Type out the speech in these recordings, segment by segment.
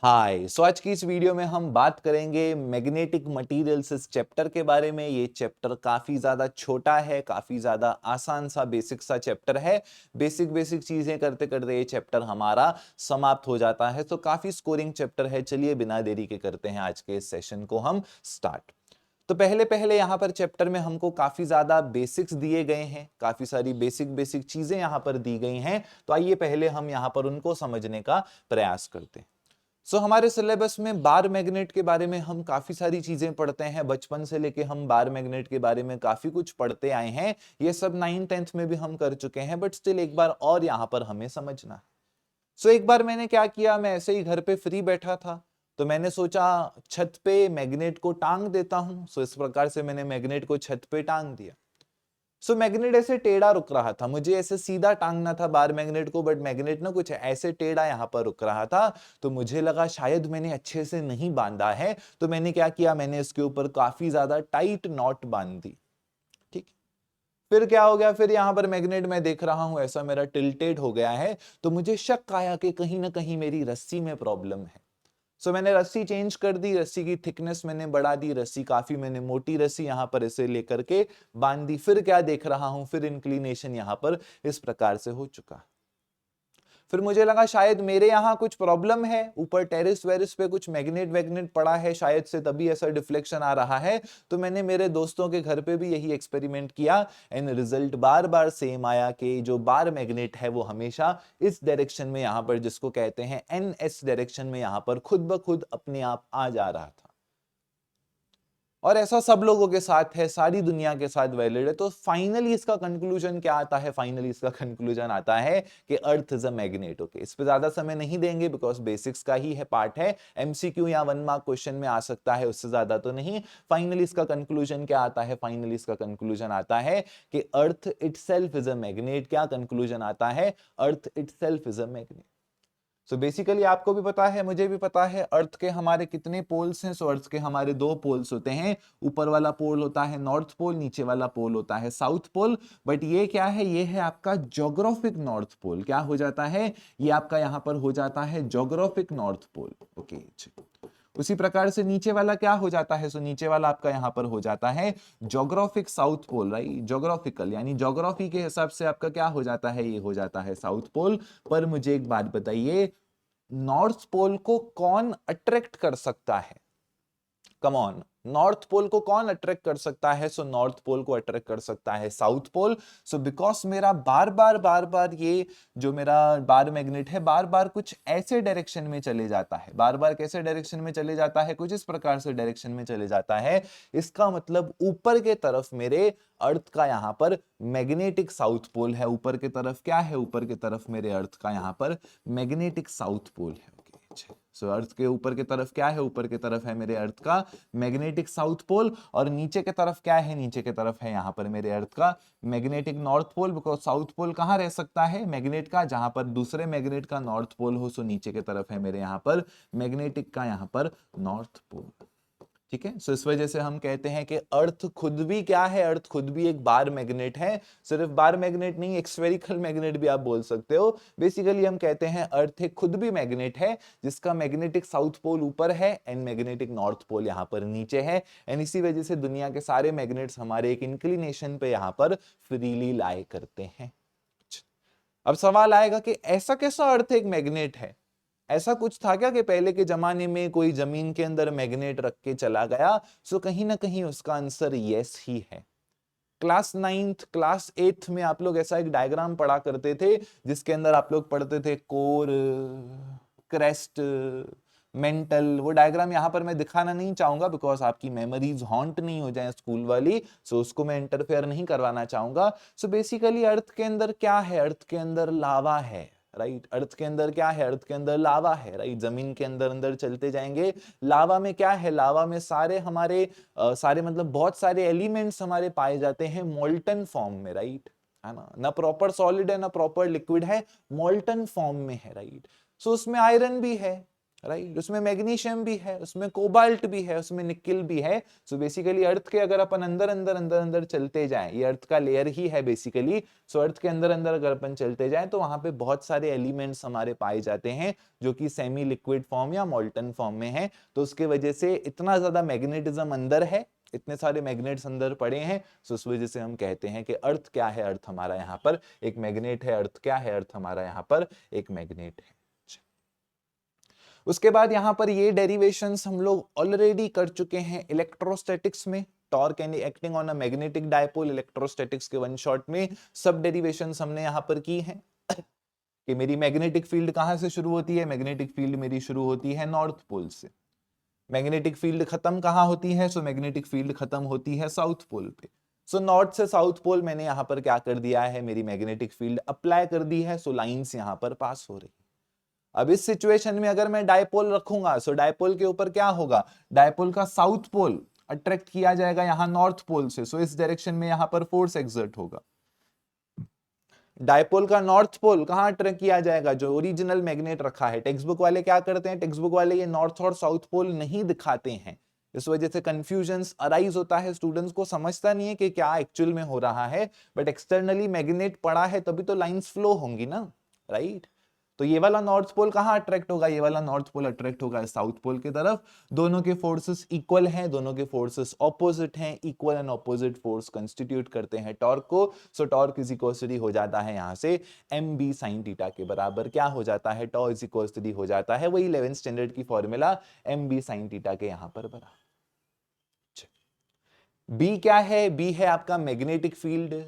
हाय आज की इस वीडियो में हम बात करेंगे मैग्नेटिक मटेरियल्स इस चैप्टर के बारे में। ये चैप्टर काफी ज्यादा छोटा है, काफी ज्यादा आसान सा बेसिक सा चैप्टर है। बेसिक बेसिक चीजें करते करते ये चैप्टर हमारा समाप्त हो जाता है। तो काफी स्कोरिंग चैप्टर है। चलिए बिना देरी के करते हैं आज के इस सेशन को हम स्टार्ट। तो पहले पहले यहाँ पर चैप्टर में हमको काफी ज्यादा बेसिक्स दिए गए हैं, काफी सारी बेसिक बेसिक चीजें यहाँ पर दी गई हैं। तो आइए पहले हम यहाँ पर उनको समझने का प्रयास करते हैं। हमारे सिलेबस में बार मैग्नेट के बारे में हम काफी सारी चीजें पढ़ते हैं। बचपन से लेके हम बार मैग्नेट के बारे में काफी कुछ पढ़ते आए हैं। ये सब 9th-10th में भी हम कर चुके हैं, बट स्टिल एक बार और यहाँ पर हमें समझना है। एक बार मैंने क्या किया, मैं ऐसे ही घर पे फ्री बैठा था, तो मैंने सोचा छत पे मैग्नेट को टांग देता हूं। इस प्रकार से मैंने मैग्नेट को छत पे टांग दिया। मैग्नेट ऐसे टेढ़ा रुक रहा था, मुझे ऐसे सीधा टांगना था बार मैग्नेट को, बट मैग्नेट ना कुछ ऐसे टेढ़ा यहाँ पर रुक रहा था। तो मुझे लगा शायद मैंने अच्छे से नहीं बांधा है। तो मैंने क्या किया, मैंने इसके ऊपर काफी ज्यादा टाइट नॉट बांध दी। ठीक, फिर क्या हो गया, फिर यहाँ पर मैग्नेट मैं देख रहा हूं ऐसा मेरा टिल्टेड हो गया है। तो मुझे शक आया कि कहीं ना कहीं मेरी रस्सी में प्रॉब्लम है। मैंने रस्सी चेंज कर दी, रस्सी की थिकनेस मैंने बढ़ा दी, रस्सी काफी मैंने मोटी रस्सी यहां पर इसे लेकर के बांध दी। फिर क्या देख रहा हूं, फिर इंक्लिनेशन यहां पर इस प्रकार से हो चुका। फिर मुझे लगा शायद मेरे यहाँ कुछ प्रॉब्लम है, ऊपर टेरिस वेरिस पे कुछ मैग्नेट वैग्नेट पड़ा है शायद से, तभी ऐसा डिफ्लेक्शन आ रहा है। तो मैंने मेरे दोस्तों के घर पे भी यही एक्सपेरिमेंट किया and result bar bar same आया कि जो बार मैग्नेट है वो हमेशा इस डायरेक्शन में, यहाँ पर जिसको कहते हैं NS डायरेक्शन में, यहाँ पर खुद ब खुद अपने आप आ जा रहा था। और ऐसा सब लोगों के साथ है, सारी दुनिया के साथ वैलिड है। तो फाइनली इसका कंक्लूजन क्या आता है, फाइनली इसका कंक्लूजन आता है कि earth is a magnet. Okay, इस पे ज्यादा समय नहीं देंगे बिकॉज बेसिक्स का ही है पार्ट है। MCQ या 1 मार्क क्वेश्चन में आ सकता है, उससे ज्यादा तो नहीं। फाइनली इसका कंक्लूजन क्या आता है, फाइनली इसका कंक्लूजन आता है कि अर्थ इटसेल्फ इज अ मैग्नेट। क्या कंक्लूजन आता है, अर्थ itself is a magnet. Basically आपको भी पता है, मुझे भी पता है, अर्थ के हमारे कितने पोल्स हैं। अर्थ के हमारे दो पोल्स होते हैं। ऊपर वाला पोल होता है नॉर्थ पोल, नीचे वाला पोल होता है साउथ पोल। बट ये क्या है, ये है आपका ज्योग्राफिक नॉर्थ पोल। क्या हो जाता है, ये आपका यहां पर हो जाता है ज्योग्राफिक नॉर्थ पोल। ओके, उसी प्रकार से नीचे वाला क्या हो जाता है, नीचे वाला आपका यहां पर हो जाता है geographic south pole, right. Geographical यानी ज्योग्राफी के हिसाब से आपका क्या हो जाता है, ये हो जाता है साउथ पोल। पर मुझे एक बात बताइए, नॉर्थ पोल को कौन अट्रैक्ट कर सकता है? कम ऑन, नॉर्थ पोल को कौन अट्रैक्ट कर सकता है? नॉर्थ पोल को अट्रैक्ट कर सकता है साउथ पोल। बिकॉज मेरा बार बार ये जो मेरा बार मैग्नेट है बार बार कुछ ऐसे डायरेक्शन में चले जाता है। बार बार कैसे डायरेक्शन में चले जाता है, कुछ इस प्रकार से डायरेक्शन में चले जाता है। इसका मतलब ऊपर के तरफ मेरे अर्थ का यहां पर मैग्नेटिक साउथ पोल है। ऊपर की तरफ क्या है, ऊपर की तरफ मेरे अर्थ का यहां पर मैग्नेटिक साउथ पोल है। अर्थ के ऊपर की तरफ क्या है, ऊपर की तरफ है मेरे अर्थ का मैग्नेटिक साउथ पोल। और नीचे की तरफ क्या है, नीचे की तरफ है यहां पर मेरे अर्थ का magnetic north pole. Because south pole कहां रह सकता है मैग्नेट का, जहां पर दूसरे मैग्नेट का नॉर्थ पोल हो। नीचे की तरफ है मेरे यहां पर मैग्नेटिक का यहां पर नॉर्थ पोल। ठीक है, इस वजह से हम कहते हैं कि अर्थ खुद भी क्या है, अर्थ खुद भी एक बार मैग्नेट है। सिर्फ बार मैग्नेट नहीं, एक स्फेरिकल मैग्नेट भी आप बोल सकते हो। बेसिकली हम कहते हैं अर्थ एक खुद भी मैग्नेट है, जिसका मैग्नेटिक साउथ पोल ऊपर है एंड मैग्नेटिक नॉर्थ पोल यहां पर नीचे है। एंड इसी वजह से दुनिया के सारे मैग्नेट्स हमारे एक इंक्लिनेशन पे यहां पर फ्रीली लाई करते हैं। अब सवाल आएगा कि ऐसा कैसा अर्थ एक मैग्नेट है? ऐसा कुछ था क्या कि पहले के जमाने में कोई जमीन के अंदर मैग्नेट रख के चला गया? कहीं ना कहीं उसका आंसर यस ही है। क्लास 9th क्लास 8th में आप लोग ऐसा एक डायग्राम पढ़ा करते थे, जिसके अंदर आप लोग पढ़ते थे कोर, क्रेस्ट, मेंटल। वो डायग्राम यहां पर मैं दिखाना नहीं चाहूंगा बिकॉज आपकी मेमोरीज हॉन्ट नहीं हो जाए स्कूल वाली। उसको मैं इंटरफेयर नहीं करवाना चाहूंगा। बेसिकली अर्थ के अंदर क्या है, अर्थ के अंदर लावा है, राइट। अर्थ के अंदर क्या है, अर्थ के अंदर लावा है, राइट। जमीन के अंदर अंदर चलते जाएंगे, लावा में क्या है, लावा में सारे हमारे सारे मतलब बहुत सारे एलिमेंट्स हमारे पाए जाते हैं मोल्टन फॉर्म में, राइट, है ना। ना प्रॉपर सॉलिड है ना प्रॉपर लिक्विड है, मोल्टन फॉर्म में है, राइट। उसमें आयरन भी है, राइट, उसमें मैग्नीशियम भी है, उसमें कोबाल्ट भी है, उसमें निकिल भी है। सो बेसिकली अर्थ के अगर अपन अंदर अंदर अंदर अंदर चलते जाएं, ये अर्थ का लेयर ही है बेसिकली। सो अर्थ के अंदर अंदर अगर अपन चलते जाएं तो वहां पे बहुत सारे एलिमेंट्स हमारे पाए जाते हैं जो कि सेमी लिक्विड फॉर्म या मोल्टन फॉर्म में है। तो उसके वजह से इतना ज्यादा मैग्नेटिज्म अंदर है, इतने सारे मैग्नेट्स अंदर पड़े हैं। सो उस वजह से हम कहते हैं कि अर्थ क्या है, अर्थ हमारा यहाँ पर एक मैग्नेट है। अर्थ क्या है, अर्थ हमारा यहाँ पर एक मैग्नेट है। उसके बाद यहां पर ये डेरिवेशंस हम लोग ऑलरेडी कर चुके हैं इलेक्ट्रोस्टैटिक्स में। Torque and acting on a magnetic dipole, electrostatics के वन शॉट में सब डेरिवेशंस हमने यहां पर की हैं कि मेरी मैग्नेटिक फील्ड कहां से शुरू होती है, मैग्नेटिक फील्ड मेरी शुरू होती है नॉर्थ पोल से। मैग्नेटिक फील्ड खत्म कहां होती है, सो मैग्नेटिक फील्ड खत्म होती है साउथ पोल पे। सो नॉर्थ से साउथ पोल मैंने यहां पर क्या कर दिया है, मेरी मैग्नेटिक फील्ड अप्लाई कर दी है। सो लाइंस यहां पर पास हो रही। अब इस सिचुएशन में अगर मैं डायपोल रखूंगा, सो डायपोल के ऊपर क्या होगा, डायपोल का साउथ पोल अट्रैक्ट किया जाएगा यहां नॉर्थ पोल से। सो इस डायरेक्शन में यहां पर फोर्स एक्सर्ट होगा। डायपोल का नॉर्थ पोल कहां अट्रैक्ट किया जाएगा, जो ओरिजिनल मैग्नेट रखा है। टेक्स्ट बुक वाले क्या करते हैं, टेक्स्ट बुक वाले ये नॉर्थ और साउथ पोल नहीं दिखाते हैं। इस वजह से कंफ्यूजन अराइज होता है, स्टूडेंट्स को समझता नहीं है कि क्या एक्चुअल में हो रहा है। बट एक्सटर्नली मैग्नेट पड़ा है तभी तो लाइंस फ्लो होंगी ना, राइट। तो ये वाला नॉर्थ पोल कहां अट्रैक्ट होगा, ये वाला नॉर्थ पोल अट्रैक्ट होगा साउथ पोल की तरफ। दोनों के फोर्सेस इक्वल हैं, दोनों के फोर्सेस ऑपोजिट हैं। Equal and opposite force constitute करते हैं टॉर्क को। सो टॉर्क इज इक्वल हो जाता है यहां से एम बी साइन थीटा के बराबर। क्या हो जाता है, टॉ इज इक्वल हो जाता है वही 11th स्टैंडर्ड की formula M B sine theta के यहां पर बराबर। बी क्या है, बी है आपका मैग्नेटिक फील्ड।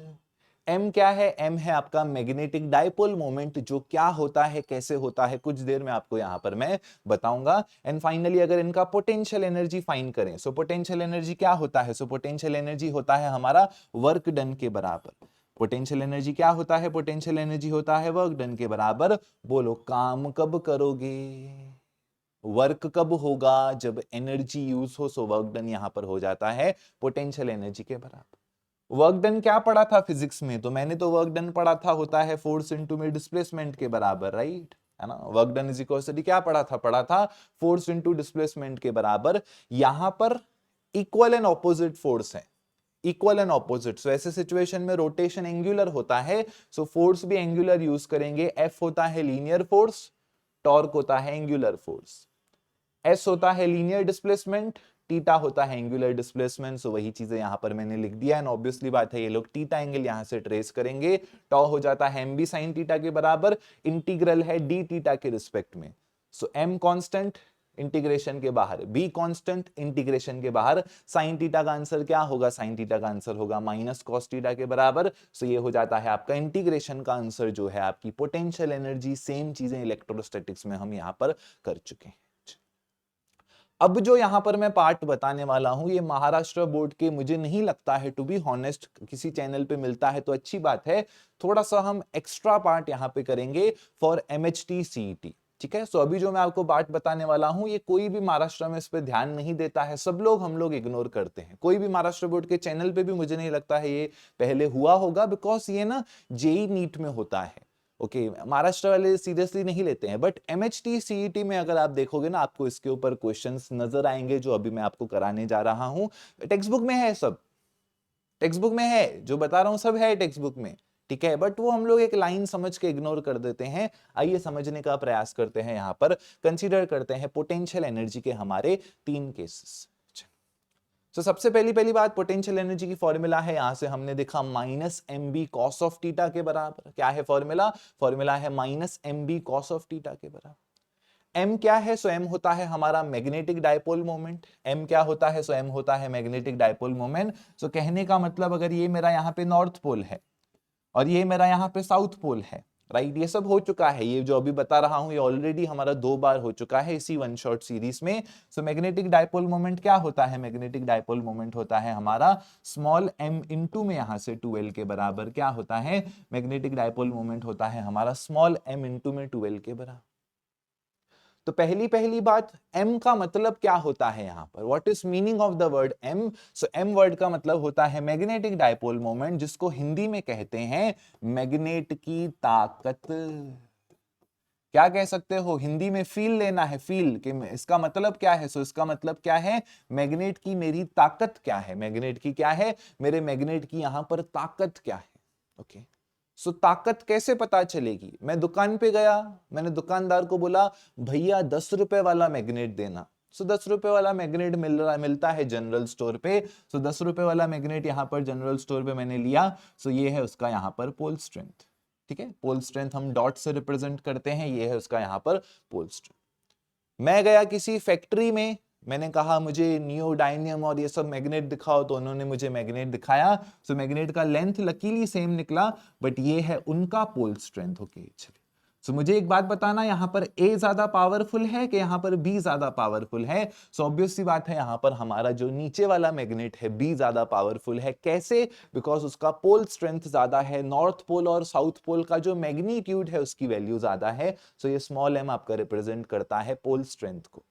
एम क्या है, एम है आपका मैग्नेटिक डायपोल मोमेंट। जो क्या होता है, कैसे होता है, कुछ देर में आपको यहां पर मैं बताऊंगा। एंड फाइनली अगर इनका पोटेंशियल एनर्जी फाइंड करें, सो पोटेंशियल एनर्जी क्या होता है, सो पोटेंशियल एनर्जी होता है हमारा वर्क डन के बराबर। पोटेंशियल एनर्जी क्या होता है, पोटेंशियल एनर्जी होता है वर्क डन के बराबर। बोलो काम कब करोगे, वर्क कब होगा, जब एनर्जी यूज हो। सो वर्क डन यहां पर हो जाता है पोटेंशियल एनर्जी के बराबर। वर्क डन क्या पढ़ा था फिजिक्स में, तो मैंने तो वर्क डन पढ़ा था होता है फोर्स इनटू में डिस्प्लेसमेंट के बराबर, राइट है ना। Work done is equal to क्या पढ़ा था फोर्स इनटू डिस्प्लेसमेंट के बराबर। यहां पर इक्वल एंड ऑपोजिट फोर्स है, इक्वल एंड ऑपोजिट। सो ऐसे सिचुएशन में रोटेशन एंगुलर होता है, सो फोर्स भी एंगुलर यूज करेंगे। एफ होता है लीनियर फोर्स, टॉर्क होता है एंगुलर फोर्स। एस होता है लीनियर डिस्प्लेसमेंट, टीटा होता है एंगुलर डिस्प्लेसमेंट। सो वही चीजें यहां पर मैंने लिख दिया। एंड ऑब्वियसली बात है ये लोग टीटा एंगल यहां से ट्रेस करेंगे। टॉ हो जाता है एम बी साइन टीटा के बराबर, इंटीग्रल है डी टीटा के रिस्पेक्ट में। सो एम कांस्टेंट इंटीग्रेशन के बाहर, बी कांस्टेंट इंटीग्रेशन के बाहर। साइन टीटा का आंसर क्या होगा, साइन टीटा का आंसर होगा माइनस कॉस टीटा के बराबर। सो ये हो जाता है आपका इंटीग्रेशन का आंसर जो है आपकी पोटेंशियल एनर्जी। सेम चीजें इलेक्ट्रोस्टैटिक्स में हम यहां पर कर चुके हैं। अब जो यहां पर मैं पार्ट बताने वाला हूं, ये महाराष्ट्र बोर्ड के मुझे नहीं लगता है, टू बी हॉनेस्ट, किसी चैनल पे मिलता है तो अच्छी बात है। थोड़ा सा हम एक्स्ट्रा पार्ट यहां पे करेंगे फॉर एमएचटी सीईटी, ठीक है। सो अभी जो मैं आपको बात बताने वाला हूं, ये कोई भी महाराष्ट्र में इस पे ध्यान नहीं देता है, सब लोग हम लोग इग्नोर करते हैं। कोई भी महाराष्ट्र बोर्ड के चैनल पे भी मुझे नहीं लगता है ये पहले हुआ होगा, बिकॉज ये ना जेई नीट में होता है। ओके महाराष्ट्र वाले सीरियसली नहीं लेते हैं। बट एमएचटी सीईटी में अगर आप देखोगे ना, आपको इसके ऊपर क्वेश्चंस नजर आएंगे जो अभी मैं आपको कराने जा रहा हूं। टेक्स्ट बुक में है, सब टेक्स्ट बुक में है, जो बता रहा हूं सब है टेक्स्ट बुक में, ठीक है। बट वो हम लोग एक लाइन समझ के इग्नोर कर देते हैं। आइए समझने का प्रयास करते हैं, यहां पर कंसीडर करते हैं पोटेंशियल एनर्जी के हमारे 3 केसेस। तो सबसे पहली बात, पोटेंशियल एनर्जी की फॉर्मूला है, यहां से हमने देखा minus M B cos of theta के बराबर। क्या है फॉर्मूला, फॉर्मूला है minus M B cos of theta के बराबर। एम क्या है, सो एम होता है हमारा मैग्नेटिक डायपोल मोमेंट। एम क्या होता है, सो एम होता है मैग्नेटिक डायपोल मोमेंट। सो कहने का मतलब, अगर ये मेरा यहाँ पे नॉर्थ पोल है और ये मेरा यहाँ पे साउथ पोल है, राइट, ये सब हो चुका है। ये जो अभी बता रहा हूं ये ऑलरेडी हमारा 2 बार हो चुका है इसी वन शॉट सीरीज में। सो मैग्नेटिक डायपोल मोमेंट क्या होता है, मैग्नेटिक डायपोल मोमेंट होता है हमारा स्मॉल m इनटू में यहां से 2l के बराबर। क्या होता है, मैग्नेटिक डायपोल मोमेंट होता है हमारा स्मॉल m इनटू में 2l के बराबर। तो पहली बात, m का मतलब क्या होता है यहां पर, what is meaning of the word m। So m word का मतलब होता है मैग्नेटिक डायपोल मोमेंट, जिसको हिंदी में कहते हैं मैग्नेट की ताकत। क्या कह सकते हो, हिंदी में फील लेना है, फील कि इसका मतलब क्या है। सो इसका मतलब क्या है, मैग्नेट की मेरी ताकत क्या है, मैग्नेट की क्या है, मेरे मैग्नेट की यहां पर ताकत क्या है। ओके, सो ताकत कैसे पता चलेगी, मैं दुकान पे गया, मैंने दुकानदार को बोला भैया 10 रुपए वाला मैग्नेट देना। सो 10 रुपए वाला मैग्नेट मिलता है जनरल स्टोर पे। सो 10 रुपए वाला मैग्नेट यहां पर जनरल स्टोर पे मैंने लिया। सो ये है उसका यहां पर पोल स्ट्रेंथ। ठीक है, पोल स्ट्रेंथ हम डॉट से रिप्रेजेंट करते हैं, ये है उसका यहां पर पोल स्ट्रेंथ। मैं गया किसी फैक्ट्री में, मैंने कहा मुझे नियोडाइनियम और ये सब मैग्नेट दिखाओ, तो उन्होंने मुझे मैग्नेट दिखाया। सो मैग्नेट का लेंथ लकीली सेम निकला, बट ये है उनका पोल स्ट्रेंथ। ओके, चलिए, सो मुझे एक बात बताना, यहां पर ए ज्यादा पावरफुल है कि यहां पर बी ज्यादा पावरफुल है। सो ऑब्वियस सी बात है, यहां पर हमारा जो नीचे वाला मैग्नेट है बी ज्यादा पावरफुल है। कैसे, बिकॉज उसका पोल स्ट्रेंथ ज्यादा है, नॉर्थ पोल और साउथ पोल का जो मैग्नीट्यूड है उसकी वैल्यू ज्यादा है। सो ये स्मॉल एम आपका रिप्रेजेंट करता है पोल स्ट्रेंथ को।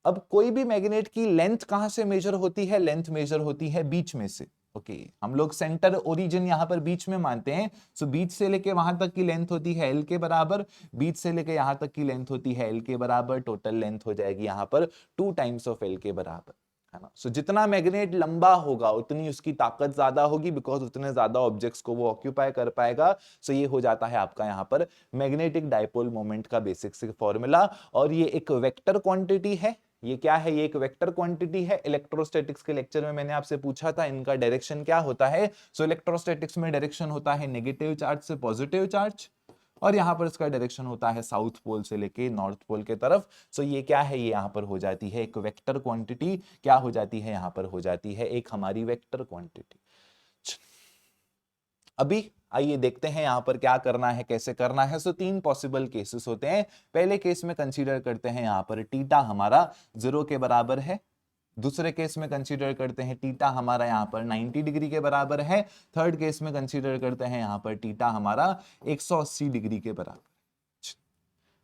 अब कोई भी मैग्नेट की लेंथ कहां से मेजर होती है, लेंथ मेजर होती है बीच में से। ओके, हम लोग सेंटर ओरिजिन यहां पर बीच में मानते हैं। सो बीच से लेके वहां तक की लेंथ होती है एल के बराबर, बीच से लेके यहां तक की लेंथ होती है एल के बराबर, टोटल लेंथ हो जाएगी यहां पर 2 टाइम्स ऑफ एल के बराबर, है ना। सो जितना मैग्नेट लंबा होगा उतनी उसकी ताकत ज्यादा होगी, बिकॉज उतने ज्यादा ऑब्जेक्ट्स को वो ऑक्यूपाई कर पाएगा। सो ये हो जाता है आपका यहां पर मैग्नेटिक डाइपोल मोमेंट का बेसिक से फॉर्मूला। और ये एक वेक्टर क्वांटिटी है। ये क्या है, ये एक वेक्टर क्वांटिटी है। इलेक्ट्रोस्टैटिक्स के लेक्चर में मैंने आपसे पूछा था इनका डायरेक्शन क्या होता है। सो इलेक्ट्रोस्टैटिक्स में डायरेक्शन होता है नेगेटिव चार्ज से पॉजिटिव चार्ज, और यहां पर इसका डायरेक्शन होता है साउथ पोल से लेके नॉर्थ पोल के तरफ। सो ये क्या है, ये यहां पर हो जाती है एक वेक्टर क्वांटिटी। क्या हो जाती है, यहां पर हो जाती है एक हमारी वेक्टर क्वांटिटी। अभी आइए देखते हैं यहां पर क्या करना है, कैसे करना है। सो 3 पॉसिबल केसेस होते हैं। पहले केस में कंसीडर करते हैं यहां पर टीटा हमारा 0 के बराबर है। दूसरे केस में कंसीडर करते हैं टीटा हमारा यहां पर 90 डिग्री के बराबर है। थर्ड केस में कंसीडर करते हैं यहां पर टीटा हमारा 180 डिग्री के बराबर।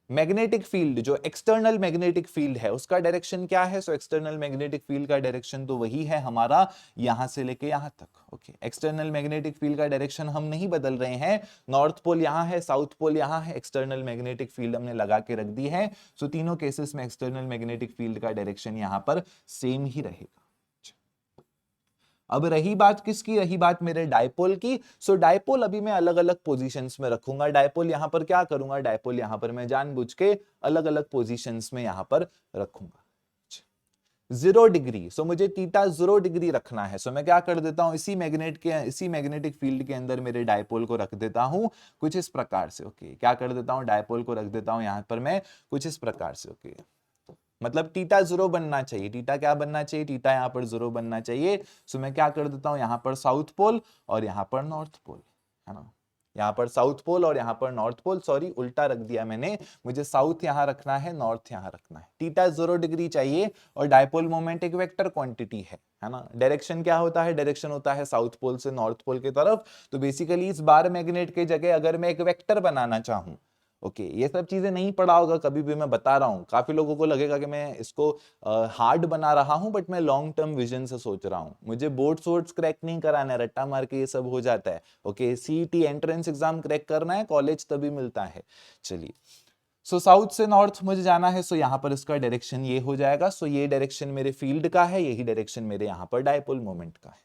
मैग्नेटिक फील्ड, जो एक्सटर्नल मैग्नेटिक फील्ड है उसका डायरेक्शन क्या है। सो एक्सटर्नल मैग्नेटिक फील्ड का डायरेक्शन तो वही है हमारा यहां से लेके यहां तक। ओके, एक्सटर्नल मैग्नेटिक फील्ड का डायरेक्शन हम नहीं बदल रहे हैं। नॉर्थ पोल यहां है, साउथ पोल यहां है, एक्सटर्नल मैग्नेटिक फील्ड हमने लगा के रख दी है। सो तीनों केसेस में एक्सटर्नल मैग्नेटिक फील्ड का डायरेक्शन यहां पर सेम ही रहेगा। अब रही बात किसकी, रही बात मेरे डायपोल की। सो डायपोल अभी मैं अलग अलग पोजीशंस में रखूंगा। डायपोल यहां पर क्या करूंगा, डायपोल यहां पर मैं जानबूझ के अलग अलग पोजीशंस में यहां पर रखूंगा। 0 डिग्री, सो मुझे थीटा 0 डिग्री रखना है। सो मैं क्या कर देता हूं, इसी मैग्नेटिक फील्ड के अंदर मेरे डायपोल को रख देता हूं कुछ इस प्रकार से। ओके, क्या कर देता हूं, डायपोल को रख देता हूं यहां पर मैं कुछ इस प्रकार से। ओके, मतलब टीटा 0 बनना चाहिए। टीटा क्या बनना चाहिए, टीटा यहां पर 0 बनना चाहिए। सो मैं क्या कर देता हूं, यहां पर साउथ पोल और यहां पर नॉर्थ पोल, है ना। यहां पर साउथ पोल और यहां पर नॉर्थ पोल, सॉरी उल्टा रख दिया मैंने, मुझे साउथ यहां रखना है, नॉर्थ यहां रखना है। टीटा 0 डिग्री चाहिए, और डायपोल मोमेंट एक वेक्टर क्वांटिटी है ना। डायरेक्शन क्या होता है, डायरेक्शन होता है साउथ पोल से नॉर्थ पोल की तरफ। तो बेसिकली इस बार मैग्नेट के जगह अगर मैं एक वेक्टर बनाना चाहूं, ओके, ये सब चीजें नहीं पढ़ा होगा कभी भी, मैं बता रहा हूँ। काफी लोगों को लगेगा कि मैं इसको हार्ड बना रहा हूँ, बट मैं लॉन्ग टर्म विजन से सोच रहा हूँ। मुझे बोर्ड्स वोर्ड्स क्रैक नहीं कराना है, रट्टा मार के ये सब हो जाता है। Okay, CET entrance exam crack करना है, कॉलेज तभी मिलता है। चलिए, सो साउथ से नॉर्थ मुझे जाना है। सो यहाँ पर इसका डायरेक्शन ये हो जाएगा। सो ये डायरेक्शन मेरे फील्ड का है, यही डायरेक्शन मेरे यहाँ पर डायपोल मोमेंट का है।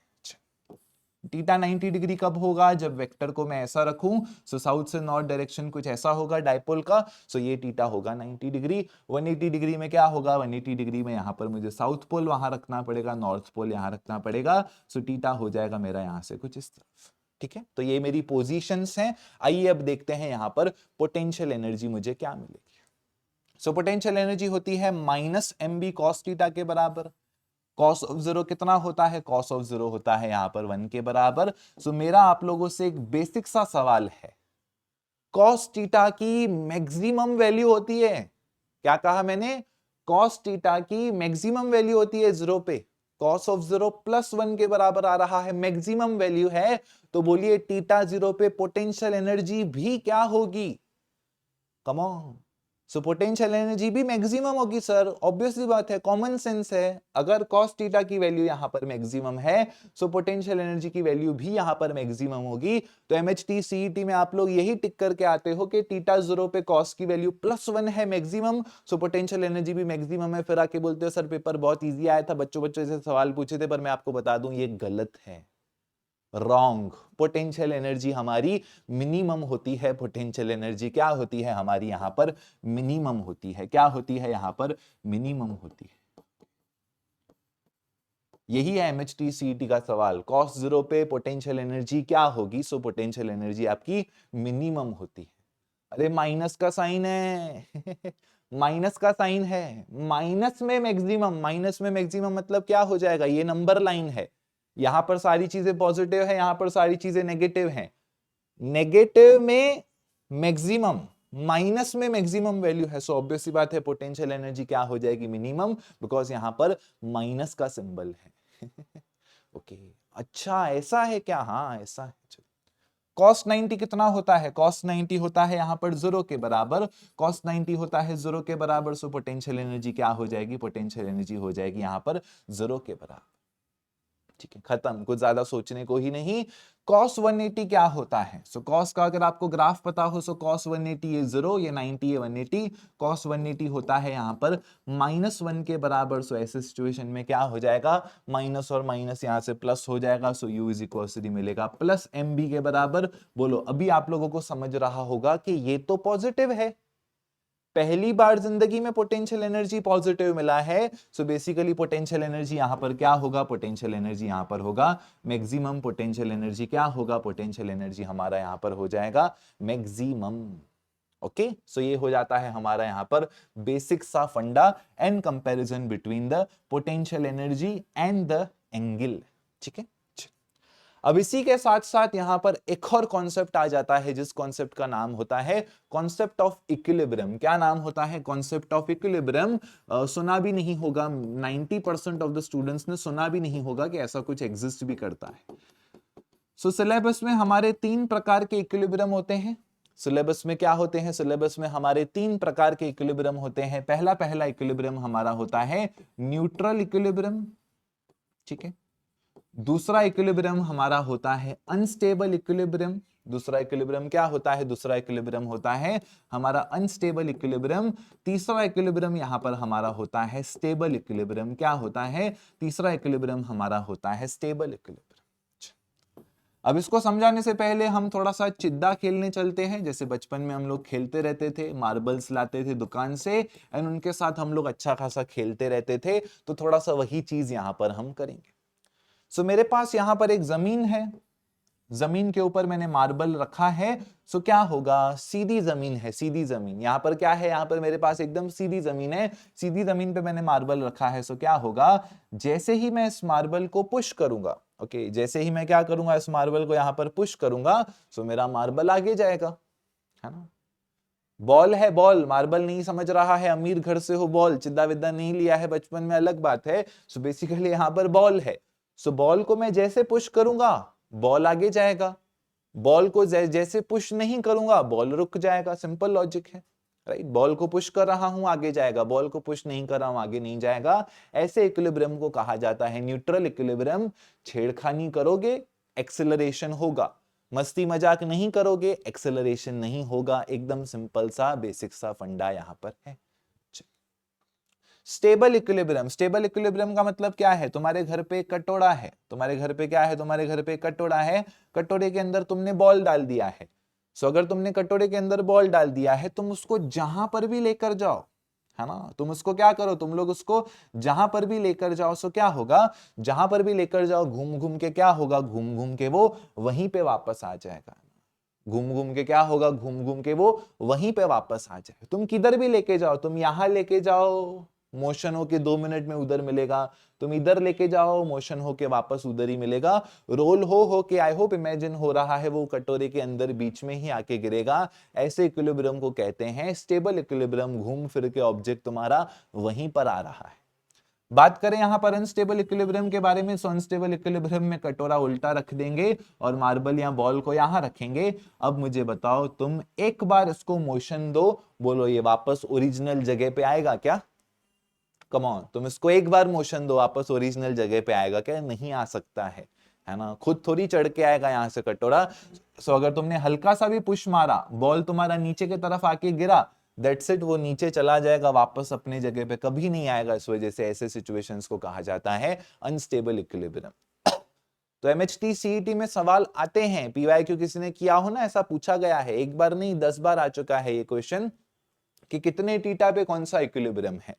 टीटा 90 डिग्री कब होगा, जब वेक्टर को मैं ऐसा रखूं। सो साउथ से नॉर्थ डायरेक्शन कुछ ऐसा होगा डायपोल का। सो ये टीटा होगा 90 डिग्री। 180 डिग्री में क्या होगा, 180 डिग्री में यहां पर मुझे साउथ पोल वहां रखना पड़ेगा, नॉर्थ पोल यहां रखना पड़ेगा। सो टीटा हो जाएगा मेरा यहां से कुछ इस तरफ। ठीक है, तो ये मेरी पोजीशंस हैं। आइए अब देखते हैं यहां पर पोटेंशियल एनर्जी मुझे क्या मिलेगी। सो पोटेंशियल एनर्जी होती है minus M B cos theta के बराबर। कॉस ऑफ 0 कितना होता है, कॉस ऑफ 0 होता है यहां पर 1 के बराबर। सो मेरा आप लोगों से एक बेसिक सा सवाल है, कॉस टीटा की मैक्सिमम वैल्यू होती है, क्या कहा मैंने, कॉस टीटा की मैक्सिमम वैल्यू होती है 0 पे। कॉस ऑफ 0 प्लस 1 के बराबर आ रहा है, मैक्सिमम वैल्यू है। तो बोलिए टीटा 0 पे पोटेंशियल एनर्जी भी क्या होगी, come on, so potential energy भी मैक्सिमम होगी सर, ऑब्वियसली बात है, कॉमन सेंस है। अगर cos थीटा की वैल्यू यहां पर मैक्सिमम है, सो पोटेंशियल एनर्जी की वैल्यू भी यहां पर मैक्सिमम होगी। तो एमएचटी सीईटी में आप लोग यही टिक करके आते हो कि थीटा 0 पे cos की वैल्यू +1 है मैक्सिमम, सो पोटेंशियल एनर्जी भी मैक्सिमम है। फिर आके बोलते हो सर पेपर बहुत ईजी आया था, बच्चों से सवाल पूछे थे, पर मैं आपको बता दूं ये गलत है, रॉन्ग। पोटेंशियल एनर्जी हमारी मिनिमम होती है, पोटेंशियल एनर्जी क्या होती है हमारी यहां पर मिनिमम होती है, क्या होती है यहां पर मिनिमम होती है। यही है एमएचटी सीईटी का सवाल, cos 0 पे पोटेंशियल एनर्जी क्या होगी, सो पोटेंशियल एनर्जी आपकी मिनिमम होती है। अरे माइनस का साइन है माइनस का साइन है, माइनस में मैक्सिमम, माइनस में मैक्सिमम मतलब क्या हो जाएगा, ये नंबर लाइन है, यहां पर सारी चीजें पॉजिटिव है, यहां पर सारी चीजें नेगेटिव हैं। नेगेटिव में मैक्सिमम, माइनस में मैक्सिमम वैल्यू है, सो ऑब्वियस सी बात है पोटेंशियल एनर्जी क्या हो जाएगी मिनिमम, बिकॉज यहां पर माइनस का सिंबल है ओके अच्छा ऐसा है क्या, हाँ ऐसा है। cos 90 कितना होता है, cos 90 होता है यहां पर 0 के बराबर, cos 90 होता है 0 के बराबर, सो पोटेंशियल एनर्जी क्या हो जाएगी, पोटेंशियल एनर्जी हो जाएगी यहां पर 0 के बराबर। ठीक है, खत्म, कुछ ज्यादा सोचने को ही नहीं। cos 180 क्या होता है, सो cos का अगर आपको ग्राफ पता हो, सो cos 180 ये 0, ये 90 ये 180, cos 180 होता है यहां पर -1 के बराबर, सो ऐसे सिचुएशन में क्या हो जाएगा, माइनस और माइनस यहां से प्लस हो जाएगा, सो u इज इक्वल टू मिलेगा प्लस mb के बराबर। बोलो अभी आप लोगों को समझ रहा होगा कि ये तो पॉजिटिव है, पहली बार जिंदगी में पोटेंशियल एनर्जी पॉजिटिव मिला है, सो बेसिकली पोटेंशियल एनर्जी यहां पर क्या होगा, पोटेंशियल एनर्जी यहां पर होगा मैक्सिमम, पोटेंशियल एनर्जी क्या होगा, पोटेंशियल एनर्जी हमारा यहां पर हो जाएगा मैक्सिमम। ओके, सो ये हो जाता है हमारा यहां पर बेसिक सा फंडा and comparison between the potential energy and the angle. ठीक है, अब इसी के साथ साथ यहां पर एक और कॉन्सेप्ट आ जाता है, जिस कॉन्सेप्ट का नाम होता है कॉन्सेप्ट ऑफ इक्विलिब्रियम। क्या नाम होता है, कॉन्सेप्ट ऑफ इक्विलिब्रियम। सुना भी नहीं होगा, 90% ऑफ द स्टूडेंट्स ने सुना भी नहीं होगा कि ऐसा कुछ एग्जिस्ट भी करता है। सो सिलेबस में हमारे 3 प्रकार के इक्विलिब्रियम होते हैं। सिलेबस में क्या होते हैं, सिलेबस में हमारे 3 प्रकार के इक्विलिब्रियम होते हैं। पहला इक्विलिब्रियम हमारा होता है न्यूट्रल इक्विलिब्रियम, ठीक है। दूसरा इक्विलिब्रियम हमारा होता है अनस्टेबल इक्विलिब्रियम। दूसरा इक्विलिब्रियम क्या होता है, दूसरा इक्विलिब्रियम होता है हमारा अनस्टेबल इक्विलिब्रियम। तीसरा इक्विलिब्रियम यहां पर हमारा होता है स्टेबल इक्विलिब्रियम। क्या होता है, तीसरा इक्विलिब्रियम हमारा होता है स्टेबल इक्विलिब्रियम। अब इसको समझाने से पहले हम थोड़ा सा चिद्दा खेलने चलते हैं, जैसे बचपन में हम लोग खेलते रहते थे, मार्बल्स लाते थे दुकान से एंड उनके साथ हम लोग अच्छा खासा खेलते रहते थे, तो थोड़ा सा वही चीज यहां पर हम करेंगे। सो मेरे पास यहां पर एक जमीन है, जमीन के ऊपर मैंने मार्बल रखा है। सो क्या होगा, सीधी जमीन है, सीधी जमीन, यहां पर क्या है, यहां पर मेरे पास एकदम सीधी जमीन है, सीधी जमीन पे मैंने मार्बल रखा है। सो क्या होगा, जैसे ही मैं इस मार्बल को पुश करूंगा, ओके, जैसे ही मैं क्या करूंगा, इस मार्बल को यहां पर पुश करूंगा, सो मेरा मार्बल आगे जाएगा, है ना। बॉल है, बॉल, मार्बल नहीं समझ रहा है, अमीर घर से हो, बॉल चिद्दा विद्दा नहीं लिया है बचपन में, अलग बात है। सो बेसिकली यहां पर बॉल है। सो बॉल को मैं जैसे पुश करूंगा, बॉल आगे जाएगा, बॉल को जैसे पुश नहीं करूंगा, बॉल रुक जाएगा। सिंपल लॉजिक है, राइट। बॉल को पुश कर रहा हूं, आगे जाएगा, बॉल को पुश नहीं कर रहा हूं, आगे नहीं जाएगा। ऐसे इक्विलिब्रियम को कहा जाता है न्यूट्रल इक्विलिब्रियम। छेड़खानी करोगे, एक्सेलरेशन होगा, मस्ती मजाक नहीं करोगे, एक्सेलरेशन नहीं होगा। एकदम सिंपल सा बेसिक सा फंडा यहां पर है। स्टेबल इक्विलिब्रियम, स्टेबल इक्विलिब्रियम का मतलब क्या है, तुम्हारे घर पे एक कटोरा है, तुम्हारे घर पे क्या है, तुम्हारे घर पे एक कटोरा है, कटोरे के अंदर तुमने बॉल डाल दिया है। सो अगर तुमने कटोरे के अंदर बॉल डाल दिया है, तुम उसको जहां पर भी लेकर जाओ, है ना, तुम उसको क्या करो, तुम लोग उसको जहां पर भी लेकर जाओ, सो क्या होगा, जहां पर भी लेकर जाओ, घूम घूम के क्या होगा, घूम घूम के वो वहीं पे वापस आ जाएगा। घूम घूम के क्या होगा, घूम घूम के वो वहीं पे वापस आ जाएगा। तुम किधर भी लेके जाओ, तुम यहां लेके जाओ, मोशन होके 2 मिनट में उधर मिलेगा, तुम इधर लेके जाओ, मोशन होके वापस उधर ही मिलेगा। रोल हो के, आई होप इमेजिन हो रहा है, वो कटोरे के अंदर बीच में ही आके गिरेगा। ऐसे इक्विलिब्रियम को कहते हैं स्टेबल इक्विलिब्रियम। घूम फिर के ऑब्जेक्ट तुम्हारा वहीं पर आ रहा है। बात करें यहां पर अनस्टेबल इक्विलिब्रियम के बारे में, सो अनस्टेबल इक्विलिब्रियम में कटोरा उल्टा रख देंगे और मार्बल या बॉल को यहां रखेंगे। अब मुझे बताओ, तुम एक बार इसको मोशन दो, बोलो ये वापस ओरिजिनल जगह पे आएगा क्या? कम ऑन, तुम इसको एक बार मोशन दो, वापस ओरिजिनल जगह पे आएगा क्या? नहीं आ सकता है ना? खुद थोड़ी चढ़ के आएगा यहां से कटोरा। सो अगर तुमने हल्का सा भी पुश मारा, बॉल तुम्हारा नीचे की तरफ आके गिरा, दैट्स इट, वो नीचे चला जाएगा, वापस अपने जगह पे कभी नहीं आएगा। इस वजह से ऐसे सिचुएशंस को कहा जाता है अनस्टेबल इक्विलिब्रियम। तो एमएचटी सीईटी में सवाल आते हैं, पीवाईक्यू किसी ने किया हो ना, ऐसा पूछा गया है, एक बार नहीं 10 बार आ चुका है ये क्वेश्चन कि कितने थीटा पे कौन सा इक्विलिब्रियम है।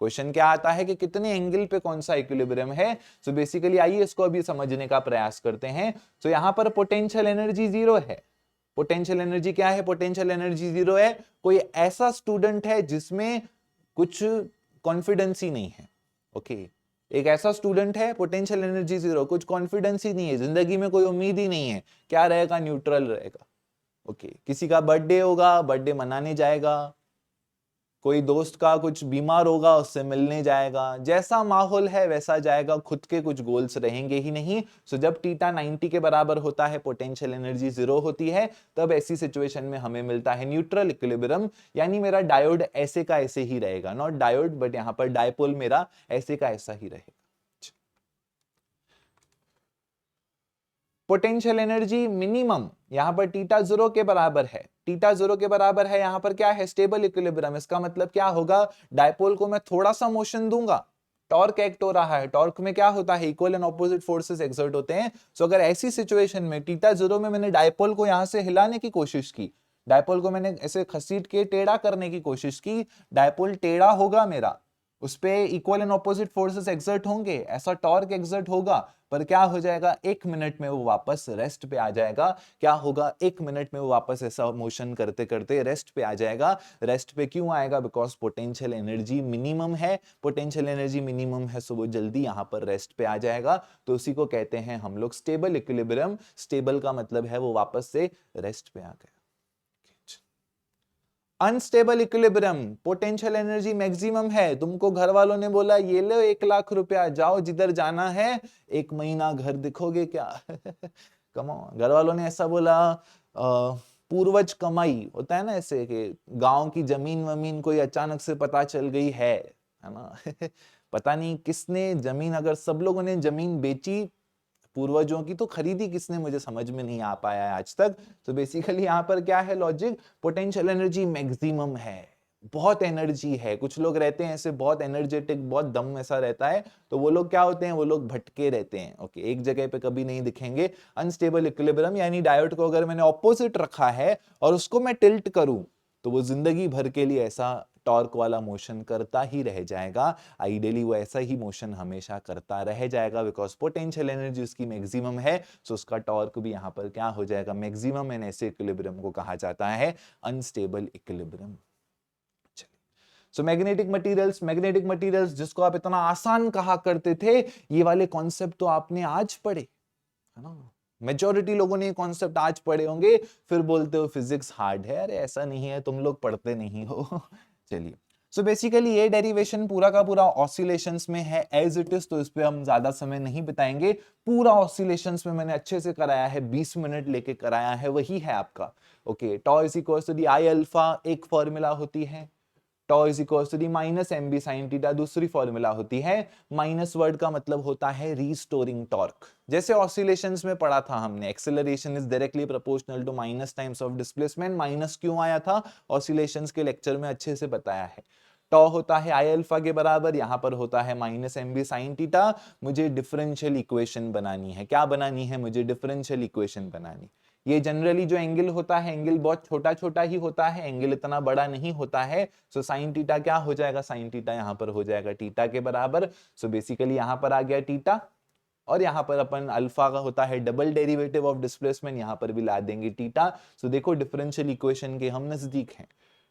क्वेश्चन क्या आता है कि कितने एंगल पे कौन सा इक्विलिब्रियम है। सो बेसिकली आइए इसको अभी समझने का प्रयास करते हैं। सो यहां पर पोटेंशियल एनर्जी जीरो है। पोटेंशियल एनर्जी क्या है? पोटेंशियल एनर्जी जीरो है। कोई ऐसा स्टूडेंट है जिसमें कुछ कॉन्फिडेंस ही नहीं है। ओके, एक ऐसा स्टूडेंट है, पोटेंशियल एनर्जी जीरो, कुछ कॉन्फिडेंस ही नहीं है, जिंदगी में कोई उम्मीद ही नहीं है, क्या रहेगा? न्यूट्रल रहेगा। ओके, किसी का बर्थडे होगा, बर्थडे मनाने जाएगा, कोई दोस्त का कुछ बीमार होगा, उससे मिलने जाएगा, जैसा माहौल है वैसा जाएगा, खुद के कुछ गोल्स रहेंगे ही नहीं। सो जब थीटा 90 के बराबर होता है, पोटेंशियल एनर्जी जीरो होती है, तब ऐसी सिचुएशन में हमें मिलता है न्यूट्रल इक्विलिब्रियम, यानी मेरा डायोड ऐसे का ऐसे ही रहेगा, नॉट डायोड बट यहां पर डायपोल मेरा ऐसे का ऐसा ही रहेगा। पोटेंशियल एनर्जी मिनिमम यहां पर थीटा जीरो के बराबर है, थीटा जीरो के बराबर है, यहां पर क्या है? Stable equilibrium. इसका मतलब क्या होगा? डायपोल को मैं थोड़ा सा मोशन दूंगा, टॉर्क एक्ट हो रहा है, टॉर्क में क्या होता है? Equal and opposite forces exert होते हैं। सो अगर ऐसी सिचुएशन में थीटा जीरो में मैंने डायपोल को यहां से हिलाने की कोशिश की, डायपोल को मैंने ऐसे खसीट के टेढ़ा करने की कोशिश की, डायपोल टेढ़ा होगा मेरा, उस पे equal and opposite forces exert होंगे, ऐसा टॉर्क एक्सर्ट होगा, पर क्या हो जाएगा? एक मिनट में वो वापस रेस्ट पे आ जाएगा। क्या होगा? एक मिनट में वो वापस ऐसा मोशन करते करते रेस्ट पे आ जाएगा। रेस्ट पे क्यों आएगा? बिकॉज पोटेंशियल एनर्जी मिनिमम है, पोटेंशियल एनर्जी मिनिमम है, सो वो जल्दी यहां पर रेस्ट पे आ जाएगा। तो उसी को कहते हैं हम लोग स्टेबल इक्विलिब्रियम। स्टेबल का मतलब है वो वापस से रेस्ट पे आ गया। Unstable equilibrium, potential energy maximum है, तुमको घर वालों ने बोला ये लो 1 लाख रुपया, जाओ जिधर जाना है, 1 महीना घर दिखोगे क्या? कम ऑन, घर वालों ने ऐसा बोला। पूर्वज कमाई होता है ना ऐसे कि गांव की जमीन वमीन कोई अचानक से पता चल गई है ना? पता नहीं किसने जमीन, अगर सब लोगों ने जमीन बेची पूर्वजों की, तो खरीदी किसने? मुझे समझ में नहीं आ पाया है आज तक। तो बेसिकली यहाँ पर क्या है लॉजिक? पोटेंशियल एनर्जी मैक्सिमम है, बहुत एनर्जी है। कुछ लोग रहते हैं ऐसे बहुत एनर्जेटिक, बहुत दम ऐसा रहता है, तो वो लोग क्या होते हैं? वो लोग भटके रहते हैं। ओके, एक जगह पे कभी नहीं दिखेंगे। अनस्टेबल इक्विलिब्रियम यानी डायोड को अगर मैंने ऑपोजिट रखा है और उसको मैं टिल्ट करूं, तो वो जिंदगी भर के लिए ऐसा टॉर्क वाला मोशन करता ही रह जाएगा। आइडियली वो ऐसा ही मोशन हमेशा करता रह जाएगा, बिकॉज पोटेंशियल एनर्जी उसकी मैक्सिमम है। सो उसका टॉर्क भी यहां पर क्या हो जाएगा? मैक्सिमम। एंड ऐसे इक्विलिब्रियम को कहा जाता है unstable equilibrium. So magnetic materials जिसको आप इतना आसान कहा करते थे, ये वाले कॉन्सेप्ट तो आपने आज पढ़े, है ना? मेजॉरिटी लोगों ने ये कॉन्सेप्ट आज पढ़े होंगे, फिर बोलते हो फिजिक्स हार्ड है। अरे ऐसा नहीं है, तुम लोग पढ़ते नहीं हो। चलिए, सो बेसिकली ये डेरिवेशन पूरा का पूरा ऑसिलेशंस में है एज इट इज, तो इस पे हम ज्यादा समय नहीं बिताएंगे। पूरा ऑसिलेशंस में मैंने अच्छे से कराया है, 20 मिनट लेके कराया है, वही है आपका। Okay, tau is equal to the I alpha एक फॉर्मूला होती है, tau is equal to the minus M B sine theta दूसरी फॉर्मूला होती है। माइनस वर्ड का मतलब होता है रीस्टोरिंग टॉर्क। जैसे ऑसिलेशंस में पढ़ा था हमने, acceleration is directly proportional to minus times of displacement. Minus क्यों आया था ऑसिलेशंस के लेक्चर में अच्छे से बताया है। टॉ होता है आई अल्फा के बराबर, यहां पर होता है minus M B sine theta. मुझे डिफरेंशियल इक्वेशन बनानी है। क्या बनानी है? मुझे डिफरेंशियल इक्वेशन बनानी। ये जनरली जो एंगल होता है, एंगल बहुत छोटा छोटा ही होता है, एंगल इतना बड़ा नहीं होता है। सो साइन थीटा क्या हो जाएगा? साइन थीटा यहां पर हो जाएगा थीटा के बराबर। सो बेसिकली यहां पर आ गया थीटा, और यहां पर अपन अल्फा का होता है डबल डेरिवेटिव ऑफ डिस्प्लेसमेंट, यहां पर भी ला देंगे थीटा। सो देखो डिफरेंशियल इक्वेशन के हम नजदीक हैं।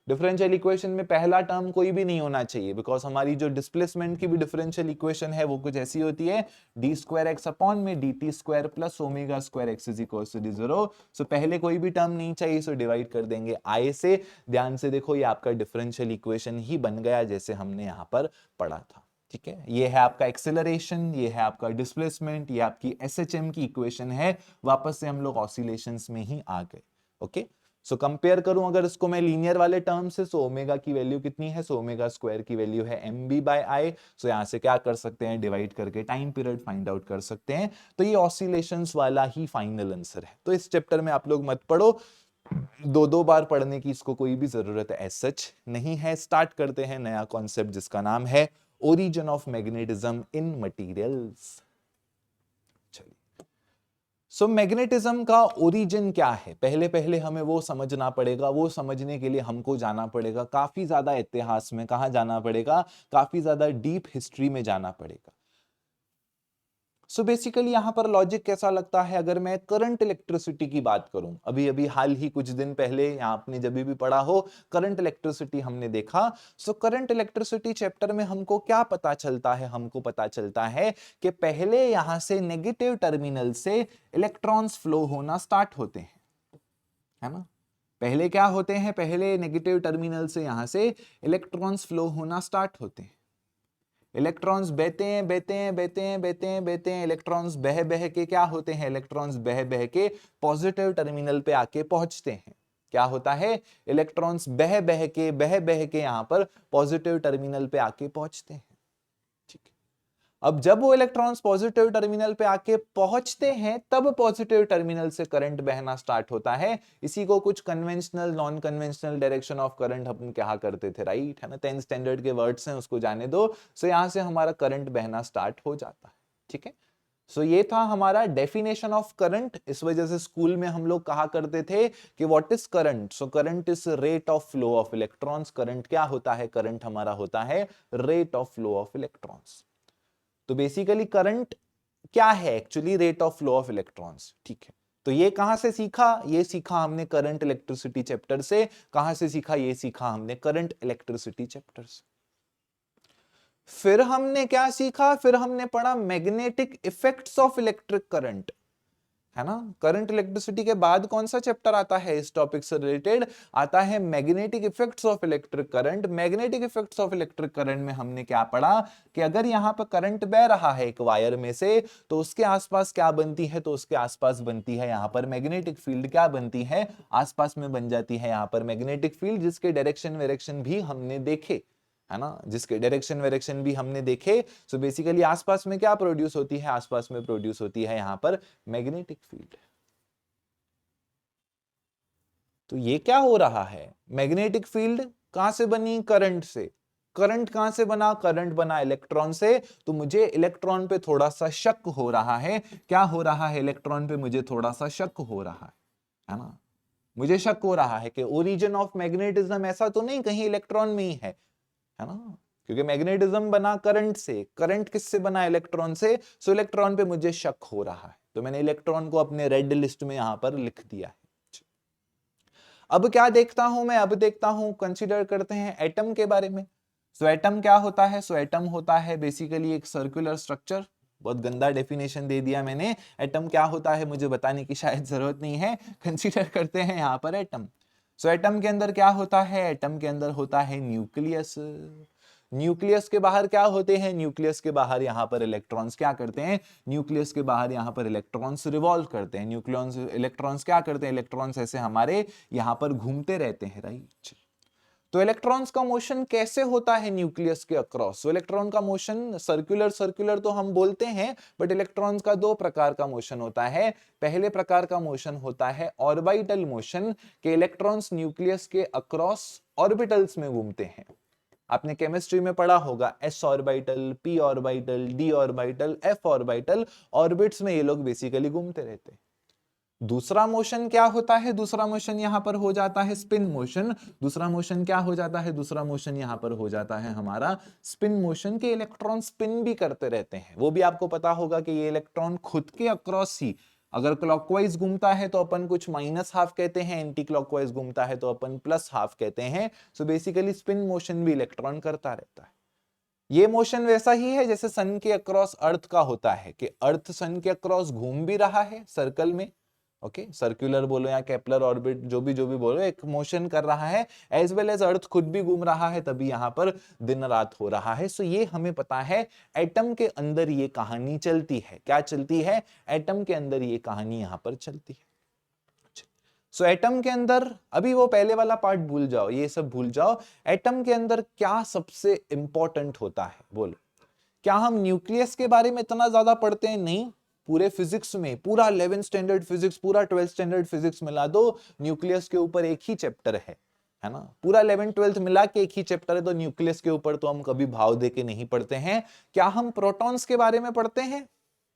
डिफरेंशियल इक्वेशन में पहला टर्म कोई भी नहीं होना चाहिए, बिकॉज हमारी जो डिस्प्लेसमेंट की भी डिफरेंशियल इक्वेशन है वो कुछ ऐसी होती है, डी स्क्वायर एक्स अपॉन में D T square plus omega square X is equal to zero. So पहले कोई भी टर्म नहीं चाहिए, सो डिवाइड कर देंगे आई से। ध्यान से देखो, ये आपका डिफरेंशियल इक्वेशन ही बन गया जैसे हमने यहां पर पढ़ा था। ठीक है, ये है आपका एक्सेलरेशन, ये है आपका डिस्प्लेसमेंट, ये आपकी एसएचएम की इक्वेशन है। वापस से हम लोग ऑसिलेशंस में ही आ गए। ओके, सो कंपेयर करूं अगर इसको मैं लीनियर वाले टर्म से, सो ओमेगा की वैल्यू कितनी है, सो ओमेगा स्क्वायर की वैल्यू है mb बाय आई। सो यहां से क्या कर सकते हैं, डिवाइड करके टाइम पीरियड फाइंड आउट कर सकते हैं। तो ये ऑसिलेशंस वाला ही फाइनल आंसर है। तो इस चैप्टर में आप लोग मत पढ़ो, दो बार पढ़ने की इसको कोई भी जरूरत एज सच नहीं है। स्टार्ट करते हैं नया कॉन्सेप्ट जिसका नाम है origin of magnetism in materials. चलिए, सो मैग्नेटिज्म का ओरिजिन क्या है, पहले पहले हमें वो समझना पड़ेगा। वो समझने के लिए हमको जाना पड़ेगा काफी ज्यादा इतिहास में। कहां जाना पड़ेगा, काफी ज्यादा डीप हिस्ट्री में जाना पड़ेगा। सो बेसिकली यहां पर लॉजिक कैसा लगता है, अगर मैं करंट इलेक्ट्रिसिटी की बात करूं, अभी अभी हाल ही कुछ दिन पहले या आपने जब भी पढ़ा हो करंट इलेक्ट्रिसिटी हमने देखा। सो करंट इलेक्ट्रिसिटी चैप्टर में हमको क्या पता चलता है, हमको पता चलता है कि पहले यहां से नेगेटिव टर्मिनल से इलेक्ट्रॉन्स फ्लो होना स्टार्ट होते हैं, है ना। पहले क्या होते हैं, पहले नेगेटिव टर्मिनल से यहां से इलेक्ट्रॉन्स फ्लो होना स्टार्ट होते हैं। इलेक्ट्रॉन्स बहते हैं बहते हैं बहते हैं बहते हैं बहते हैं, इलेक्ट्रॉन्स बह बह के क्या होते हैं, इलेक्ट्रॉन्स बह बह के पॉजिटिव टर्मिनल पे आके पहुंचते हैं। क्या होता है, इलेक्ट्रॉन्स बह बह के यहां पर पॉजिटिव टर्मिनल पे आके पहुंचते हैं। ठीक है, अब जब वो इलेक्ट्रॉन्स पॉजिटिव टर्मिनल पे आके पहुंचते हैं, तब पॉजिटिव टर्मिनल से करंट बहना स्टार्ट होता है। इसी को कुछ conventional non conventional direction of current हम कहा करते थे, राइट, है ना। 10th स्टैंडर्ड के वर्ड्स हैं, उसको जाने दो। सो यहां से हमारा करंट बहना स्टार्ट हो जाता है। ठीक है, सो ये था हमारा डेफिनेशन ऑफ करंट। इस वजह से स्कूल में हम लोग कहा करते थे कि what is current, so current is rate of flow of electrons. Current क्या होता है, करंट हमारा होता है rate of flow of electrons. तो बेसिकली करंट क्या है, actually rate of flow of electrons. ठीक है, तो ये कहां से सीखा, ये सीखा हमने करंट इलेक्ट्रिसिटी चैप्टर से। कहां से सीखा, ये सीखा हमने करंट इलेक्ट्रिसिटी चैप्टर से। फिर हमने क्या सीखा, फिर हमने पढ़ा magnetic effects of electric current, है ना। करंट इलेक्ट्रिसिटी के बाद कौन सा चैप्टर आता है इस टॉपिक से रिलेटेड, आता है magnetic effects of electric current. Magnetic effects of electric current में हमने क्या पढ़ा कि अगर यहां पर करंट बह रहा है एक वायर में से, तो उसके आसपास क्या बनती है, तो उसके आसपास बनती है यहां पर मैग्नेटिक फील्ड। क्या बनती है, आसपास में बन जाती है यहां पर मैग्नेटिक फील्ड, जिसके डायरेक्शन वेरेक्शन भी हमने देखे, है ना, जिसके डायरेक्शन वेरेक्शन भी हमने देखे। सो बेसिकली आसपास में क्या प्रोड्यूस होती है, आसपास में प्रोड्यूस होती है यहां पर मैग्नेटिक फील्ड। तो ये क्या हो रहा है, मैग्नेटिक फील्ड कहां से बनी, करंट से। करंट कहां से बना, करंट बना इलेक्ट्रॉन से। तो मुझे इलेक्ट्रॉन पे थोड़ा सा शक हो रहा है। क्या हो रहा है, इलेक्ट्रॉन पे मुझे थोड़ा सा शक हो रहा है ना। मुझे शक हो रहा है कि ओरिजिन ऑफ मैग्नेटिज्म ऐसा तो नहीं कहीं इलेक्ट्रॉन में ही है ना, क्योंकि मैग्नेटिज्म बना करंट से। करंट किससे बना, इलेक्ट्रॉन से। सो इलेक्ट्रॉन पे मुझे शक हो रहा है, तो मैंने इलेक्ट्रॉन को अपने रेड लिस्ट में यहां पर लिख दिया है। अब क्या देखता हूं मैं, अब देखता हूं, कंसीडर करते हैं एटम के बारे में। सो एटम क्या होता है, सो एटम होता है बेसिकली एक सर्कुलर स्ट्रक्चर। बहुत गंदा डेफिनेशन दे दिया मैंने। एटम क्या होता है मुझे बताने की शायद जरूरत नहीं है। कंसीडर करते हैं यहां पर एटम। सो एटम के अंदर क्या होता है, एटम के अंदर होता है न्यूक्लियस। न्यूक्लियस के बाहर क्या होते हैं, न्यूक्लियस के बाहर यहां पर इलेक्ट्रॉन्स क्या करते हैं, न्यूक्लियस के बाहर यहां पर इलेक्ट्रॉन्स रिवॉल्व करते हैं। न्यूक्लियॉन्स इलेक्ट्रॉन्स क्या करते हैं, इलेक्ट्रॉन्स ऐसे हमारे यहां पर घूमते रहते हैं, राइट। तो इलेक्ट्रॉन्स का मोशन कैसे होता है न्यूक्लियस के अक्रॉस। तो इलेक्ट्रॉन का मोशन सर्कुलर सर्कुलर तो हम बोलते हैं, बट इलेक्ट्रॉन्स का दो प्रकार का मोशन होता है। पहले प्रकार का मोशन होता है ऑर्बिटल मोशन, के इलेक्ट्रॉन्स न्यूक्लियस के अक्रॉस ऑर्बिटल्स में घूमते हैं। आपने केमिस्ट्री में पढ़ा होगा S orbital, P orbital, D orbital, F orbital, orbits में ये लोग बेसिकली घूमते रहते हैं। दूसरा मोशन क्या होता है, दूसरा मोशन यहां पर हो जाता है स्पिन मोशन। दूसरा मोशन क्या हो जाता है, दूसरा मोशन यहां पर हो जाता है हमारा स्पिन मोशन, के इलेक्ट्रॉन स्पिन भी करते रहते हैं। वो भी आपको पता होगा कि ये इलेक्ट्रॉन खुद के अक्रॉस ही, अगर क्लॉकवाइज घूमता है तो अपन कुछ माइनस हाफ कहते हैं, एंटी क्लॉकवाइज घूमता है तो अपन प्लस हाफ कहते हैं। सो बेसिकली स्पिन मोशन भी इलेक्ट्रॉन करता रहता है। ये मोशन वैसा ही है जैसे सन के अक्रॉस अर्थ का होता है, कि अर्थ सन के अक्रॉस घूम भी रहा है सर्कल में, ओके, सर्कुलर बोलो या केपलर ऑर्बिट, जो भी बोलो, एक मोशन कर रहा है, एज वेल एज अर्थ खुद भी घूम रहा है, तभी यहाँ पर दिन रात हो रहा है। सो ये हमें पता है, एटम के अंदर ये कहानी चलती है। क्या चलती है? एटम के अंदर ये कहानी यहाँ पर चलती है। सो एटम के अंदर, अभी वो पहले वाला पार्ट भूल जाओ, ये सब भूल जाओ। एटम के अंदर क्या सबसे इंपॉर्टेंट होता है बोलो? क्या हम न्यूक्लियस के बारे में इतना ज्यादा पढ़ते हैं? नहीं। पूरे फिजिक्स में, पूरा 11th स्टैंडर्ड फिजिक्स, पूरा 12th स्टैंडर्ड फिजिक्स मिला दो, न्यूक्लियस के ऊपर एक ही चैप्टर है ना? पूरा 11th 12th मिला के एक ही चैप्टर है, तो न्यूक्लियस के ऊपर तो हम कभी भाव दे के नहीं पढ़ते हैं। क्या हम प्रोटॉन्स के बारे में पढ़ते हैं?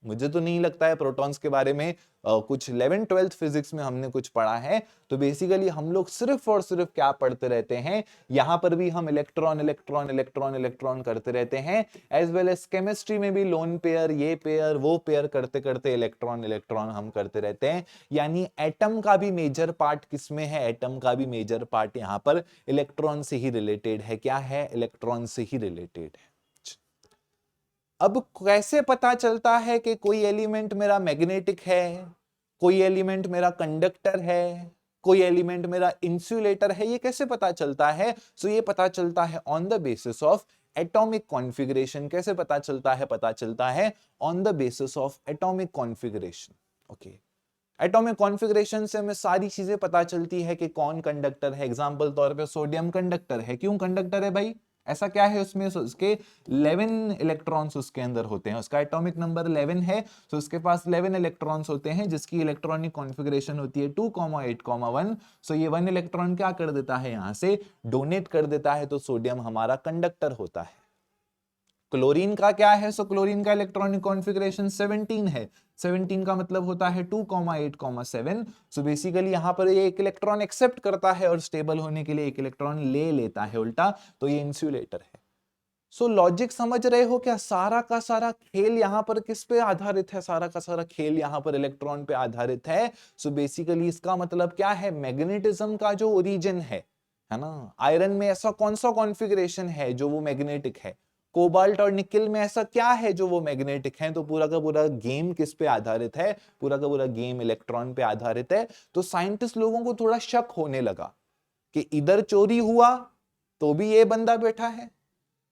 मुझे तो नहीं लगता है प्रोटॉन्स के बारे में कुछ 11th 12th फिजिक्स में हमने कुछ पढ़ा है। तो बेसिकली हम लोग सिर्फ और सिर्फ क्या पढ़ते रहते हैं? यहां पर भी हम इलेक्ट्रॉन इलेक्ट्रॉन इलेक्ट्रॉन इलेक्ट्रॉन करते रहते हैं, एज वेल एज केमिस्ट्री में भी लोन पेयर, ये पेयर, वो पेयर करते करते इलेक्ट्रॉन इलेक्ट्रॉन हम करते रहते हैं। यानी एटम का भी मेजर पार्ट किसमें है? एटम का भी मेजर पार्ट यहां पर इलेक्ट्रॉन से ही रिलेटेड है। क्या है? इलेक्ट्रॉन से ही रिलेटेड है। अब कैसे पता चलता है कि कोई एलिमेंट मेरा मैग्नेटिक है, कोई एलिमेंट मेरा कंडक्टर है, कोई एलिमेंट मेरा इंसुलेटर है? ये कैसे पता चलता है? सो ये पता चलता है on the basis of atomic configuration. कैसे पता चलता है? पता चलता है on the basis of atomic configuration. Okay, atomic configuration से हमें सारी चीजें पता चलती है कि कौन कंडक्टर है। एग्जांपल तौर पे सोडियम कंडक्टर है। क्यों कंडक्टर है भाई? ऐसा क्या है उसमें? उसके 11 इलेक्ट्रॉन्स उसके अंदर होते हैं, उसका एटॉमिक नंबर 11 है, तो उसके पास 11 इलेक्ट्रॉन्स होते हैं, जिसकी इलेक्ट्रॉनिक कॉन्फ़िगरेशन होती है 2,8,1। सो ये 1 इलेक्ट्रॉन क्या कर देता है? यहां से डोनेट कर देता है, तो सोडियम हमारा कंडक्टर होता है। क्लोरीन का क्या है? सो क्लोरीन का इलेक्ट्रॉनिक कॉन्फ़िगरेशन 17 है। 17 का मतलब होता है 2,8,7। सो बेसिकली यहां पर ये एक इलेक्ट्रॉन एक्सेप्ट करता है और स्टेबल होने के लिए एक इलेक्ट्रॉन ले लेता है उल्टा, तो ये इंसुलेटर है। सो लॉजिक समझ रहे हो क्या? सारा का सारा खेल यहां पर किस पे आधारित है? सारा का सारा खेल यहां पर इलेक्ट्रॉन पे आधारित है। सो बेसिकली इसका मतलब क्या है? मैग्नेटिज्म का जो ओरिजिन है ना, आयरन में ऐसा कौन सा कॉन्फ़िगरेशन है जो वो मैग्नेटिक है? कोबाल्ट और निकिल में ऐसा क्या है जो वो मैग्नेटिक है? तो पूरा का पूरा गेम किस पे आधारित है? पूरा का पूरा गेम इलेक्ट्रॉन पे आधारित है। तो साइंटिस्ट लोगों को थोड़ा शक होने लगा कि इधर चोरी हुआ तो भी ये बंदा बैठा है,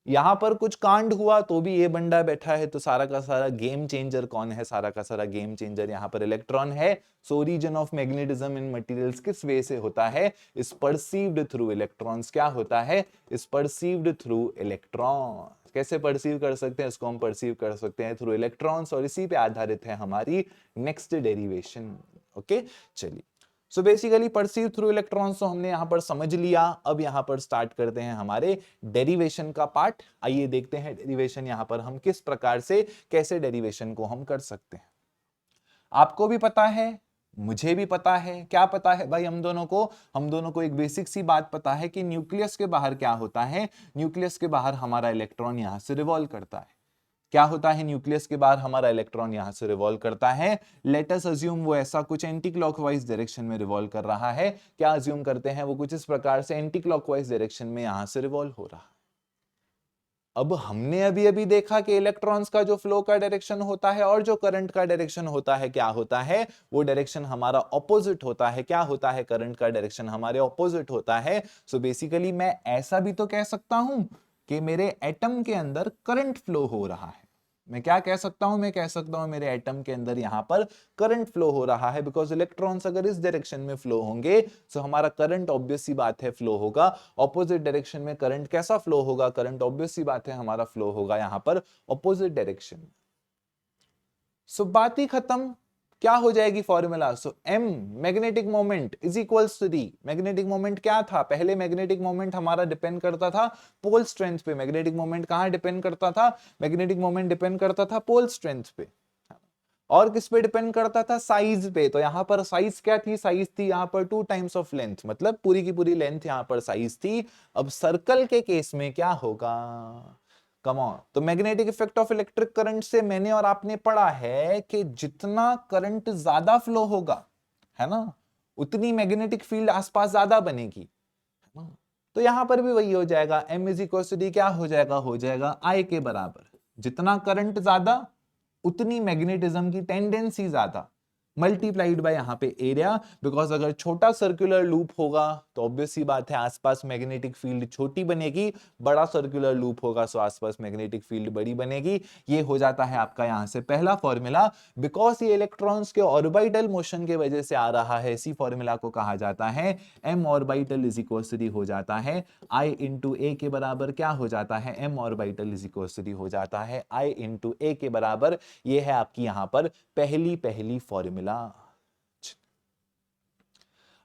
यहां पर कुछ कांड हुआ तो भी ये बंदा बैठा है, तो सारा का सारा गेम चेंजर कौन है? सारा का सारा गेम चेंजर यहां पर इलेक्ट्रॉन है। So origin of magnetism in materials किस वे से होता है? Is perceived through electrons. क्या होता है? Is perceived through electron. कैसे परसीव कर सकते हैं इसको? हम परसीव कर सकते हैं थ्रू इलेक्ट्रॉन्स, और इसी पे आधारित है हमारी नेक्स्ट डेरिवेशन। ओके, चलिए। So basically perceive through electrons तो हमने यहां पर समझ लिया। अब यहां पर स्टार्ट करते हैं हमारे डेरिवेशन का पार्ट। आइए देखते हैं डेरिवेशन यहां पर हम किस प्रकार से, कैसे डेरिवेशन को हम कर सकते हैं। आपको भी पता है, मुझे भी पता है। क्या पता है भाई हम दोनों को? हम दोनों को एक बेसिक सी बात पता है कि न्यूक्लियस के बाहर क्या होता है? न्यूक्लियस के बाहर हमारा इलेक्ट्रॉन यहां से रिवॉल्व करता है। क्या होता है? न्यूक्लियस के बाहर हमारा इलेक्ट्रॉन यहां से रिवॉल्व करता है। लेट अस अज्यूम वो ऐसा कुछ एंटी क्लॉकवाइज डायरेक्शन में रिवॉल्व कर रहा है। क्या अज्यूम करते हैं? वो कुछ इस प्रकार से एंटी क्लॉकवाइज डायरेक्शन में यहां से रिवॉल्व हो रहा है। अब हमने अभी अभी देखा कि इलेक्ट्रॉन्स का जो फ्लो का डायरेक्शन होता है और जो करंट का डायरेक्शन होता है, क्या होता है? वो डायरेक्शन हमारा ऑपोजिट होता है। क्या होता है? करंट का डायरेक्शन हमारे ऑपोजिट होता है। सो बेसिकली मैं ऐसा भी तो कह सकता हूं कि मेरे एटम के अंदर करंट फ्लो हो रहा है। मैं क्या कह सकता हूं? मैं कह सकता हूं मेरे एटम के अंदर यहां पर करंट फ्लो हो रहा है, बिकॉज इलेक्ट्रॉन्स अगर इस डायरेक्शन में फ्लो होंगे तो हमारा करंट ऑब्वियस सी बात है फ्लो होगा। ऑपोजिट डायरेक्शन में करंट कैसा फ्लो होगा? करंट ऑब्वियस सी बात है हमारा फ्लो होगा यहां पर ऑपोजिट डायरेक्शन। सो बात ही खत्म। क्या हो जाएगी formula? So m magnetic moment is equals to d। Magnetic moment क्या था? पहले मैग्नेटिक मोमेंट हमारा डिपेंड करता था पोल स्ट्रेंथ पे। मैग्नेटिक मोमेंट कहां डिपेंड करता था? मैग्नेटिक मोमेंट डिपेंड करता था पोल स्ट्रेंथ पे। और किस पे डिपेंड करता था? साइज पे। तो यहां पर साइज क्या थी? साइज थी यहां पर 2 टाइम्स ऑफ लेंथ, मतलब पूरी की पूरी लेंथ यहां पर साइज थी। अब सर्कल के केस में क्या होगा? Come on. तो magnetic effect of electric current से मैंने और आपने पढ़ा है कि जितना करंट ज्यादा फ्लो होगा, है ना, उतनी मैग्नेटिक फील्ड आसपास ज्यादा बनेगी, है ना। तो यहां पर भी वही हो जाएगा, m is equal to D. क्या हो जाएगा? हो जाएगा I के बराबर। जितना करंट ज्यादा उतनी मैग्नेटिज्म की टेंडेंसी ज्यादा। मल्टीप्लाइड बाय यहाँ पे एरिया, बिकॉज अगर छोटा सर्कुलर लूप होगा तो ऑब्वियस सी बात है आसपास मैग्नेटिक फील्ड छोटी बनेगी, बड़ा सर्कुलर लूप होगा सो आसपास मैग्नेटिक फील्ड बड़ी बनेगी। ये हो जाता है आपका यहाँ से पहला फॉर्मूला। बिकॉज ये इलेक्ट्रॉन्स के ऑर्बिटल मोशन के वजह से आ रहा है, इसी फॉर्मूला को कहा जाता है m orbital is equals to हो जाता है I इंटू ए के बराबर क्या हो जाता है, m orbital is equals to हो जाता है I इंटू ए के बराबर। ये है आपकी यहां पर पहली फॉर्मूला।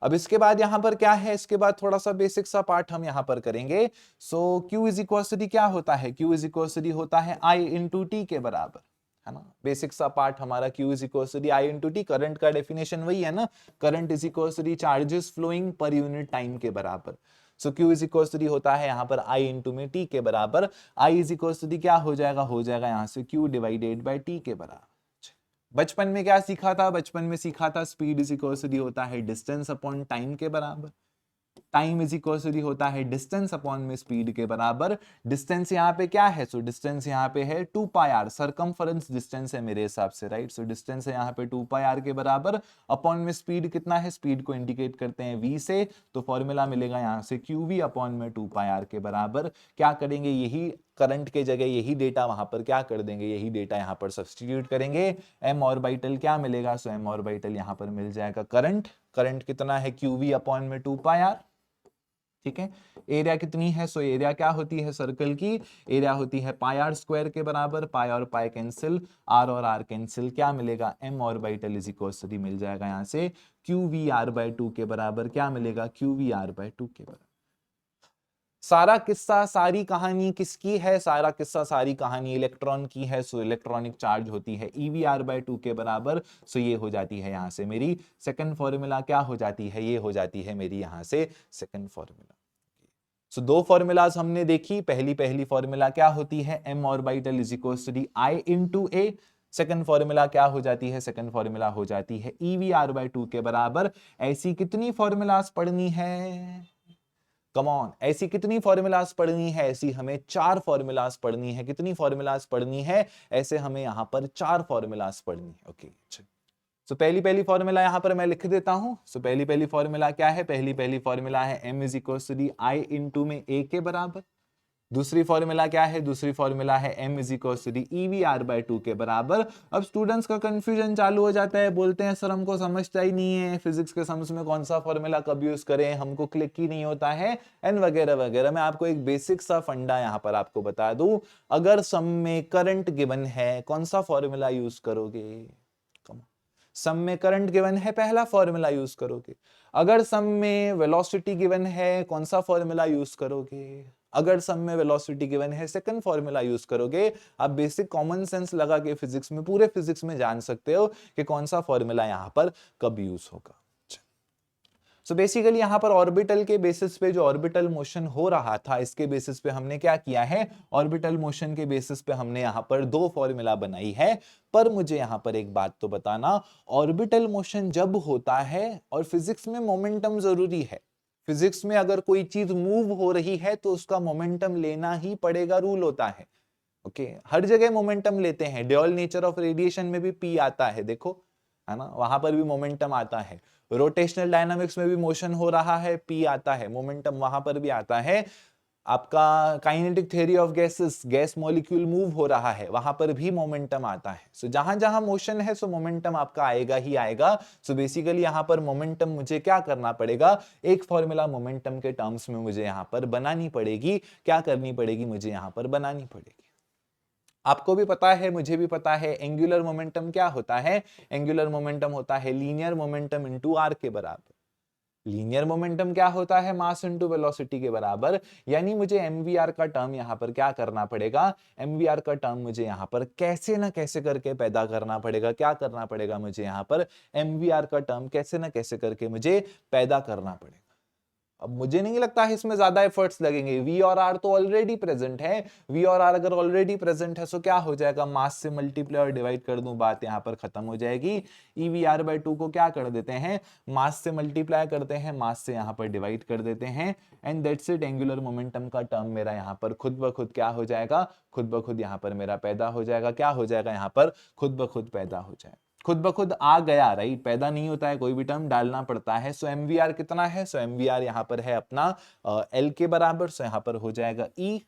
अब इसके बाद यहां पर क्या है, इसके बाद थोड़ा सा बेसिक सा पार्ट हम यहां पर करेंगे। सो Q इज इक्वल्स टू क्या होता है, Q इज इक्वल्स टू होता है I इंटू टी के बराबर, है ना। बेसिक सा पार्ट हमारा Q is equals to I into T. Current का डेफिनेशन वही है ना, current is equals to charges flowing per unit time के बराबर। So Q is equals to होता है यहाँ पर I इंटू में टी के बराबर। I इज इक्वल्स टू क्या हो जाएगा यहाँ से Q डिवाइडेड बाय टी के बराबर। बचपन में क्या सीखा था, बचपन में सीखा था स्पीड इज इक्वल्स टू होता है डिस्टेंस अपॉन टाइम के बराबर। टाइम इज इक्वल्स टू होता है डिस्टेंस अपॉन में स्पीड के बराबर। डिस्टेंस यहाँ पे क्या है, सो डिस्टेंस यहाँ पे है 2 पाई आर, सरकमफरेंस डिस्टेंस है मेरे हिसाब से, राइट। सो डिस्टेंस है यहाँ पे 2 पाई आर के बराबर, अपॉन में स्पीड कितना है, स्पीड को इंडिकेट करते हैं v से, तो फॉर्मूला मिलेगा यहाँ से qv अपॉन में 2 पाई आर के बराबर। क्या करेंगे, यही करंट के जगह यही डेटा वहां पर क्या कर देंगे, यही डेटा यहाँ पर सब्स्टिट्यूट करेंगे। m ऑर्बिटल क्या मिलेगा, सो m ऑर्बिटल यहाँ पर मिल जाएगा करंट। करंट कितना है, qv अपॉन में 2 पाई आर, ठीक है। एरिया कितनी है, सो एरिया क्या होती है सर्कल की, एरिया होती है पाई आर स्क्वायर के बराबर। पाई और पाई कैंसिल, आर और आर कैंसिल, क्या मिलेगा, m orbital is equals to मिल जाएगा यहाँ से qvr/2 के बराबर। क्या मिलेगा, qvr/2 के बराबर। सारा किस्सा सारी कहानी किसकी है, सारा किस्सा सारी कहानी इलेक्ट्रॉन की है। सो इलेक्ट्रॉनिक चार्ज होती है EVR/2 के बराबर। सो ये हो जाती है यहाँ से मेरी सेकंड फॉर्मूला, क्या हो जाती है, ये हो जाती है मेरी यहाँ से सेकंड फॉर्मूला। सो दो फॉर्मूलाज हमने देखी, पहली फॉर्मूला क्या होती है, m orbital is equals to I into A. Second formula क्या हो जाती है, सेकंड फॉर्मूला हो जाती है EVR/2 के बराबर। ऐसी कितनी फॉर्मूलाज पढ़नी है, कम ऑन, ऐसी कितनी फॉर्मूलाज पढ़नी है, ऐसी हमें 4 फॉर्मूलाज पढ़नी है। कितनी फॉर्मूलाज पढ़नी है, ऐसे हमें यहां पर 4 फॉर्मूलाज पढ़नी है। ओके, सो पहली फॉर्मूला यहां पर मैं लिख देता हूं। सो पहली फॉर्मूला क्या है, पहली फॉर्मूला है m is equal to I into में a के बराबर। दूसरी फॉर्मूला क्या है, दूसरी फॉर्मूला है m is equal to EVR/2 के बराबर। अब स्टूडेंट्स का कंफ्यूजन चालू हो जाता है, बोलते हैं सर हमको समझता ही नहीं है फिजिक्स के सम्स में कौन सा फॉर्मूला कब यूज करें, हमको क्लिक ही नहीं होता है एंड वगैरह वगैरह। मैं आपको एक बेसिक सा फंडा यहाँ पर आपको बता दूं, अगर सम में करंट गिवन है कौन सा फॉर्मूला यूज करोगे, सम में करंट गिवन है पहला फॉर्मूला यूज करोगे। अगर सम में वेलोसिटी गिवन है कौन सा फॉर्मूला यूज करोगे, अगर सम में वेलोसिटी गिवन है सेकंड फॉर्मूला यूज करोगे। आप बेसिक कॉमन सेंस लगा के फिजिक्स में, पूरे फिजिक्स में जान सकते हो कि कौन सा फॉर्मूला यहां पर कब यूज होगा। सो बेसिकली यहां पर ऑर्बिटल के बेसिस पे जो ऑर्बिटल मोशन हो रहा था, इसके बेसिस पे हमने क्या किया है, ऑर्बिटल मोशन के बेसिस पे हमने यहां पर 2 फॉर्मूला बनाई है। पर मुझे यहां पर एक बात तो बताना, ऑर्बिटल मोशन जब होता है, और फिजिक्स में मोमेंटम जरूरी है, फिजिक्स में अगर कोई चीज मूव हो रही है तो उसका मोमेंटम लेना ही पड़ेगा, रूल होता है। ओके, हर जगह मोमेंटम लेते हैं, ड्यूअल नेचर ऑफ रेडिएशन में भी पी आता है, देखो है ना, वहां पर भी मोमेंटम आता है। रोटेशनल डायनामिक्स में भी मोशन हो रहा है, पी आता है, मोमेंटम वहां पर भी आता है। आपका kinetic theory of gases, gas molecule move हो रहा है, वहां पर भी मोमेंटम आता है। सो जहां जहां मोशन है सो मोमेंटम आपका आएगा ही आएगा। सो बेसिकली यहां पर मोमेंटम मुझे क्या करना पड़ेगा, एक फॉर्मूला मोमेंटम के टर्म्स में मुझे यहां पर बनानी पड़ेगी। क्या करनी पड़ेगी, मुझे यहां पर बनानी पड़ेगी। आपको भी पता है, मुझे भी पता है, एंगुलर मोमेंटम क्या होता है, एंगुलर मोमेंटम होता है लीनियर मोमेंटम इनटू आर के बराबर। लीनियर मोमेंटम क्या होता है, मास इनटू वेलोसिटी के बराबर। यानी मुझे mvr का टर्म यहां पर क्या करना पड़ेगा, mvr का टर्म मुझे यहां पर कैसे ना कैसे करके पैदा करना पड़ेगा। क्या करना पड़ेगा मुझे यहां पर, mvr का टर्म कैसे ना कैसे करके मुझे पैदा करना पड़ेगा। अब मुझे नहीं लगता है इसमें ज्यादा एफर्ट्स लगेंगे, v और r तो ऑलरेडी प्रेजेंट है। v और r अगर ऑलरेडी प्रेजेंट है सो क्या हो जाएगा, मास से मल्टीप्लाई और डिवाइड कर दूं, बात यहां पर खत्म हो जाएगी। EVR/2 को क्या कर देते हैं, मास से मल्टीप्लाई करते हैं, मास से यहां पर डिवाइड कर देते हैं, and that's it. Angular momentum का टर्म मेरा यहां पर खुद ब खुद क्या हो जाएगा, खुद ब खुद यहां पर मेरा पैदा हो जाएगा। क्या हो जाएगा, यहां पर खुद ब खुद पैदा हो जाएगा। खुद ब खुद आ गया, राइट, पैदा नहीं होता है, कोई भी टर्म डालना पड़ता है। सो MVR कितना है, सो MVR यहाँ पर है अपना L के बराबर, सो यहाँ पर हो जाएगा E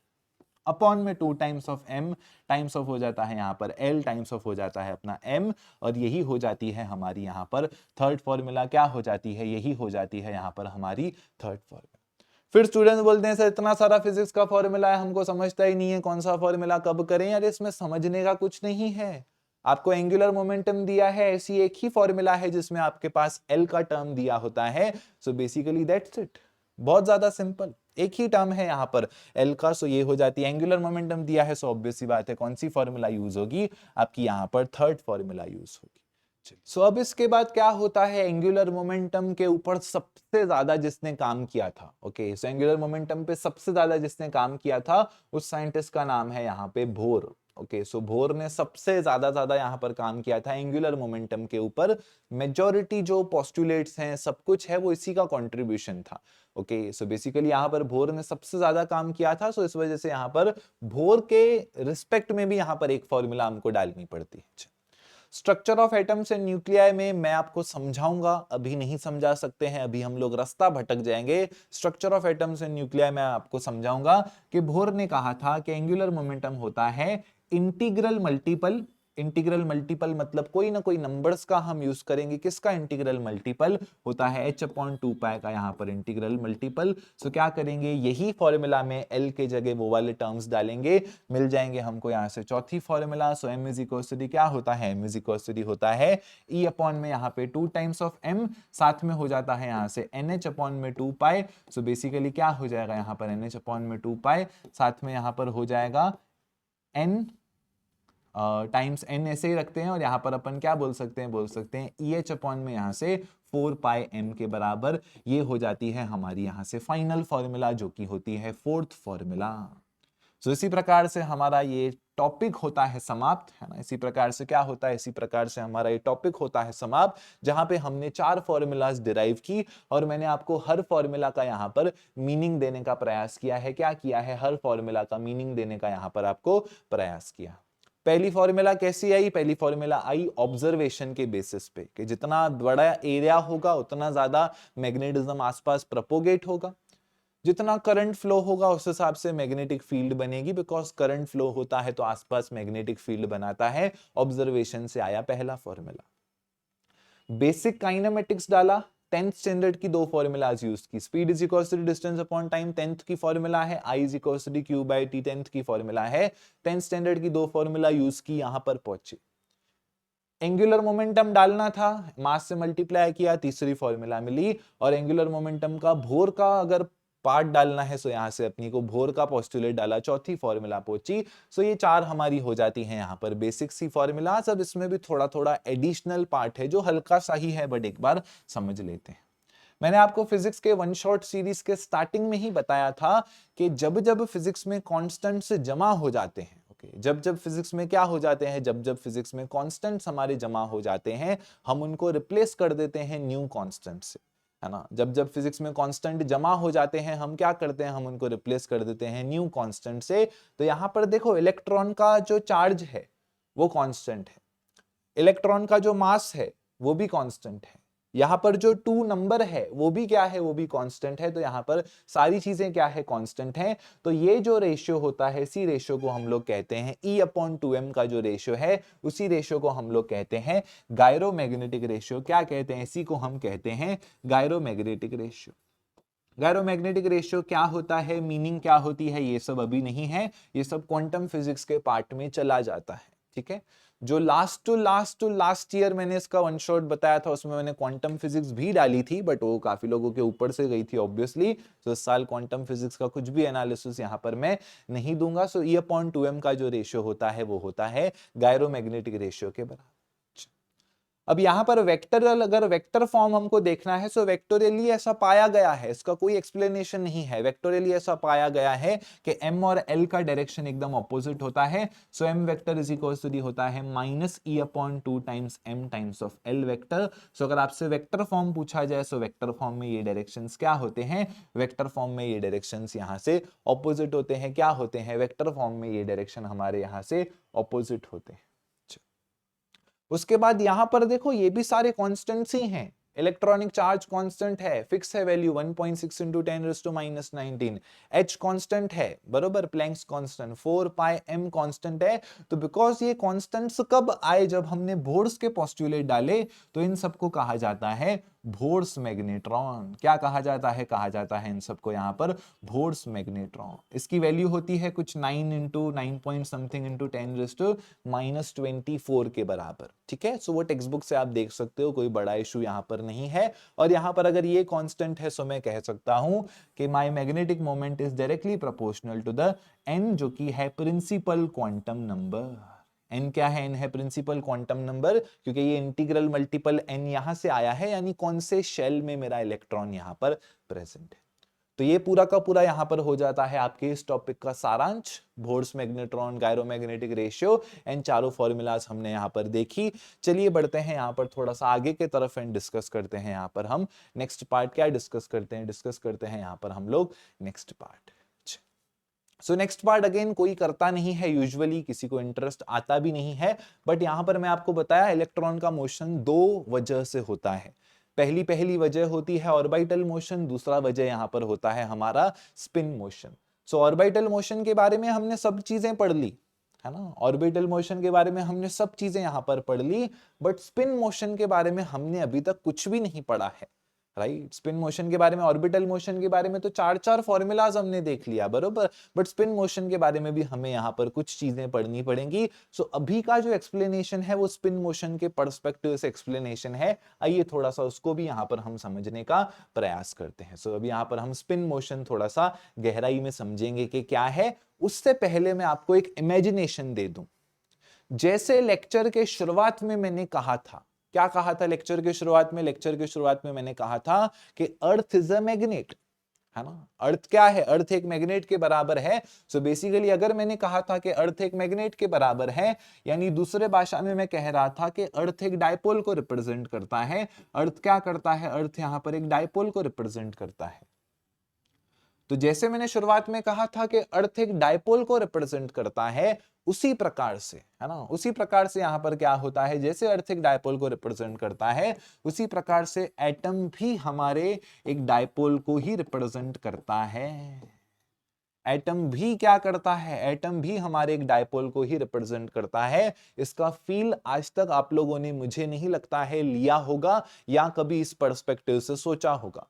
अपॉन में 2 times of M times of हो जाता है यहाँ पर L टाइम्स ऑफ हो जाता है अपना M, और यही हो जाती है हमारी यहाँ पर थर्ड फॉर्मूला, क्या हो जाती है, यही हो जाती है यहाँ पर हमारी थर्ड फॉर्मूला। फिर स्टूडेंट्स बोलते हैं सर इतना सारा फिजिक्स का फॉर्मूला है, हमको समझता ही नहीं है कौन सा फॉर्मूला कब करें। यार इसमें समझने का कुछ नहीं है, आपको एंगुलर मोमेंटम दिया है, ऐसी एक ही फॉर्मूला है जिसमें आपके पास L का टर्म दिया होता है। सो बेसिकली दैट्स इट, बहुत ज्यादा सिंपल, एक ही टर्म है यहाँ पर L का, सो ये हो जाती है। एंगुलर मोमेंटम दिया है, सो ऑब्वियस सी बात है कौन सी फॉर्मूला यूज होगी, आपकी यहाँ पर थर्ड फॉर्मूला यूज होगी। सो अब इसके बाद क्या होता है, एंगुलर मोमेंटम के ऊपर सबसे ज्यादा जिसने काम किया था, ओके, सो एंगुलर मोमेंटम पे सबसे ज्यादा जिसने काम किया था उस साइंटिस्ट का नाम है यहाँ पे बोर। ओके, सो बोर ने सबसे ज्यादा यहाँ पर काम किया था एंगुलर मोमेंटम के ऊपर। मेजॉरिटी जो पोस्टुलेट्स हैं, सब कुछ है, वो इसी का कंट्रीब्यूशन था। ओके, सो बेसिकली यहाँ पर बोर ने सबसे ज्यादा काम किया था, सो इस वजह से यहाँ पर बोर के रिस्पेक्ट में भी यहाँ पर एक फॉर्मूला हमको डालनी पड़ती है। Structure of atoms and nuclei में मैं आपको समझाऊंगा, अभी नहीं समझा सकते हैं, अभी हम लोग रास्ता भटक जाएंगे। Structure of atoms and nuclei में आपको समझाऊंगा कि बोर ने कहा था कि एंगुलर मोमेंटम होता है इंटीग्रल मल्टीपल। इंटीग्रल मल्टीपल मतलब कोई ना कोई नंबर्स का हम यूज करेंगे, किसका इंटीग्रल मल्टीपल होता है, h/2π का यहाँ पर इंटीग्रल मल्टीपल। सो क्या करेंगे, यही फॉर्मूला में L के जगह वो वाले टर्म्स डालेंगे, मिल जाएंगे हमको यहाँ से चौथी formula. So M is equal to क्या होता है, M इज इक्वल टू होता है E अपॉन में यहाँ पे 2 टाइम्स ऑफ M, साथ में हो जाता है यहाँ से NH अपॉन में 2π। सो बेसिकली क्या हो जाएगा यहाँ पर NH अपॉन में 2π, साथ में यहाँ पर हो जाएगा N टाइम्स N ऐसे ही रखते हैं, और यहाँ पर अपन क्या बोल सकते हैं, बोल सकते हैं EH अपॉन में यहाँ से 4πm के बराबर। ये हो जाती है हमारी यहाँ से फाइनल फॉर्मूला, जो कि होती है फोर्थ फॉर्मूला। सो इसी प्रकार से हमारा ये टॉपिक होता है समाप्त, है ना। इसी प्रकार से क्या होता है, इसी प्रकार से हमारा ये टॉपिक होता है समाप्त, जहां पे हमने 4 फॉर्मूलाज डिराइव की, और मैंने आपको हर फॉर्मूला का यहाँ पर मीनिंग देने का प्रयास किया है। क्या किया है, हर फॉर्मूला का मीनिंग देने का यहाँ पर आपको प्रयास किया। पहली फॉर्मूला कैसी आई, पहली फॉर्मूला आई ऑब्जर्वेशन के बेसिस पे, कि जितना बड़ा एरिया होगा उतना ज्यादा मैग्नेटिज्म आसपास प्रोपोगेट होगा, जितना करंट फ्लो होगा उस हिसाब से मैग्नेटिक फील्ड बनेगी, बिकॉज करंट फ्लो होता है तो आसपास मैग्नेटिक फील्ड बनाता है। ऑब्जर्वेशन से आया पहला फॉर्मूला। बेसिक काइनेमेटिक्स डाला, 10th स्टैंडर्ड की 2 फॉर्मूलाज यूज की, speed is equal to distance upon time 10th की फॉर्मूला है, I is equal to q by t 10th की फॉर्मूला है। 10th स्टैंडर्ड की 2 फॉर्मूला यूज की, यहां पर पहुंचे। एंगुलर मोमेंटम डालना था, मास से मल्टीप्लाई किया, तीसरी फॉर्मूला मिली। और एंगुलर मोमेंटम का भोर का अगर पार्ट डालना है, सो यहां से अपनी को भोर का पोस्टुलेट डाला, चौथी फॉर्मूला पहुंची। सो ये 4 हमारी हो जाती हैं यहाँ पर बेसिक सी फॉर्मूला। अब इसमें भी थोड़ा थोड़ा एडिशनल पार्ट है जो हल्का सा ही है, बट एक बार समझ लेते हैं। मैंने आपको फिजिक्स के वन शॉट सीरीज के स्टार्टिंग में ही बताया था कि जब जब फिजिक्स में कांस्टेंट्स जमा हो जाते हैं, ओके, जब जब फिजिक्स में क्या हो जाते हैं, जब जब फिजिक्स में कांस्टेंट्स हमारे जमा हो जाते हैं, हम उनको रिप्लेस कर देते हैं न्यू कांस्टेंट से, है ना। जब जब फिजिक्स में कांस्टेंट जमा हो जाते हैं, हम क्या करते हैं, हम उनको रिप्लेस कर देते हैं न्यू कांस्टेंट से। तो यहां पर देखो, इलेक्ट्रॉन का जो चार्ज है वो कांस्टेंट है, इलेक्ट्रॉन का जो मास है वो भी कांस्टेंट है, यहां पर जो 2 नंबर है वो भी क्या है, वो भी कांस्टेंट है। तो यहां पर सारी चीजें क्या है, कांस्टेंट हैं। तो ये जो रेशियो होता है, इसी रेशियो को हम लोग कहते हैं E/2m का जो रेशियो है, उसी रेशियो को हम लोग कहते हैं गायरोमैग्नेटिक रेशियो। क्या कहते हैं, इसी को हम कहते हैं गायरोमैग्नेटिक रेशियो। गायरोमैग्नेटिक रेशियो क्या होता है, मीनिंग क्या होती है, ये सब अभी नहीं है, ये सब क्वांटम फिजिक्स के पार्ट में चला जाता है, ठीक है। जो लास्ट ईयर मैंने इसका वन शॉट बताया था, उसमें मैंने क्वांटम फिजिक्स भी डाली थी, बट वो काफी लोगों के ऊपर से गई थी ऑब्वियसली। तो इस साल क्वांटम फिजिक्स का कुछ भी एनालिसिस यहाँ पर मैं नहीं दूंगा। सो E/2m का जो रेशियो होता है वो होता है गायरोमैग्नेटिक रेशियो के बराबर। अब यहां पर वेक्टरल, अगर वेक्टर फॉर्म हमको देखना है, सो वेक्टोरियली ऐसा पाया गया है, इसका कोई एक्सप्लेनेशन नहीं है। वेक्टोरियली ऐसा पाया गया है कि m और l का डायरेक्शन एकदम ऑपोजिट होता है। So m vector is equal to होता है -E/2 times m times of l vector. So अगर आपसे वेक्टर फॉर्म पूछा जाए, सो वेक्टर फॉर्म में ये डायरेक्शंस क्या होते हैं, वेक्टर फॉर्म में ये डायरेक्शंस यहां से ऑपोजिट होते हैं। क्या होते हैं, वेक्टर फॉर्म में ये डायरेक्शन हमारे यहां से ऑपोजिट होते हैं। उसके बाद यहां पर देखो ये भी सारे कॉन्स्टेंट्स ही हैं। इलेक्ट्रॉनिक चार्ज कांस्टेंट है, फिक्स है वैल्यू 1.6 इंटू 10⁻⁻19। एच कांस्टेंट है, बरोबर, प्लैंक्स कांस्टेंट 4 पाई एम कांस्टेंट है। तो बिकॉज ये कांस्टेंट्स कब आए, जब हमने बोर्ड्स के पोस्टुलेट डाले, तो इन सबको कहा जाता है बोर्ड्स मैग्नेट्रॉन। क्या कहा जाता है? कहा जाता है इन सबको यहां पर बोर्ड्स मैग्नेट्रॉन। इसकी वैल्यू होती है कुछ 9 इंटू 9 पॉइंट समथिंग इंटू 10⁻24 के बराबर। ठीक है, सो वो टेक्स्ट बुक से आप देख सकते हो, कोई बड़ा इशू यहां पर नहीं है। और यहां पर अगर ये कांस्टेंट है, सो मैं कह सकता हूं कि my magnetic moment is directly proportional to the N, जो कि है प्रिंसिपल क्वांटम नंबर। एन क्या है? एन है प्रिंसिपल क्वांटम नंबर, क्योंकि ये इंटीग्रल मल्टीपल एन यहां से आया है, यानी कौन से शेल में मेरा इलेक्ट्रॉन यहां पर प्रेजेंट है। तो ये पूरा का पूरा यहां पर हो जाता है आपके इस टॉपिक का सारांश। Boards magnetron, gyromagnetic ratio and चारों फॉर्मूलाज हमने यहां पर देखी। चलिए बढ़ते हैं यहां पर थोड़ा सा आगे के तरफ एंड डिस्कस करते हैं। यहां पर हम नेक्स्ट पार्ट क्या डिस्कस करते हैं? डिस्कस करते हैं यहां पर हम लोग next part. So next part again कोई करता नहीं है यूजुअली, किसी को इंटरेस्ट आता भी नहीं है, बट यहां पर मैं आपको बताया इलेक्ट्रॉन का मोशन दो वजह से होता है। पहली वजह होती है ऑर्बिटल मोशन, दूसरा वजह यहां पर होता है हमारा स्पिन मोशन। सो ऑर्बिटल मोशन के बारे में हमने सब चीजें पढ़ ली, है ना। ऑर्बिटल मोशन के बारे में हमने सब चीजें यहां पर पढ़ ली, बट स्पिन मोशन के बारे में हमने अभी तक कुछ भी नहीं पढ़ा है, राइट। स्पिन मोशन के बारे में, ऑर्बिटल मोशन के बारे में तो चार चार फॉर्मूलाज हमने देख लिया, बरोबर, बट स्पिन मोशन के बारे में भी हमें यहाँ पर कुछ चीजें पढ़नी पड़ेंगी। सो अभी का जो एक्सप्लेनेशन है वो स्पिन मोशन के पर्सपेक्टिव से एक्सप्लेनेशन है। आइए थोड़ा सा उसको भी यहाँ पर हम समझने का प्रयास करते हैं। सो अभी यहाँ पर हम स्पिन मोशन थोड़ा सा गहराई में समझेंगे कि क्या है। उससे पहले मैं आपको एक इमेजिनेशन दे दूं। जैसे लेक्चर के शुरुआत में मैंने कहा था, क्या कहा था लेक्चर के शुरुआत में? लेक्चर के शुरुआत में मैंने कहा था कि अर्थ इज अ मैग्नेट, है ना। अर्थ क्या है? अर्थ एक मैग्नेट के बराबर है। सो बेसिकली अगर मैंने कहा था कि अर्थ एक मैग्नेट के बराबर है, यानी दूसरे भाषा में मैं कह रहा था कि अर्थ एक डायपोल को रिप्रेजेंट करता है। अर्थ क्या करता है? अर्थ यहां पर एक डायपोल को रिप्रेजेंट करता है। तो जैसे मैंने शुरुआत में कहा था कि अर्थ एक डायपोल को रिप्रेजेंट करता है, उसी प्रकार से, है ना, उसी प्रकार से यहां पर क्या होता है, जैसे अर्थ एक डायपोल को रिप्रेजेंट करता है, उसी प्रकार से एटम भी हमारे एक डायपोल को ही रिप्रेजेंट करता है। एटम भी क्या करता है? एटम भी हमारे एक डायपोल को ही रिप्रेजेंट करता है। इसका फील आज तक आप लोगों ने, मुझे नहीं लगता है, लिया होगा या कभी इस पर्सपेक्टिव से सोचा होगा।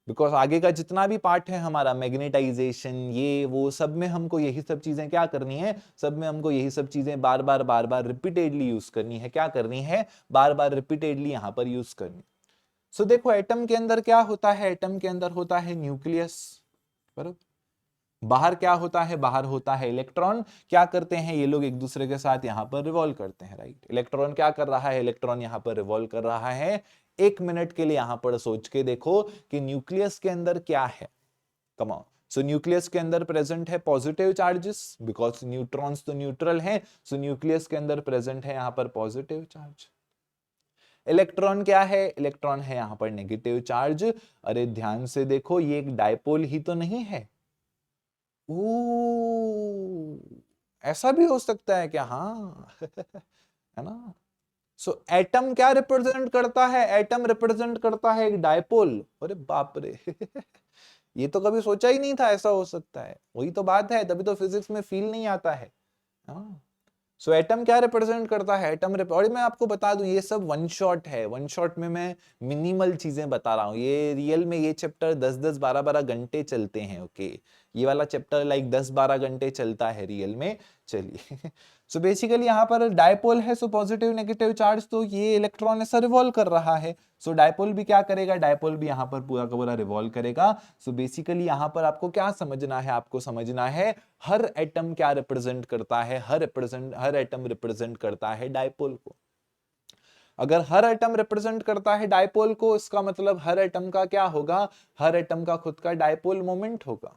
बिकॉज आगे का जितना भी पार्ट है हमारा, मैग्नेटाइजेशन, ये वो, सब में हमको यही सब चीजें क्या करनी है, सब में हमको यही सब चीजें बार बार रिपीटेडली यूज करनी है। क्या करनी है? बार बार रिपीटेडली यहां पर यूज करनी। सो देखो एटम के अंदर क्या होता है? एटम के अंदर होता है न्यूक्लियस, बराबर। बाहर क्या होता है? बाहर होता है इलेक्ट्रॉन। क्या करते हैं ये लोग? एक दूसरे के साथ यहां पर रिवॉल्व करते हैं, राइट। इलेक्ट्रॉन क्या कर रहा है? इलेक्ट्रॉन यहां पर रिवॉल्व कर रहा है। एक मिनट के लिए यहां पर सोच के देखो कि न्यूक्लियस के अंदर क्या है। Come on. सो न्यूक्लियस के अंदर प्रेजेंट है पॉजिटिव चार्जेस, बिकॉज न्यूट्रॉन्स तो न्यूट्रल हैं। सो न्यूक्लियस के अंदर प्रेजेंट है यहां पर पॉजिटिव चार्ज। इलेक्ट्रॉन क्या है? इलेक्ट्रॉन है यहां पर नेगेटिव चार्ज। अरे ध्यान से देखो, ये एक डायपोल ही तो नहीं है। ओ, ऐसा भी हो सकता है क्या? हाँ है ना। सो एटम क्या रिप्रेजेंट करता है? एटम रिप्रेजेंट करता है एक डायपोल। अरे बाप रे ये तो कभी सोचा ही नहीं था ऐसा हो सकता है। वही तो बात है, तभी तो फिजिक्स में फील नहीं आता है। हाँ, सो एटम क्या रिप्रेजेंट करता है? एटम और मैं आपको बता दूं, ये सब वन शॉट है। वन शॉट में मैं मिनिमल चीजें बता रहा हूँ। ये रियल में ये चैप्टर 10-10 12-12 घंटे चलते हैं, ओके। ये वाला चैप्टर लाइक 10-12 घंटे चलता है रियल में। चलिए सो बेसिकली यहाँ पर डायपोल है, सो पॉजिटिव नेगेटिव चार्ज, तो ये इलेक्ट्रॉन ऐसा रिवॉल्व कर रहा है। सो डायपोल भी क्या करेगा? डायपोल भी यहाँ पर पूरा का पूरा रिवॉल्व करेगा। सो बेसिकली यहाँ पर आपको क्या समझना है? आपको समझना है हर एटम क्या रिप्रेजेंट करता है? हर एटम रिप्रेजेंट करता है डायपोल को। अगर हर एटम रिप्रेजेंट करता है डायपोल को, इसका मतलब हर एटम का क्या होगा? हर एटम का खुद का डायपोल मोमेंट होगा,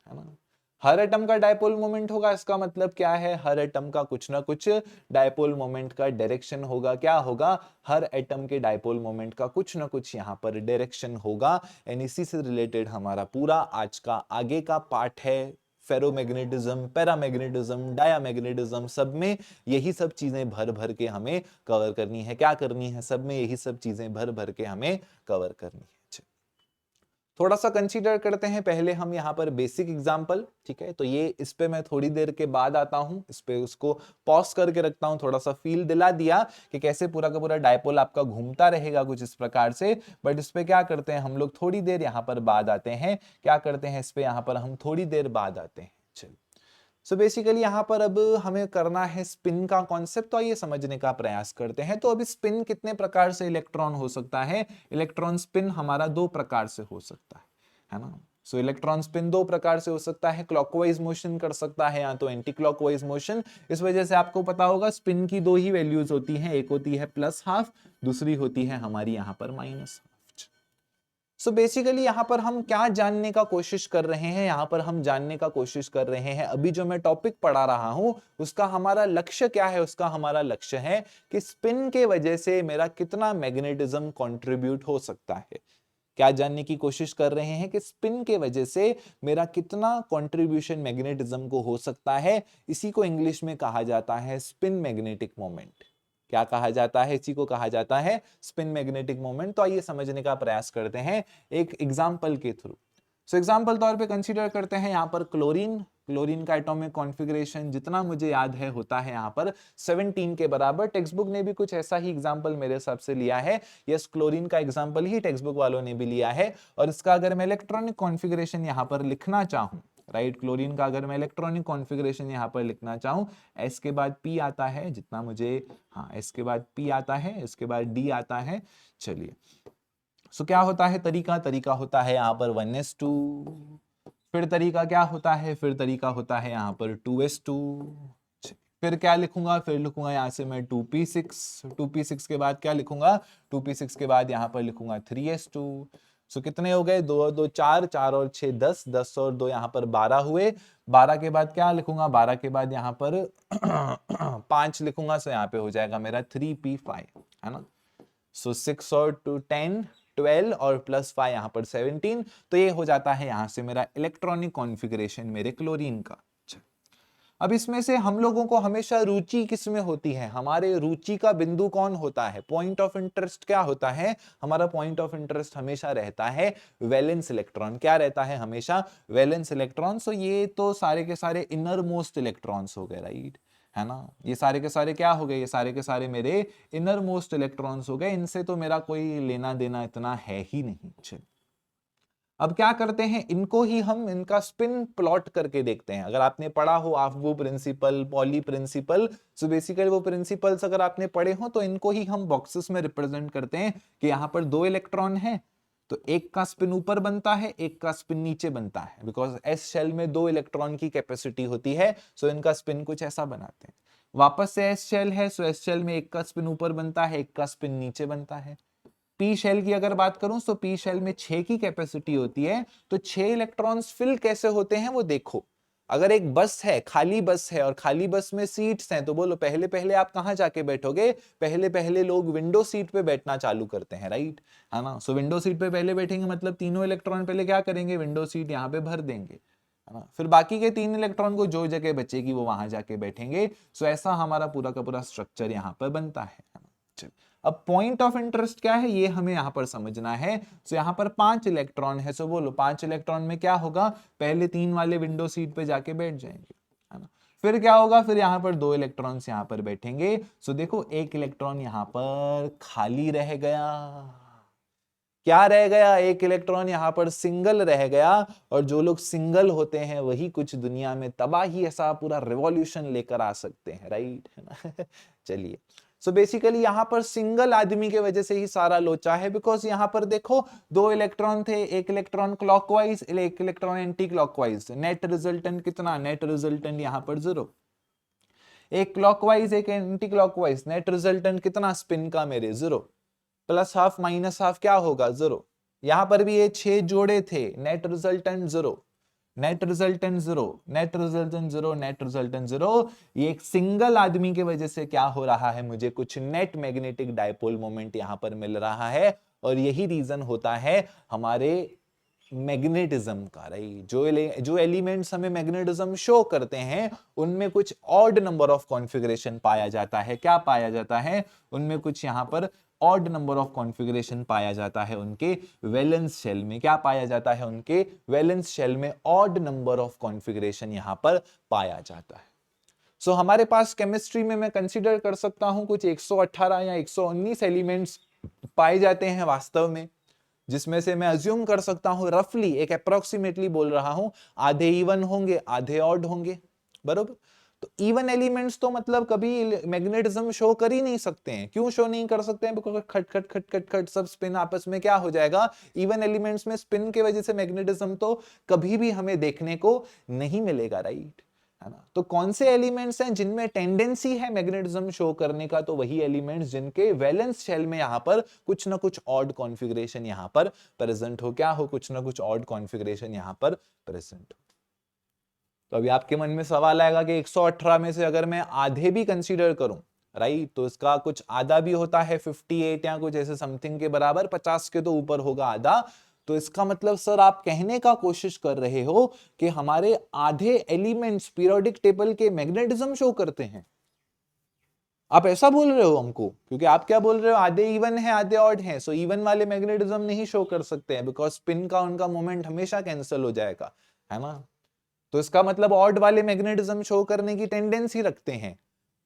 है ना। हर एटम का डायपोल मोमेंट होगा, इसका मतलब क्या है? हर एटम का कुछ ना कुछ डायपोल मोमेंट का डायरेक्शन होगा। क्या होगा? हर एटम के डायपोल मोमेंट का कुछ ना कुछ यहाँ पर डायरेक्शन होगा। एंड इसी से रिलेटेड हमारा पूरा आज का आगे का पार्ट है फेरोमैग्नेटिज्म, पैरामैग्नेटिज्म, डायामैग्नेटिज्म, सब में यही सब चीजें भर भर के हमें कवर करनी है। क्या करनी है? सब में यही सब चीजें भर भर के हमें कवर करनी है। थोड़ा सा कंसीडर करते हैं पहले हम यहाँ पर बेसिक एग्जांपल, ठीक है। तो ये इस पे मैं थोड़ी देर के बाद आता हूँ, इस पे उसको पॉज करके रखता हूँ, थोड़ा सा फील दिला दिया कि कैसे पूरा का पूरा डायपोल आपका घूमता रहेगा कुछ इस प्रकार से। बट इस पे क्या करते हैं हम लोग, थोड़ी देर यहाँ पर बाद आते हैं। क्या करते हैं इस पे, यहाँ पर हम थोड़ी देर बाद आते हैं। चलिए, सो बेसिकली यहाँ पर अब हमें करना है स्पिन का कॉन्सेप्ट, तो आइए समझने का प्रयास करते हैं। तो अब स्पिन कितने प्रकार से इलेक्ट्रॉन हो सकता है? इलेक्ट्रॉन स्पिन हमारा दो प्रकार से हो सकता है ना। सो इलेक्ट्रॉन स्पिन दो प्रकार से हो सकता है, क्लॉकवाइज मोशन कर सकता है या तो एंटी क्लॉकवाइज मोशन। इस वजह से आपको पता होगा स्पिन की दो ही वैल्यूज होती हैं, एक होती है +½ दूसरी होती है हमारी यहाँ पर -½ सो बेसिकली यहाँ पर हम क्या जानने का कोशिश कर रहे हैं? यहाँ पर हम जानने का कोशिश कर रहे हैं, अभी जो मैं टॉपिक पढ़ा रहा हूं उसका हमारा लक्ष्य क्या है? उसका हमारा लक्ष्य है कि स्पिन के वजह से मेरा कितना मैग्नेटिज्म कंट्रीब्यूट हो सकता है। क्या जानने की कोशिश कर रहे हैं कि स्पिन के वजह से मेरा कितना कंट्रीब्यूशन मैग्नेटिज्म को हो सकता है। इसी को इंग्लिश में कहा जाता है स्पिन मैग्नेटिक मोमेंट। क्या कहा जाता है? इसी को कहा जाता है स्पिन मैग्नेटिक मोमेंट। तो आइए समझने का प्रयास करते हैं एक एग्जांपल के थ्रू। सो एग्जांपल तौर पे कंसीडर करते हैं यहाँ पर क्लोरीन। क्लोरीन का एटॉमिक कॉन्फ़िगरेशन जितना मुझे याद है होता है यहाँ पर 17 के बराबर। टेक्स्ट बुक ने भी कुछ ऐसा ही एग्जांपल मेरे हिसाब से लिया है। यस, क्लोरीन का एग्जांपल ही टेक्स्ट बुक वालों ने भी लिया है। और इसका अगर मैं इलेक्ट्रॉनिक कॉन्फ़िगरेशन यहाँ पर लिखना चाहूँ, राइट, क्लोरीन का अगर मैं इलेक्ट्रॉनिक कॉन्फ़िगरेशन यहाँ पर लिखना चाहूँ, एस के बाद पी आता है, जितना मुझे, हाँ, एस के बाद पी आता है, इसके बाद डी आता है। चलिए, सो क्या होता है तरीका होता है यहाँ पर 1s2। फिर तरीका क्या होता है? फिर तरीका होता है यहाँ पर 2s2। फिर क्या लिखूंगा? फिर लिखूंगा यहाँ से मैं 2p6। 2p6 के बाद क्या लिखूंगा? 2p6 के बाद यहाँ पर लिखूंगा 3s2। सो कितने हो गए? 2 2 4, 4 और 6 10, 10 और 2 यहाँ पर 12 हुए। 12 के बाद क्या लिखूंगा? 12 के बाद यहाँ पर 5 लिखूंगा। सो यहाँ पे हो जाएगा मेरा 3p5, है ना। सो 6 और 2 10, 12 और +5 यहाँ पर 17। तो ये हो जाता है यहाँ से मेरा इलेक्ट्रॉनिक कॉन्फ़िगरेशन मेरे क्लोरीन का। अब इसमें से हम लोगों को हमेशा रुचि किस में होती है? हमारे रुचि का बिंदु कौन होता है? पॉइंट ऑफ इंटरेस्ट क्या होता है? हमारा पॉइंट ऑफ इंटरेस्ट हमेशा रहता है वैलेंस इलेक्ट्रॉन। क्या रहता है? हमेशा वैलेंस इलेक्ट्रॉन। सो ये तो सारे के सारे इनर मोस्ट इलेक्ट्रॉन्स हो गए, राइट, है ना। ये सारे के सारे क्या हो गए? ये सारे के सारे मेरे इनर मोस्ट इलेक्ट्रॉन्स हो गए। इनसे तो मेरा कोई लेना देना इतना है ही नहीं। चल, अब क्या करते हैं, इनको ही हम इनका स्पिन प्लॉट करके देखते हैं। अगर आपने पढ़ा हो Aufbau principle, Pauli principle, so basically वो प्रिंसिपल्स अगर आपने पढ़े हो तो इनको ही हम बॉक्सेस में रिप्रेजेंट करते हैं कि यहाँ पर 2 इलेक्ट्रॉन है, तो एक का स्पिन ऊपर बनता है, एक का स्पिन नीचे बनता है, बिकॉज एस शेल में 2 इलेक्ट्रॉन की कैपेसिटी होती है। सो इनका स्पिन कुछ ऐसा बनाते हैं। वापस से एस शेल है, सो एस शेल में एक का स्पिन ऊपर बनता है, एक का स्पिन नीचे बनता है। पी शेल की अगर बात करूं तो पी शेल में 6 की कैपेसिटी होती है। तो 6 इलेक्ट्रॉन्स फिल कैसे होते हैं वो देखो। अगर एक बस है, खाली बस है और खाली बस में सीट्स हैं, तो बोलो पहले पहले आप कहां जाके बैठोगे? पहले पहले लोग विंडो सीट पे बैठना चालू करते हैं, राइट, है ना। सो विंडो सीट पे पहले बैठेंगे, मतलब तीनों इलेक्ट्रॉन पहले क्या करेंगे? विंडो सीट यहाँ पे भर देंगे, है ना। फिर बाकी के 3 इलेक्ट्रॉन को जो जगह बचेगी वो वहां जाके बैठेंगे। सो ऐसा हमारा पूरा का पूरा स्ट्रक्चर यहाँ पर बनता है ना। अब पॉइंट ऑफ इंटरेस्ट क्या है ये हमें यहां पर समझना है। सो यहां पर 5 इलेक्ट्रॉन है। सो बोलो 5 इलेक्ट्रॉन में क्या होगा? पहले 3 वाले विंडो सीट पे जाके बैठ जाएंगे, है ना। फिर क्या होगा? फिर यहां पर 2 इलेक्ट्रॉन्स यहां पर बैठेंगे। सो देखो एक इलेक्ट्रॉन यहां पर खाली रह गया। क्या रह गया? एक इलेक्ट्रॉन यहां पर सिंगल रह गया। और जो लोग सिंगल होते हैं वही कुछ दुनिया में तबाही, ऐसा पूरा रिवॉल्यूशन लेकर आ सकते हैं, राइट, है ना। चलिए, सो बेसिकली यहां पर सिंगल आदमी के वजह से ही सारा लोचा है। बिकॉज यहां पर देखो 2 इलेक्ट्रॉन थे, एक इलेक्ट्रॉन क्लॉकवाइज, एक electron anti clockwise. Net resultant कितना? नेट रिजल्टेंट यहां पर 0। एक क्लॉकवाइज एक एंटी क्लॉकवाइज, नेट रिजल्टेंट कितना स्पिन का मेरे? 0। +½ -½ क्या होगा? 0। यहां पर भी ये 6 जोड़े थे, net resultant 0, net resultant 0, net resultant 0, net resultant 0। ये एक सिंगल आदमी के वजह से क्या हो रहा है? मुझे कुछ नेट मैग्नेटिक डायपोल मोमेंट यहां पर मिल रहा है। और यही रीजन होता है हमारे मैग्नेटिज्म का, राइट। जो एलिमेंट्स हमें मैग्नेटिज्म शो करते हैं उनमें कुछ ऑड नंबर ऑफ कॉन्फ़िगरेशन पाया जाता है। क्या पाया जाता है? उनमें कुछ यहां पर ऑड नंबर ऑफ कॉन्फ़िगरेशन पाया जाता है उनके वैलेंस शेल में। क्या पाया जाता है? उनके वैलेंस शेल में ऑड नंबर ऑफ कॉन्फ़िगरेशन यहां पर पाया जाता है। सो हमारे पास केमिस्ट्री में मैं कंसीडर कर सकता हूं कुछ 118 या 119 एलिमेंट्स पाए जाते हैं वास्तव में, जिसमें से मैं अज्यूम कर सकता हूं, रफली एक अप्रोक्सीमेटली बोल रहा हूं, आधे इवन होंगे आधे ऑड होंगे, बरोबर। तो इवन एलिमेंट्स तो मतलब कभी मैग्नेटिज्म शो कर ही नहीं सकते हैं। क्यों शो नहीं कर सकते हैं? बिकॉज खट खट खट खट खट सब स्पिन आपस में क्या हो जाएगा, इवन एलिमेंट्स में स्पिन के वजह से मैग्नेटिज्म तो कभी भी हमें देखने को नहीं मिलेगा, राइट, है ना। तो कौन से एलिमेंट्स हैं जिनमें टेंडेंसी है मैग्नेटिज्म शो करने का? तो वही एलिमेंट्स जिनके वैलेंस शेल में यहां पर कुछ ना कुछ ऑड कॉन्फ़िगरेशन यहां पर प्रेजेंट हो। क्या हो? कुछ ना कुछ ऑड कॉन्फ़िगरेशन यहां पर प्रेजेंट हो। तो अभी आपके मन में सवाल आएगा कि 118 में से अगर मैं आधे भी कंसीडर करूं, राइट, तो इसका कुछ आधा भी होता है 58 या कुछ ऐसे समथिंग के बराबर, 50 के तो ऊपर होगा आधा। तो इसका मतलब सर आप कहने का कोशिश कर रहे हो कि हमारे आधे एलिमेंट्स पीरियोडिक टेबल के मैग्नेटिज्म शो करते हैं? आप ऐसा बोल रहे हो हमको? क्योंकि आप क्या बोल रहे हो, आधे इवन है आधे ऑड है, सो इवन वाले मैग्नेटिज्म नहीं शो कर सकते हैं बिकॉज स्पिन का उनका मोमेंट हमेशा कैंसिल हो जाएगा, है ना। तो इसका मतलब ऑड वाले मैग्नेटिज्म शो करने की टेंडेंसी रखते हैं।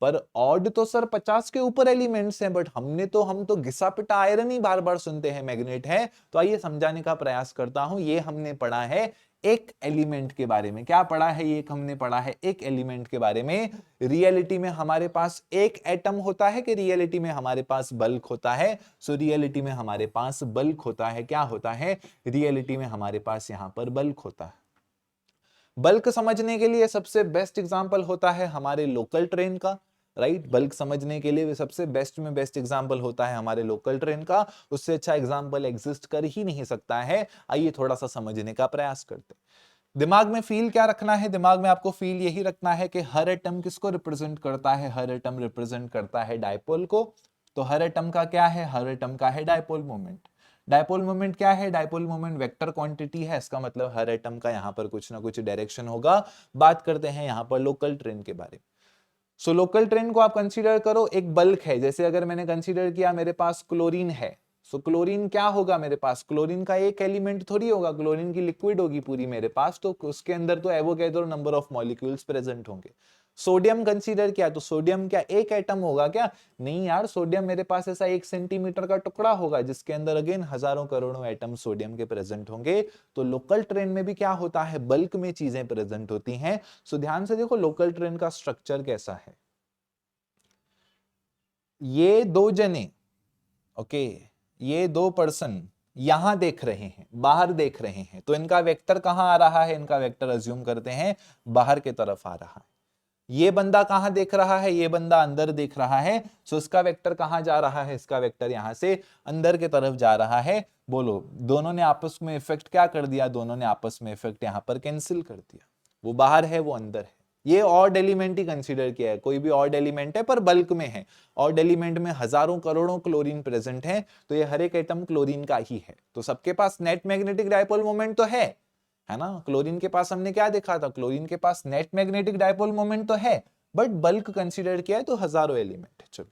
पर ऑड तो सर 50 के ऊपर एलिमेंट्स हैं, बट हम तो घिसा पिटा आयरन ही बार बार सुनते हैं मैग्नेट है। तो आइए समझाने का प्रयास करता हूं। ये हमने पढ़ा है एक एलिमेंट के बारे में। क्या पढ़ा है? ये हमने पढ़ा है एक एलिमेंट के बारे में। रियलिटी में हमारे पास एक एटम होता है कि रियलिटी में हमारे पास बल्क होता है? सो रियलिटी में हमारे पास बल्क होता है। क्या होता है? रियलिटी में हमारे पास यहां पर बल्क होता है। बल्क समझने के लिए सबसे बेस्ट एग्जांपल होता है हमारे लोकल ट्रेन का, राइट। बल्क समझने के लिए सबसे बेस्ट में बेस्ट एग्जांपल होता है हमारे लोकल ट्रेन का। उससे अच्छा एग्जांपल एग्जिस्ट कर ही नहीं सकता है। आइए थोड़ा सा समझने का प्रयास करते हैं। दिमाग में फील क्या रखना है? दिमाग में आपको फील यही रखना है कि हर एटम किसको रिप्रेजेंट करता है? हर एटम रिप्रेजेंट करता है डायपोल को। तो हर एटम का क्या है? हर एटम का है डायपोल मोमेंट। डायपोल मोमेंट क्या है? डायपोल मोमेंट वेक्टर क्वांटिटी है। इसका मतलब हर एटम का यहां पर कुछ ना कुछ डायरेक्शन होगा। बात करते हैं यहां पर लोकल ट्रेन के बारे में। सो लोकल ट्रेन को आप कंसीडर करो एक बल्क है। जैसे अगर मैंने कंसीडर किया मेरे पास क्लोरीन है, सो क्लोरीन क्या होगा मेरे पास? क्लोरीन का एक एलिमेंट थोड़ी होगा, क्लोरीन की लिक्विड होगी पूरी मेरे पास, तो उसके अंदर तो Avogadro number of molecules present होंगे। सोडियम कंसीडर किया तो सोडियम क्या एक एटम होगा क्या? नहीं यार, सोडियम मेरे पास ऐसा 1 सेंटीमीटर का टुकड़ा होगा जिसके अंदर अगेन हजारों करोड़ों एटम सोडियम के प्रेजेंट होंगे। तो लोकल ट्रेन में भी क्या होता है? बल्क में चीजें प्रेजेंट होती हैं। सो ध्यान से देखो लोकल ट्रेन का स्ट्रक्चर कैसा है। ये दो जने, ओके, ये दो पर्सन यहां देख रहे हैं, बाहर देख रहे हैं, तो इनका वेक्टर कहां आ रहा है? इनका वेक्टर अज्यूम करते हैं बाहर के तरफ आ रहा है। ये बंदा कहां देख रहा है? ये बंदा अंदर देख रहा है। सो इसका वेक्टर कहां जा रहा है? इसका वेक्टर यहां से अंदर के तरफ जा रहा है। बोलो, दोनों ने आपस में इफेक्ट क्या कर दिया? दोनों ने आपस में इफेक्ट यहां पर कैंसिल कर दिया। वो बाहर है, वो अंदर है। ये ऑड एलिमेंट ही कंसीडर किया है, कोई भी ऑड एलिमेंट है पर बल्क में है। ऑड एलिमेंट में हजारों करोड़ों क्लोरीन प्रेजेंट है, तो ये हर एक एटम क्लोरीन का ही है। तो सबके पास नेट मैग्नेटिक डायपोल मोमेंट तो है ना। क्लोरीन के पास हमने क्या देखा था? क्लोरीन के पास नेट मैग्नेटिक डायपोल मोमेंट तो है, बट बल्क कंसीडर किया है तो हजारों एलिमेंट है। चलो,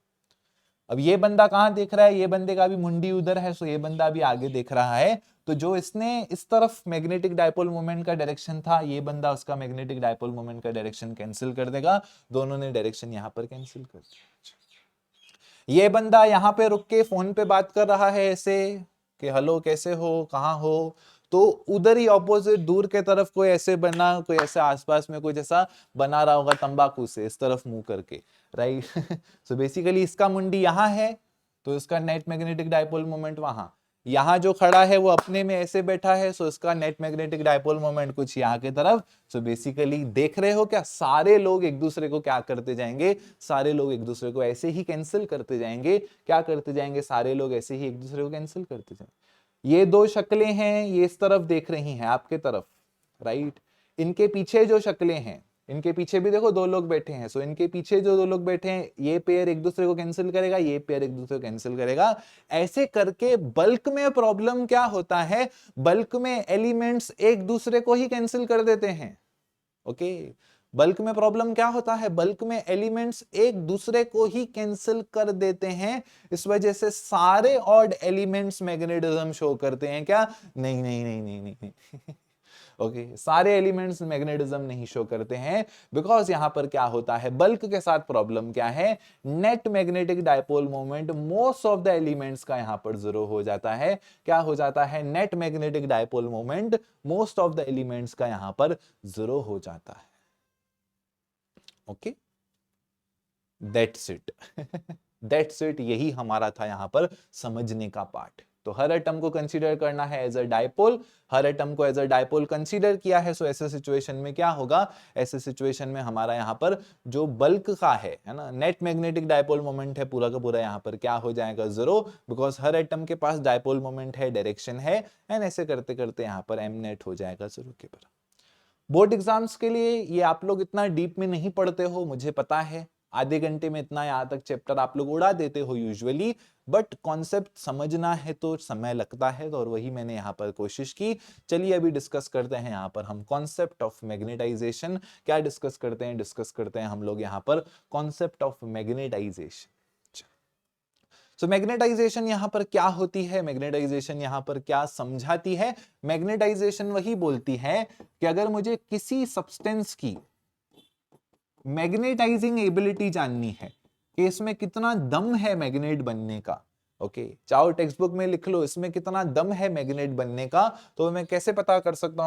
अब ये बंदा कहां देख रहा है? ये बंदे का भी मुंडी उधर है, सो ये बंदा भी आगे देख रहा है। तो जो इसने इस तरफ मैग्नेटिक डायपोल मोमेंट का डायरेक्शन था, ये बंदा उसका मैग्नेटिक डायपोल मोमेंट का डायरेक्शन कैंसिल कर देगा। दोनों ने डायरेक्शन यहां पर कैंसिल कर दिया। ये बंदा यहां पे रुक के फोन पे बात कर रहा है ऐसे कि हेलो कैसे हो, कहाँ हो, तो उधर ही ऑपोजिट दूर के तरफ कोई ऐसे बना, कोई ऐसे आसपास में कुछ ऐसा बना रहा होगा तंबाकू से इस तरफ मुंह करके, राइट। सो बेसिकली इसका मुंडी यहां है, तो इसका नेट मैग्नेटिक डायपोल मोमेंट वहां। यहां जो खड़ा है वो अपने में ऐसे बैठा है, सो इसका नेट मैग्नेटिक डायपोल मोमेंट कुछ यहाँ के तरफ। सो बेसिकली देख रहे हो क्या, सारे लोग एक दूसरे को क्या करते जाएंगे? सारे लोग एक दूसरे को ऐसे ही कैंसिल करते जाएंगे। क्या करते जाएंगे? सारे लोग ऐसे ही एक दूसरे को कैंसिल करते जाएंगे। ये दो शक्लें हैं, ये इस तरफ देख रही हैं आपके तरफ, राइट। इनके पीछे जो शक्लें हैं, इनके पीछे भी देखो 2 लोग बैठे हैं, सो इनके पीछे जो 2 लोग बैठे हैं, ये पेयर एक दूसरे को कैंसिल करेगा, ये पेयर एक दूसरे को कैंसिल करेगा। ऐसे करके बल्क में प्रॉब्लम क्या होता है, बल्क में एलिमेंट्स एक दूसरे को ही कैंसिल कर देते हैं। ओके, बल्क में प्रॉब्लम क्या होता है, बल्क में एलिमेंट्स एक दूसरे को ही कैंसिल कर देते हैं। इस वजह से सारे ऑड एलिमेंट्स मैग्नेटिज्म शो करते हैं क्या, नहीं नहीं नहीं नहीं नहीं, नहीं। ओके सारे एलिमेंट्स मैग्नेटिज्म नहीं शो करते हैं, बिकॉज यहां पर क्या होता है, बल्क के साथ प्रॉब्लम क्या है, net magnetic dipole moment most of the elements का यहां पर 0 हो जाता है। क्या हो जाता है, net magnetic dipole moment most of the elements का यहां पर 0 हो जाता है। Okay that's it, that's it, यही हमारा था यहां पर समझने का पार्ट। तो हर एटम को कंसीडर करना है एज अ डायपोल, हर एटम को एज अ डायपोल कंसीडर किया है। सो ऐसे सिचुएशन में क्या होगा, ऐसे सिचुएशन में हमारा यहाँ पर जो बल्क का है ना, नेट मैग्नेटिक डायपोल मोमेंट है, पूरा का पूरा यहाँ पर क्या हो जाएगा, 0, बिकॉज हर एटम के पास डायपोल मोमेंट है, डायरेक्शन है, एंड ऐसे करते करते यहाँ पर एम नेट हो जाएगा 0 के बराबर। बोर्ड एग्जाम्स के लिए ये आप लोग इतना डीप में नहीं पढ़ते हो, मुझे पता है, आधे घंटे में इतना यहाँ तक चैप्टर आप लोग उड़ा देते हो यूजुअली, बट कॉन्सेप्ट समझना है तो समय लगता है, तो और वही मैंने यहाँ पर कोशिश की। चलिए अभी डिस्कस करते हैं यहाँ पर हम कॉन्सेप्ट ऑफ मैग्नेटाइजेशन। क्या डिस्कस करते हैं हम लोग यहाँ पर concept of magnetization. So magnetization यहां पर क्या होती है, मैग्नेटाइजेशन यहां पर क्या समझाती है, मैग्नेटाइजेशन वही बोलती है कि अगर मुझे किसी सब्सटेंस की मैग्नेटाइजिंग एबिलिटी जाननी है कि इसमें कितना दम है मैग्नेट बनने का, ओके चाहो टेक्स्ट बुक में लिख लो इसमें कितना दम है मैग्नेट बनने का, तो मैं कैसे पता कर सकता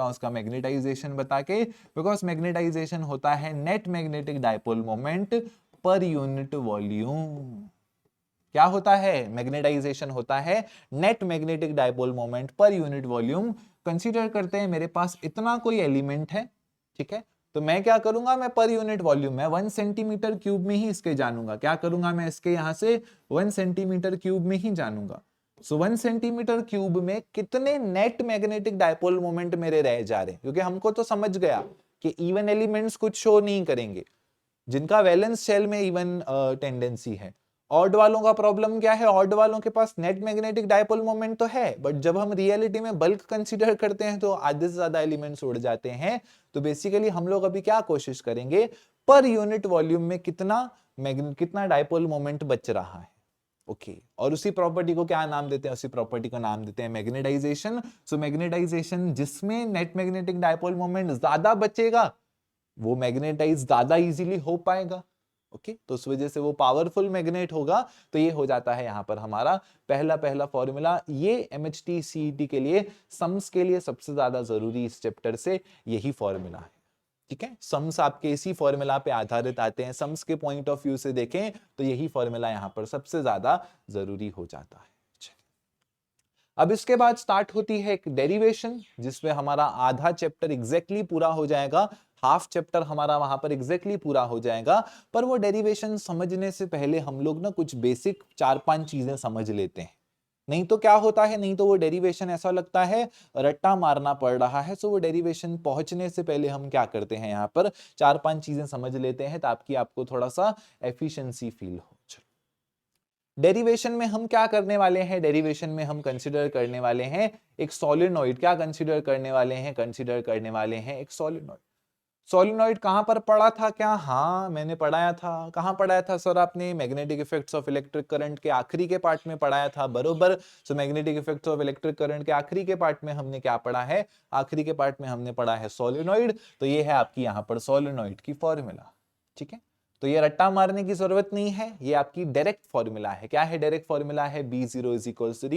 हूं उसका मैग्नेटाइजेशन बता के, बिकॉज मैग्नेटाइजेशन होता है net magnetic dipole moment per unit volume. क्या होता है, मैग्नेटाइजेशन होता है net magnetic dipole moment per unit volume. Consider करते हैं मेरे पास इतना कोई एलिमेंट है, ठीक है, तो मैं क्या करूंगा, मैं पर यूनिट वॉल्यूम में 1 सेंटीमीटर क्यूब में ही इसके जानूंगा। क्या करूंगा, मैं इसके यहां से 1 सेंटीमीटर क्यूब में ही जानूंगा। सो 1 सेंटीमीटर क्यूब में कितने नेट मैग्नेटिक डायपोल मोमेंट मेरे रह जा रहे हैं, क्योंकि हमको तो समझ गया कि इवन एलिमेंट्स कुछ शो नहीं करेंगे, जिनका वैलेंस शेल में इवन टेंडेंसी है। ऑड वालों का प्रॉब्लम क्या है, ऑड वालों के पास नेट मैग्नेटिक डायपोल मोमेंट तो है, बट जब हम रियलिटी में बल्क कंसीडर करते हैं तो आधे से ज्यादा एलिमेंट्स उड़ जाते हैं। तो बेसिकली हम लोग अभी क्या कोशिश करेंगे, पर यूनिट वॉल्यूम में कितना डायपोल मोमेंट बच रहा है। ओके और उसी प्रॉपर्टी को क्या नाम देते हैं, उसी प्रॉपर्टी को नाम देते हैं मैग्नेटाइजेशन। सो मैग्नेटाइजेशन जिसमें नेट मैग्नेटिक डायपोल मोमेंट ज्यादा बचेगा वो मैग्नेटाइज ज्यादा इजीली हो पाएगा। ओके तो उस वजह से वो पावरफुल मैग्नेट होगा। तो ये हो जाता है यहां पर हमारा पहला फॉर्मूला। ये एमएचटी सीईटी के लिए सम्स के लिए सबसे ज्यादा जरूरी इस चैप्टर से यही फॉर्मूला है, ठीक है। सम्स आपके इसी फॉर्मूला पे आधारित आते हैं, सम्स के पॉइंट ऑफ व्यू से देखें तो यही फॉर्मूला यहां पर सबसे ज्यादा जरूरी हो जाता है। अब इसके बाद स्टार्ट होती है एक डेरिवेशन, जिसमें हमारा आधा चैप्टर एग्जैक्टली पूरा हो जाएगा, हाफ चैप्टर हमारा वहां पर एग्जैक्टली पूरा हो जाएगा। पर वो डेरिवेशन समझने से पहले हम लोग ना कुछ बेसिक 4-5 चीजें समझ लेते हैं, नहीं तो क्या होता है, नहीं तो वो डेरिवेशन ऐसा लगता है रट्टा मारना पड़ रहा है। सो वो डेरिवेशन पहुंचने से पहले हम क्या करते हैं, यहाँ पर 4-5 चीजें समझ लेते हैं ताकि आपको थोड़ा सा एफिशिएंसी फील हो। डेरिवेशन में हम क्या करने वाले हैं, डेरिवेशन में हम कंसीडर करने वाले हैं एक सोलेनोइड। क्या कंसीडर करने वाले हैं, कंसीडर करने वाले हैं एक सोलेनोइड। सोलेनोइड कहां पर पढ़ा था क्या, हाँ मैंने पढ़ाया था। कहां पढ़ाया था सर आपने, magnetic effects of electric current के आखिरी के पार्ट में पढ़ाया था, बरोबर। So magnetic effects of electric current के आखिरी के पार्ट में हमने क्या पढ़ा है, आखिरी के पार्ट में हमने पढ़ा है सोलेनोइड। तो ये है आपकी यहाँ पर सोलेनोइड की फॉर्मूला, ठीक है। तो ये रट्टा मारने की जरूरत नहीं है, ये आपकी डायरेक्ट फॉर्मूला है। क्या है डायरेक्ट फॉर्मूला है, B0 is equals to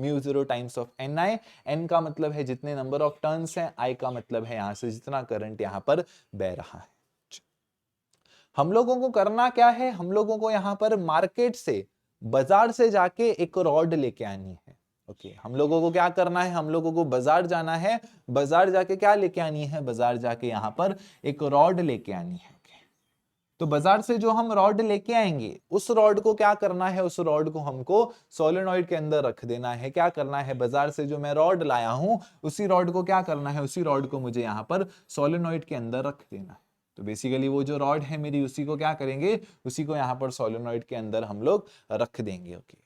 μ0 times of Ni। N का मतलब है जितने नंबर ऑफ टर्न्स हैं, I का मतलब है यहां से जितना करंट यहां पर बह रहा है। हम लोगों को करना क्या है, हम लोगों को यहां पर मार्केट से, बाजार से जाके एक रॉड लेके आनी है। ओके हम लोगों को क्या करना है, हम लोगों को बाजार जाना है, बाजार जाके क्या लेके आनी है, बाजार जाके यहां पर एक रॉड लेके आनी है। तो बाजार से जो हम रॉड लेके आएंगे उस रॉड को क्या करना है, उस रॉड को हमको सोलेनॉइड के अंदर रख देना है। क्या करना है, बाजार से जो मैं रॉड लाया हूं उसी रॉड को क्या करना है, उसी रॉड को मुझे यहाँ पर सोलेनॉइड के अंदर रख देना है। तो बेसिकली वो जो रॉड है मेरी, उसी को क्या करेंगे, उसी को यहाँ पर सोलेनॉइड के अंदर हम लोग रख देंगे। ओके,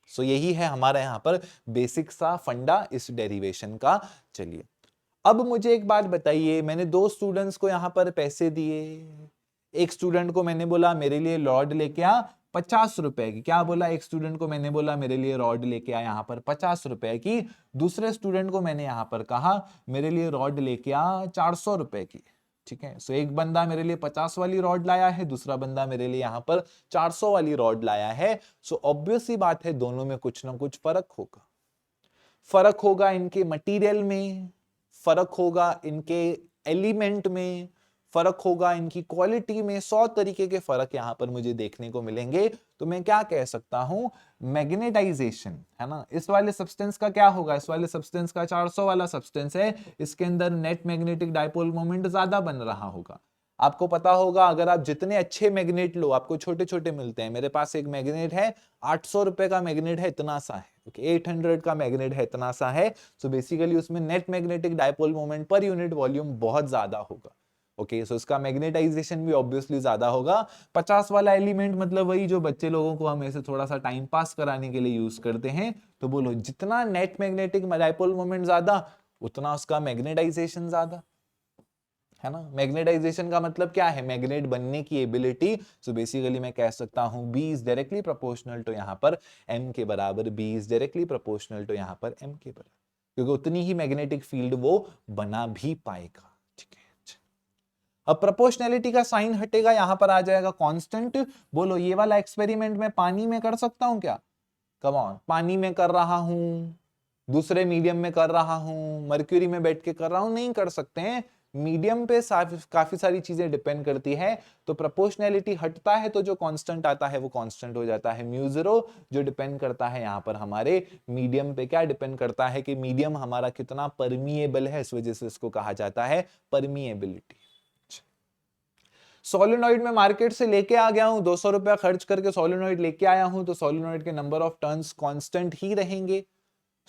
सो यही है हमारा यहाँ पर बेसिक सा फंडा इस डेरिवेशन का। चलिए अब मुझे एक बात बताइए, मैंने दो स्टूडेंट्स को यहाँ पर पैसे दिए। एक स्टूडेंट को मैंने बोला मेरे लिए रॉड लेके आ 50 रुपए की। क्या बोला, एक स्टूडेंट को मैंने बोला मेरे लिए रॉड लेके आ यहाँ पर 50 रुपए की। दूसरे स्टूडेंट को मैंने यहाँ पर कहा मेरे लिए रॉड लेके आ 400 रुपए की। ठीक है, सो एक बंदा मेरे लिए 50 वाली रॉड लाया है, दूसरा बंदा मेरे लिए यहाँ पर 400 वाली रॉड लाया है। सो ऑब्वियस सी बात है दोनों में कुछ ना कुछ फर्क होगा। फर्क होगा इनके मटेरियल में, फर्क होगा इनके एलिमेंट में, फर्क होगा इनकी क्वालिटी में। 100 तरीके के फर्क यहां पर मुझे देखने को मिलेंगे। तो मैं क्या कह सकता हूं, मैग्नेटाइजेशन है ना, इस वाले सब्सटेंस का क्या होगा, इस वाले सब्सटेंस का 400 वाला सब्सटेंस है, इसके अंदर नेट मैग्नेटिक डायपोल मोमेंट ज्यादा बन रहा होगा। आपको पता होगा अगर आप जितने अच्छे मैग्नेट लो, आपको छोटे छोटे मिलते हैं। मेरे पास एक मैग्नेट है, 800 रुपए का मैग्नेट है, इतना सा है। ओके, 800 का मैग्नेट है, इतना सा है। सो बेसिकली उसमें net magnetic dipole moment per unit volume बहुत ज्यादा होगा। ओके, सो इसका मैग्नेटाइजेशन भी ऑब्वियसली ज्यादा होगा। 50 वाला एलिमेंट मतलब वही जो बच्चे लोगों को हम ऐसे थोड़ा सा टाइम पास कराने के लिए यूज करते हैं। तो बोलो जितना नेट मैग्नेटिक डायपोल मोमेंट ज्यादा, उतना उसका मैग्नेटाइजेशन ज्यादा, है ना। मैग्नेटाइजेशन का मतलब क्या है, मैग्नेट बनने की एबिलिटी। सो बेसिकली मैं कह सकता हूं B is directly proportional to यहाँ पर M के बराबर, B is directly proportional to यहाँ पर M के बराबर, क्योंकि उतनी ही मैग्नेटिक फील्ड वो बना भी पाएगा। ठीक है, अब प्रोपोर्शनैलिटी का साइन हटेगा, यहां पर आ जाएगा कांस्टेंट। बोलो ये वाला एक्सपेरिमेंट मैं पानी में कर सकता हूं क्या, कम ऑन, पानी में कर रहा हूं, दूसरे मीडियम में कर रहा हूं, मर्क्यूरी में बैठ के कर रहा हूं, नहीं कर सकते हैं। मीडियम पे काफी सारी चीजें डिपेंड करती है। तो प्रोपोर्शनैलिटी हटता है तो जो कांस्टेंट आता है वो कांस्टेंट हो जाता है म्यू0, जो डिपेंड करता है यहाँ पर हमारे मीडियम पे। क्या डिपेंड करता है कि मीडियम हमारा कितना परमिएबल है, इस वजह से इसको कहा जाता है परमिएबिलिटी। सोलेनॉइड में मार्केट से लेके आ गया हूं, 200 रुपया खर्च करके सोलेनॉइड लेके आया हूं, तो सोलेनॉइड के नंबर ऑफ टर्न्स कांस्टेंट ही रहेंगे।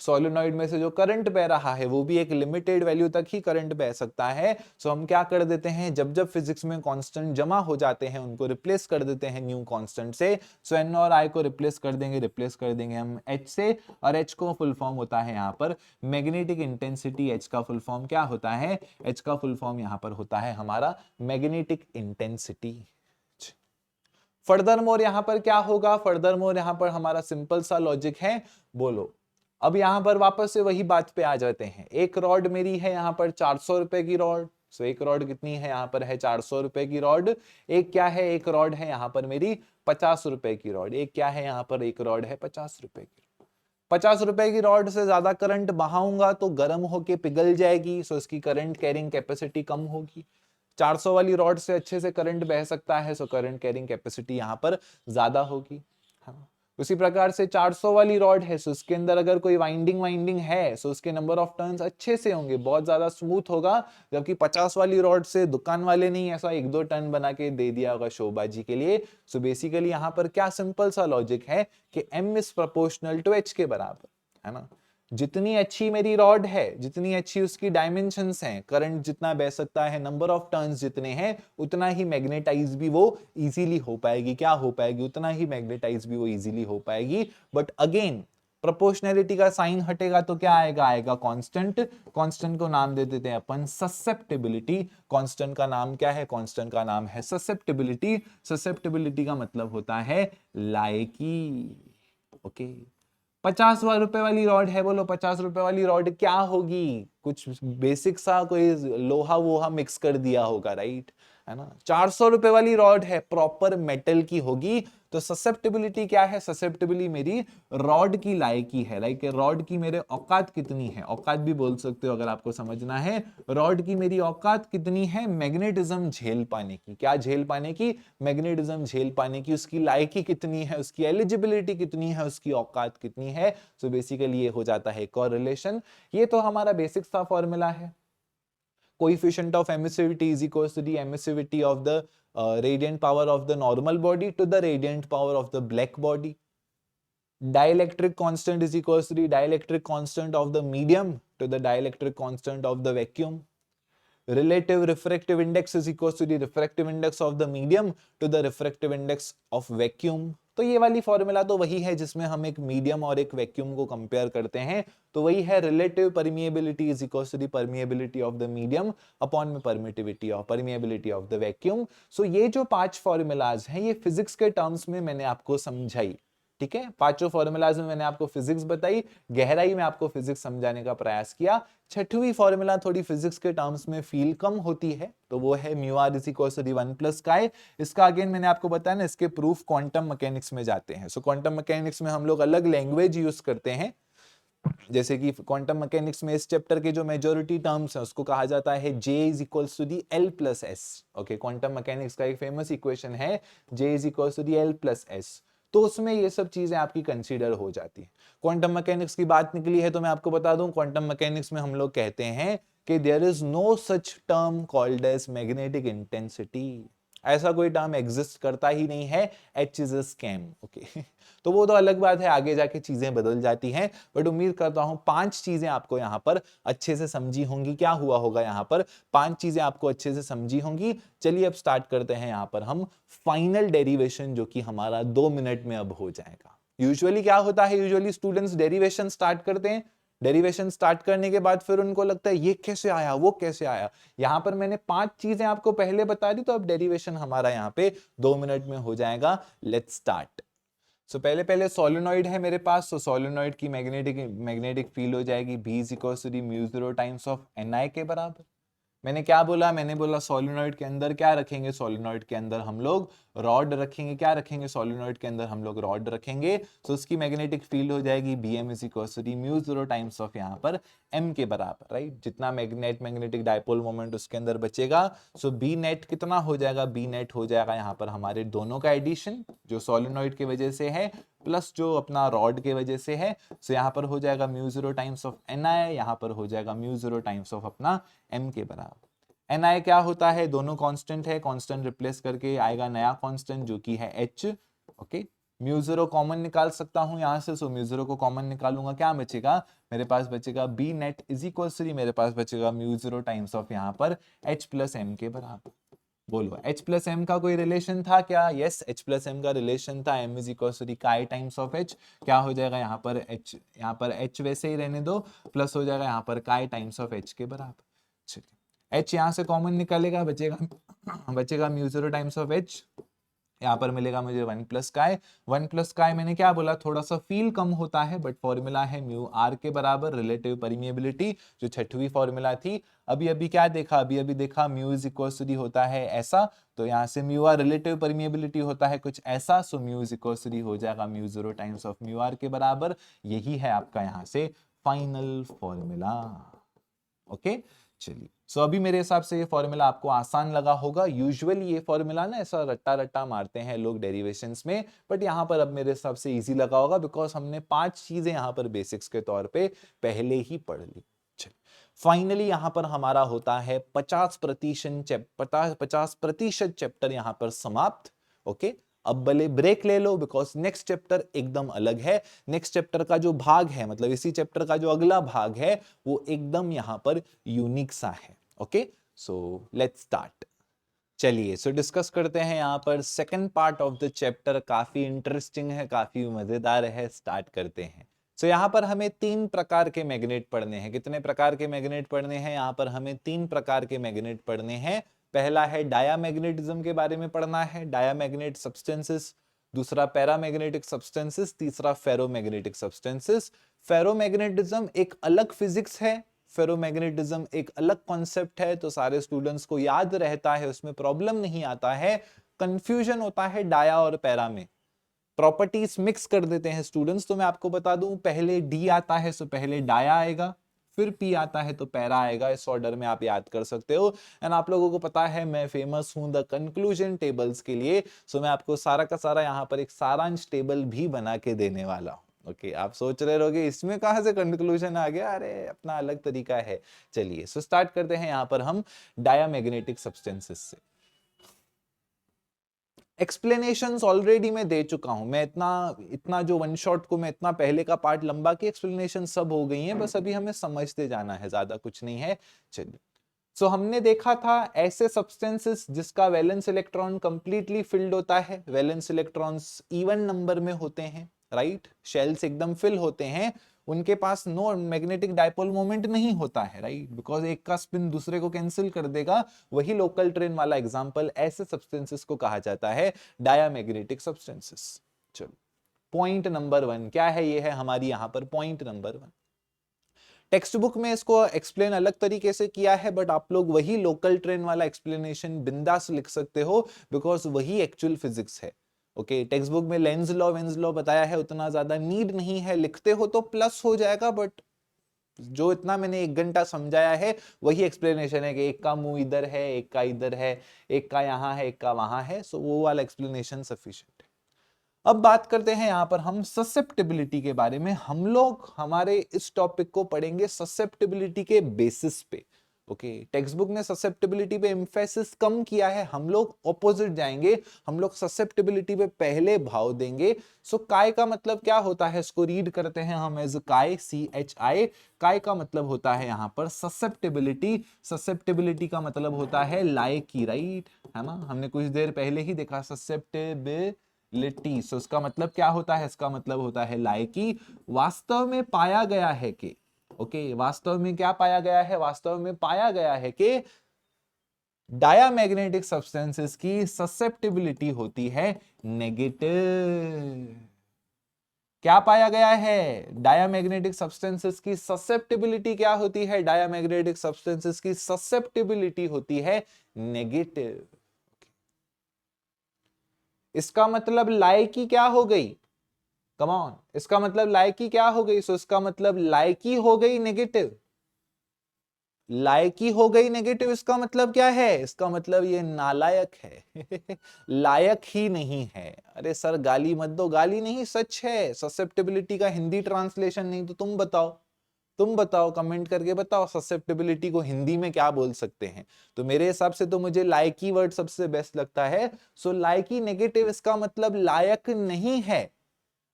सोलेनॉइड में से जो करंट बह रहा है वो भी एक लिमिटेड वैल्यू तक ही करंट बह सकता है। सो हम क्या कर देते हैं, जब जब फिजिक्स में कांस्टेंट जमा हो जाते हैं उनको रिप्लेस कर देते हैं न्यू कांस्टेंट से। सो एन और आई को रिप्लेस कर देंगे हम एच से, और एच को फुल फॉर्म होता है यहाँ पर मैग्नेटिक इंटेंसिटी। एच का फुल फॉर्म क्या होता है, एच का फुल फॉर्म यहाँ पर होता है हमारा मैग्नेटिक इंटेंसिटी। फर्दर मोर यहाँ पर क्या होगा, फर्दर मोर यहाँ पर हमारा सिंपल सा लॉजिक है। बोलो अब यहां पर वापस से वही बात पे आ जाते हैं। एक रॉड मेरी है यहाँ पर 400 रुपए की रॉड। सो एक रॉड कितनी है यहाँ पर है 400 रुपए की रॉड। एक क्या है, एक रॉड है यहाँ पर मेरी 50 रुपए की रॉड। एक क्या है यहाँ पर, एक रॉड है 50 रुपए की। 50 रुपए की रॉड से ज्यादा करंट बहाऊंगा तो गर्म होके पिघल जाएगी। सो इसकी करंट कैरिंग कैपेसिटी कम होगी। 400 वाली रॉड से अच्छे से करंट बह सकता है, सो करंट कैरिंग कैपेसिटी यहाँ पर ज्यादा होगी, है ना। उसी प्रकार से 400 वाली रॉड है, सो उसके अंदर अगर कोई वाइंडिंग है, सो उसके नंबर ऑफ टर्न्स अच्छे से होंगे, बहुत ज्यादा स्मूथ होगा। जबकि 50 वाली रॉड से दुकान वाले नहीं ऐसा 1-2 टर्न बना के दे दिया होगा शोबाजी के लिए। सो बेसिकली यहाँ पर क्या सिंपल सा लॉजिक है कि M is proportional to H के बराबर, है ना। जितनी अच्छी मेरी रॉड है, जितनी अच्छी उसकी डायमेंशंस हैं, करंट जितना बह सकता है, नंबर ऑफ टर्न्स जितने हैं, उतना ही मैग्नेटाइज भी वो इजीली हो पाएगी। क्या हो पाएगी, उतना ही मैग्नेटाइज भी वो इजीली हो पाएगी। बट अगेन प्रोपोर्शनैलिटी का साइन हटेगा तो क्या आएगा, आएगा कांस्टेंट। कांस्टेंट को नाम दे देते हैं अपन ससेप्टिबिलिटी। कांस्टेंट का नाम क्या है, कांस्टेंट का नाम है ससेप्टिबिलिटी। ससेप्टिबिलिटी का मतलब होता है लायकी। ओके, 50 रुपए वाली रॉड है। बोलो 50 रुपए वाली रॉड क्या होगी, कुछ बेसिक सा कोई लोहा वोहा मिक्स कर दिया होगा, राइट, है ना। 400 रुपए वाली रॉड है, प्रॉपर मेटल की होगी। तो ससेप्टिबिलिटी क्या है, ससेप्टिबिलिटी मेरी रॉड की लायकी है। लाइक रॉड की मेरे औकात कितनी है, औकात भी बोल सकते हो अगर आपको समझना है। रॉड की मेरी औकात कितनी है मैग्नेटिज्म झेल पाने की। क्या झेल पाने की, मैग्नेटिज्म झेल पाने की। उसकी लायकी कितनी है, उसकी एलिजिबिलिटी कितनी है, उसकी औकात कितनी है। सो बेसिकली ये हो जाता है कोरिलेशन। ये तो हमारा बेसिक सा फॉर्मूला है। coefficient of emissivity is equals to the emissivity of the radiant power of the normal body to the radiant power of the black body. Dielectric constant is equals to the dielectric constant of the medium to the dielectric constant of the vacuum. Relative refractive index is equals to the refractive index of the medium to the refractive index of vacuum. तो ये वाली formula तो वही है जिसमें हम एक medium और एक वैक्यूम को कंपेयर करते हैं, तो वही है relative permeability is equals to the permeability of the medium upon में permittivity of permeability of the vacuum. So ये जो 5 फॉर्मूलाज हैं ये फिजिक्स के टर्म्स में मैंने आपको समझाई. ठीक है, पांचों फॉर्मूलाज में मैंने आपको फिजिक्स बताई, गहराई में आपको फिजिक्स समझाने का प्रयास किया. छठवीं फॉर्मूला थोड़ी फिजिक्स के टर्म्स में फील कम होती है, तो वो है mu R is equal to 1 plus chi. इसका अगेन मैंने आपको बताया ना, इसके प्रूफ क्वांटम मैकेनिक्स में जाते हैं. सो क्वांटम मैकेनिक्स में हम लोग अलग लैंग्वेज यूज करते हैं, जैसे कि क्वांटम मैकेनिक्स में इस चैप्टर के जो मेजॉरिटी टर्म्स है उसको कहा जाता है J is equals to the L plus S. Okay, quantum mechanics का एक फेमस इक्वेशन है J is equals to the L plus S, तो उसमें ये सब चीजें आपकी कंसीडर हो जाती है. क्वांटम मैकेनिक्स की बात निकली है तो मैं आपको बता दूं, क्वांटम मैकेनिक्स में हम लोग कहते हैं कि there is no such term called as magnetic intensity. ऐसा कोई टर्म एग्जिस्ट करता ही नहीं है. H is a scam. Okay, तो वो तो अलग बात है, आगे जाके चीजें बदल जाती हैं, बट उम्मीद करता हूं 5 चीजें आपको यहां पर अच्छे से समझी होंगी. क्या हुआ होगा यहां पर, 5 चीजें आपको अच्छे से समझी होंगी. चलिए अब स्टार्ट करते हैं यहां पर हम फाइनल डेरिवेशन, जो कि हमारा 2 मिनट में अब हो जाएगा. यूजुअली क्या होता है, यूजुअली स्टूडेंट्स डेरिवेशन स्टार्ट करते हैं, डेरिवेशन स्टार्ट करने के बाद फिर उनको लगता है ये कैसे आया, वो कैसे आया. यहां पर मैंने 5 चीजें आपको पहले बता दी, तो अब डेरिवेशन हमारा यहां पे 2 मिनट में हो जाएगा. Let's start. सो पहले सोलेनॉइड है मेरे पास, तो सोलेनॉइड की मैग्नेटिक फील्ड हो जाएगी B is equals to the mu 0 times of Ni के बराबर. मैंने क्या बोला, मैंने बोला सोलेनॉइड के अंदर क्या रखेंगे, सोलेनॉइड के अंदर हम लोग रॉड रखेंगे. क्या रखेंगे, सोलेनॉइड के अंदर हम लोग रॉड रखेंगे. तो उसकी मैग्नेटिक फील्ड हो जाएगी Bm is equals to the mu 0 times of यहाँ पर m के बराबर. राइट, जितना मैग्नेटिक डायपोल मोमेंट उसके अंदर बचेगा, सो बी नेट कितना हो जाएगा, बी नेट हो जाएगा यहाँ पर हमारे दोनों का एडिशन, जो सोलेनॉइड की वजह से है प्लस जो अपना रॉड के वजह से है. सो यहाँ पर हो जाएगा म्यू 0 टाइम्स ऑफ Ni, यहाँ पर हो जाएगा म्यू 0 टाइम्स ऑफ अपना m के बराबर. Ni क्या होता है, दोनों कांस्टेंट है, कांस्टेंट रिप्लेस करके आएगा नया कांस्टेंट जो कि है h. ओके, म्यू 0 कॉमन निकाल सकता हूं यहां से, सो म्यू 0 को कॉमन निकालूंगा, क्या बचेगा मेरे पास, बचेगा B net is equal to, मेरे पास बचेगा म्यू 0 टाइम्स ऑफ यहाँ पर h प्लस एम के बराबर. बोलो h प्लस एम का कोई रिलेशन था क्या, यस h प्लस एम का रिलेशन था. m is equal to the chi times of h, क्या हो जाएगा यहाँ पर h वैसे ही रहने दो, प्लस हो जाएगा यहाँ पर काई टाइम्स ऑफ h के बराबर. चलिए h यहाँ से कॉमन निकालेगा, बचेगा म्यू 0 टाइम्स ऑफ h, यहाँ पर मिलेगा मुझे 1 प्लस काई. 1 प्लस काई मैंने क्या बोला, थोड़ा सा फील कम होता है, बट फॉर्मूला है म्यू आर के बराबर, रिलेटिव परमिएबिलिटी, जो छठवीं फॉर्मूला थी. अभी क्या देखा, अभी देखा mu is equal to the होता है ऐसा, तो यहाँ से म्यू आर रिलेटिव परमिएबिलिटी होता है कुछ ऐसा, so mu is equal to the हो जाएगा mu 0 times of mu R के बराबर. यही है आपका यहाँ से फाइनल फॉर्मूला. ओके, चलिए. सो अभी मेरे हिसाब से ये फॉर्मूला आपको आसान लगा होगा. यूजुअली ये फॉर्मूला ना ऐसा रट्टा मारते हैं लोग डेरिवेशंस में, बट यहाँ पर अब मेरे हिसाब से इजी लगा होगा, बिकॉज हमने 5 चीजें यहाँ पर बेसिक्स के तौर पे पहले ही पढ़ ली. चलिए, फाइनली यहाँ पर हमारा होता है 50% चैप्टर यहाँ पर समाप्त. ओके, अब भले ब्रेक ले लो, बिकॉज नेक्स्ट चैप्टर एकदम अलग है. नेक्स्ट चैप्टर का जो भाग है, मतलब इसी चैप्टर का जो अगला भाग है, वो एकदम यहाँ पर यूनिक सा है. Okay, so let's start. चलिए, सो डिस्कस करते हैं यहाँ पर second part of the chapter. काफी इंटरेस्टिंग है, काफी मजेदार है. स्टार्ट करते हैं. सो यहाँ पर हमें 3 प्रकार के मैग्नेट पढ़ने हैं. कितने प्रकार के मैग्नेट पढ़ने हैं, यहाँ पर हमें 3 प्रकार के मैग्नेट पढ़ने हैं. पहला है डायामैग्नेटिज्म के बारे में पढ़ना है, डायामैग्नेट सब्सटेंसेस. दूसरा पैरामैग्नेटिक सब्सटेंसेस. तीसरा फेरोमैग्नेटिक सब्सटेंसेस. फेरोमैग्नेटिज्म एक अलग फिजिक्स है, फेरोमैग्नेटिज्म एक अलग कॉन्सेप्ट है, तो सारे स्टूडेंट्स को याद रहता है, उसमें प्रॉब्लम नहीं आता है. कंफ्यूजन होता है डाया और पैरा में, प्रॉपर्टीज मिक्स कर देते हैं स्टूडेंट्स. तो मैं आपको बता दूं, पहले डी आता है, सो पहले डाया आएगा, फिर पी आता है तो पैरा आएगा. इस ऑर्डर में आप याद कर सकते हो. एंड आप लोगों को पता है मैं फेमस हूं द कंक्लूजन टेबल्स के लिए, सो मैं आपको सारा का सारा यहाँ पर एक सारांश टेबल भी बना के देने वाला हूं. ओके आप सोच रहे होगे इसमें कहां से कंक्लूजन आ गया, अरे अपना अलग तरीका है। चलिए सो स्टार्ट करते हैं यहां पर हम डायामैग्नेटिक सब्सटेंसेस से। एक्सप्लेनेशंस ऑलरेडी मैं दे चुका हूं, मैं इतना इतना जो वन शॉट को मैं इतना पहले का पार्ट लंबा की एक्सप्लेनेशन सब हो गई हैं, बस अभी हमें समझते जाना है, ज्यादा कुछ नहीं है। चलिए सो हमने देखा था ऐसे सब्सटेंसेस जिसका वैलेंस इलेक्ट्रॉन कंप्लीटली फिल्ड होता है, वैलेंस इलेक्ट्रॉन्स इवन नंबर में होते हैं, राइट, शेल्स एकदम फिल होते हैं, उनके पास नो मैग्नेटिक डायपोल मोमेंट नहीं होता है, राइट, बिकॉज एक का स्पिन दूसरे को कैंसिल कर देगा। वही लोकल ट्रेन वाला एग्जांपल, ऐसे सब्सटेंसेस को कहा जाता है डायामैग्नेटिक सब्सटेंसेस। चलो पॉइंट नंबर 1 क्या है, ये है हमारी यहां पर पॉइंट नंबर 1। टेक्स्ट बुक में इसको एक्सप्लेन अलग तरीके से किया है, बट आप लोग वही लोकल ट्रेन वाला एक्सप्लेनेशन बिंदास लिख सकते हो, बिकॉज वही एक्चुअल फिजिक्स है। ओके टेक्स्ट बुक में लेंज लॉ वेंज लॉ बताया है, उतना ज्यादा नीड नहीं है, लिखते हो तो प्लस हो जाएगा, बट जो इतना मैंने 1 घंटा समझाया है वही एक्सप्लेनेशन है कि एक का मुंह इधर है, एक का इधर है, एक का यहां है, एक का वहां है, सो वो वाला एक्सप्लेनेशन सफिशिएंट है। अब बात करते हैं यहां पर हम ससेप्टिबिलिटी के बारे में। हम लोग हमारे इस टॉपिक को पढ़ेंगे ससेप्टिबिलिटी के बेसिस पे। ओके टेक्स्ट बुक ने ससेप्टिबिलिटी पे एम्फेसिस कम किया है, हम लोग ऑपोजिट जाएंगे, हम लोग ससेप्टिबिलिटी पे पहले भाव देंगे। सो काय का मतलब क्या होता है, इसको रीड करते हैं हम एज काय, CHI। काय का मतलब होता है यहां पर ससेप्टिबिलिटी, ससेप्टिबिलिटी का मतलब होता है लायकी, राइट, है ना, हमने कुछ देर पहले ही देखा ससेप्टिबिलिटी। सो इसका मतलब क्या होता है, इसका मतलब होता है लायकी। वास्तव में पाया गया है कि ओके वास्तव में क्या पाया गया है, वास्तव में पाया गया है कि डायामैग्नेटिक सब्सटेंसेस की ससेप्टिबिलिटी होती है नेगेटिव। क्या पाया गया है, डायामैग्नेटिक सब्सटेंसेस की ससेप्टिबिलिटी क्या होती है, डायामैग्नेटिक सब्सटेंसेस की ससेप्टिबिलिटी होती है नेगेटिव। इसका मतलब लायकी क्या हो गई, कम ऑन, इसका मतलब लायकी क्या हो गई, सो इसका मतलब लायकी हो गई नेगेटिव, लायकी हो गई नेगेटिव। इसका मतलब क्या है, इसका मतलब ये नालायक है लायक ही नहीं है। अरे सर गाली मत दो, गाली नहीं सच है। ससेप्टिबिलिटी का हिंदी ट्रांसलेशन नहीं तो तुम बताओ, तुम बताओ, कमेंट करके बताओ ससेप्टिबिलिटी को हिंदी में क्या बोल सकते हैं। तो मेरे हिसाब से तो मुझे लायकी वर्ड सबसे बेस्ट लगता है। सो लायकी नेगेटिव, इसका मतलब लायक नहीं है।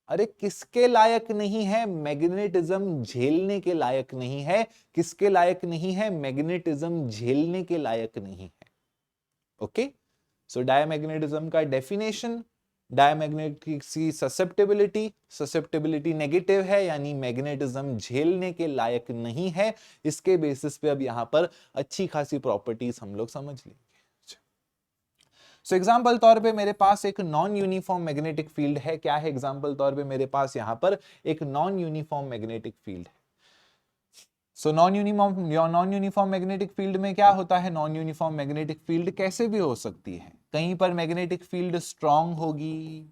अरे किसके लायक नहीं है, मैग्नेटिज्म झेलने के लायक नहीं है। किसके लायक नहीं है, मैग्नेटिज्म झेलने के लायक नहीं है। ओके सो डायमैग्नेटिज्म का डेफिनेशन, डायमैग्नेटिक की ससेप्टिबिलिटी, ससेप्टिबिलिटी नेगेटिव है यानी मैग्नेटिज्म झेलने के लायक नहीं है। इसके बेसिस पे अब यहां पर अच्छी खासी प्रॉपर्टीज हम लोग समझ लेंगे। सो एग्जाम्पल तौर पे मेरे पास एक नॉन यूनिफॉर्म मैग्नेटिक फील्ड है। क्या है एग्जाम्पल तौर पे, मेरे पास यहां पर एक नॉन यूनिफॉर्म मैग्नेटिक फील्ड है। So non uniform magnetic field में क्या होता है, नॉन यूनिफॉर्म मैग्नेटिक फील्ड कैसे भी हो सकती है, कहीं पर मैग्नेटिक फील्ड स्ट्रांग होगी,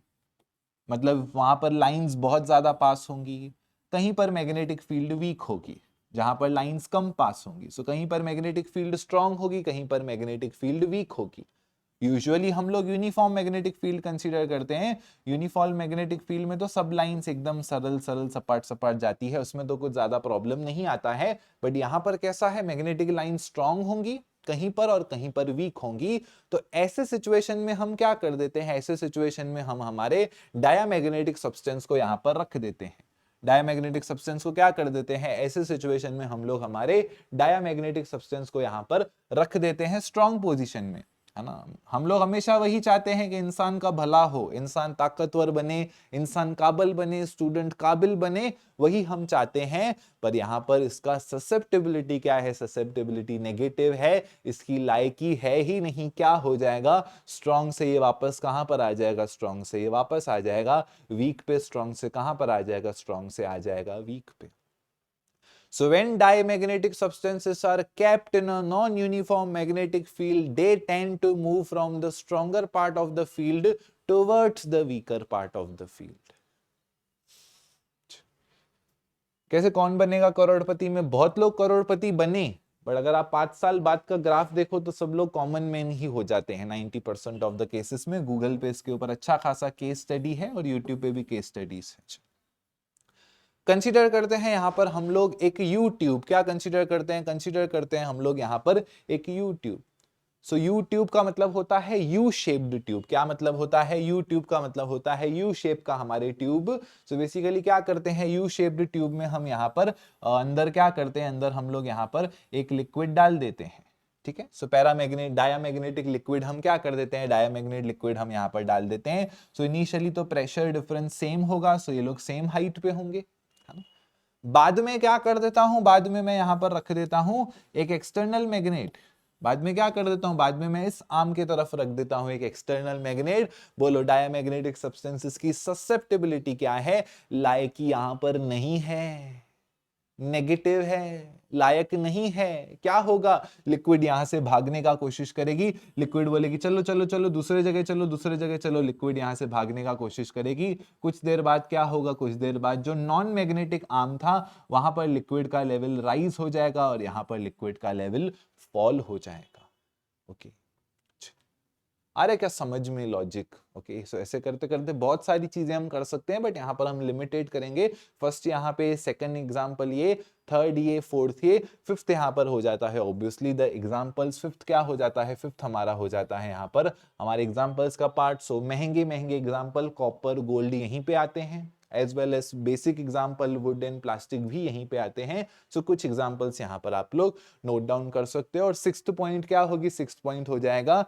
मतलब वहां पर लाइंस बहुत ज्यादा पास होंगी, कहीं पर मैग्नेटिक फील्ड वीक होगी जहां पर लाइंस कम पास होंगी। सो कहीं पर मैग्नेटिक फील्ड स्ट्रांग होगी, कहीं पर मैग्नेटिक फील्ड वीक होगी। यूजुअली हम लोग यूनिफॉर्म मैग्नेटिक फील्ड कंसीडर करते हैं। यूनिफॉर्म मैग्नेटिक फील्ड में तो सब लाइंस एकदम सरल सरल सपाट सपाट जाती है, उसमें तो कुछ ज्यादा प्रॉब्लम नहीं आता है। बट यहाँ पर कैसा है, मैग्नेटिक लाइन स्ट्रांग होंगी कहीं पर और कहीं पर वीक होंगी। तो ऐसे सिचुएशन में हम क्या कर देते हैं, ऐसे सिचुएशन में हम हमारे डायामैग्नेटिक सब्सटेंस को यहाँ पर रख देते हैं। डायामैग्नेटिक सब्सटेंस को क्या कर देते हैं, ऐसे सिचुएशन में हम लोग हमारे डायामैग्नेटिक सब्सटेंस को यहाँ पर रख देते हैं स्ट्रांग पोजीशन में, है ना। हम लोग हमेशा वही चाहते हैं कि इंसान का भला हो, इंसान ताकतवर बने, इंसान काबिल बने, स्टूडेंट काबिल बने, वही हम चाहते हैं। पर यहाँ पर इसका ससेप्टिबिलिटी क्या है, ससेप्टिबिलिटी नेगेटिव है, इसकी लायकी है ही नहीं। क्या हो जाएगा, स्ट्रॉन्ग से ये वापस कहां पर आ जाएगा, स्ट्रॉन्ग से ये वापस आ जाएगा वीक पे, स्ट्रॉन्ग से कहां पर आ जाएगा, स्ट्रॉन्ग से आ जाएगा वीक पे। So when diamagnetic substances are kept in a non-uniform magnetic field, they tend to move from the stronger part of the field towards the weaker part of the field. कैसे कौन बनेगा करोड़पति में, बहुत लोग करोड़पति बने, बट अगर आप 5 साल बाद का ग्राफ देखो तो सब लोग कॉमन मैन ही हो जाते हैं 90% ऑफ द केसेस में। गूगल पे इसके ऊपर अच्छा खासा केस स्टडी है और यूट्यूब पे भी केस स्टडीज है। कंसीडर करते हैं यहां पर हम लोग एक यू ट्यूब, क्या कंसीडर करते हैं, कंसीडर करते हैं हम लोग यहां पर एक you tube. So you tube का मतलब होता है यू शेप्ड ट्यूब। क्या मतलब होता है, यू ट्यूब का मतलब होता है यू शेप का हमारे ट्यूब। सो बेसिकली क्या करते हैं, यू शेप्ड ट्यूब में हम यहाँ पर अंदर क्या करते हैं, अंदर हम लोग यहाँ पर एक लिक्विड डाल देते हैं, ठीक है। सो पैरामैग्नेट डायामैग्नेटिक लिक्विड हम क्या कर देते हैं, डायामैग्नेट लिक्विड हम यहाँ पर डाल देते हैं। सो इनिशियली तो प्रेशर डिफरेंस सेम होगा, सो ये लोग सेम हाइट पे होंगे, है ना। बाद में क्या कर देता हूं, बाद में मैं यहां पर रख देता हूं एक एक्सटर्नल मैग्नेट। बाद में क्या कर देता हूं, बाद में मैं इस आर्म की तरफ रख देता हूं एक एक्सटर्नल मैग्नेट। बोलो डायामैग्नेटिक सब्सटेंसेस की ससेप्टेबिलिटी क्या है, लायकी यहां पर नहीं है, नेगेटिव है, लायक नहीं है। क्या होगा, लिक्विड यहां से भागने का कोशिश करेगी, लिक्विड बोलेगी चलो चलो चलो दूसरे जगह चलो, दूसरे जगह चलो, लिक्विड यहां से भागने का कोशिश करेगी। कुछ देर बाद क्या होगा, कुछ देर बाद जो नॉन मैग्नेटिक आर्म था वहां पर लिक्विड का लेवल राइज हो जाएगा और यहां पर लिक्विड का लेवल फॉल हो जाएगा। ओके, अरे क्या समझ में लॉजिक। ओके, सो ऐसे करते करते बहुत सारी चीजें हम कर सकते हैं, बट यहाँ पर हम लिमिटेड करेंगे। फर्स्ट यहाँ पे, सेकंड एग्जांपल ये, थर्ड ये, फोर्थ ये, फिफ्थ यहाँ पर हो जाता है ऑब्वियसली द एग्जांपल्स। फिफ्थ क्या हो जाता है, फिफ्थ हमारा हो जाता है यहाँ पर हमारे एग्जांपल्स का पार्ट। सो महंगे महंगे एग्जांपल कॉपर गोल्ड यहीं पे आते हैं, as well as basic example wood and plastic भी यहीं पे आते हैं। सो कुछ एग्जांपल्स यहाँ पर आप लोग नोट डाउन कर सकते हो। और सिक्स्थ पॉइंट क्या होगी, सिक्स्थ पॉइंट हो जाएगा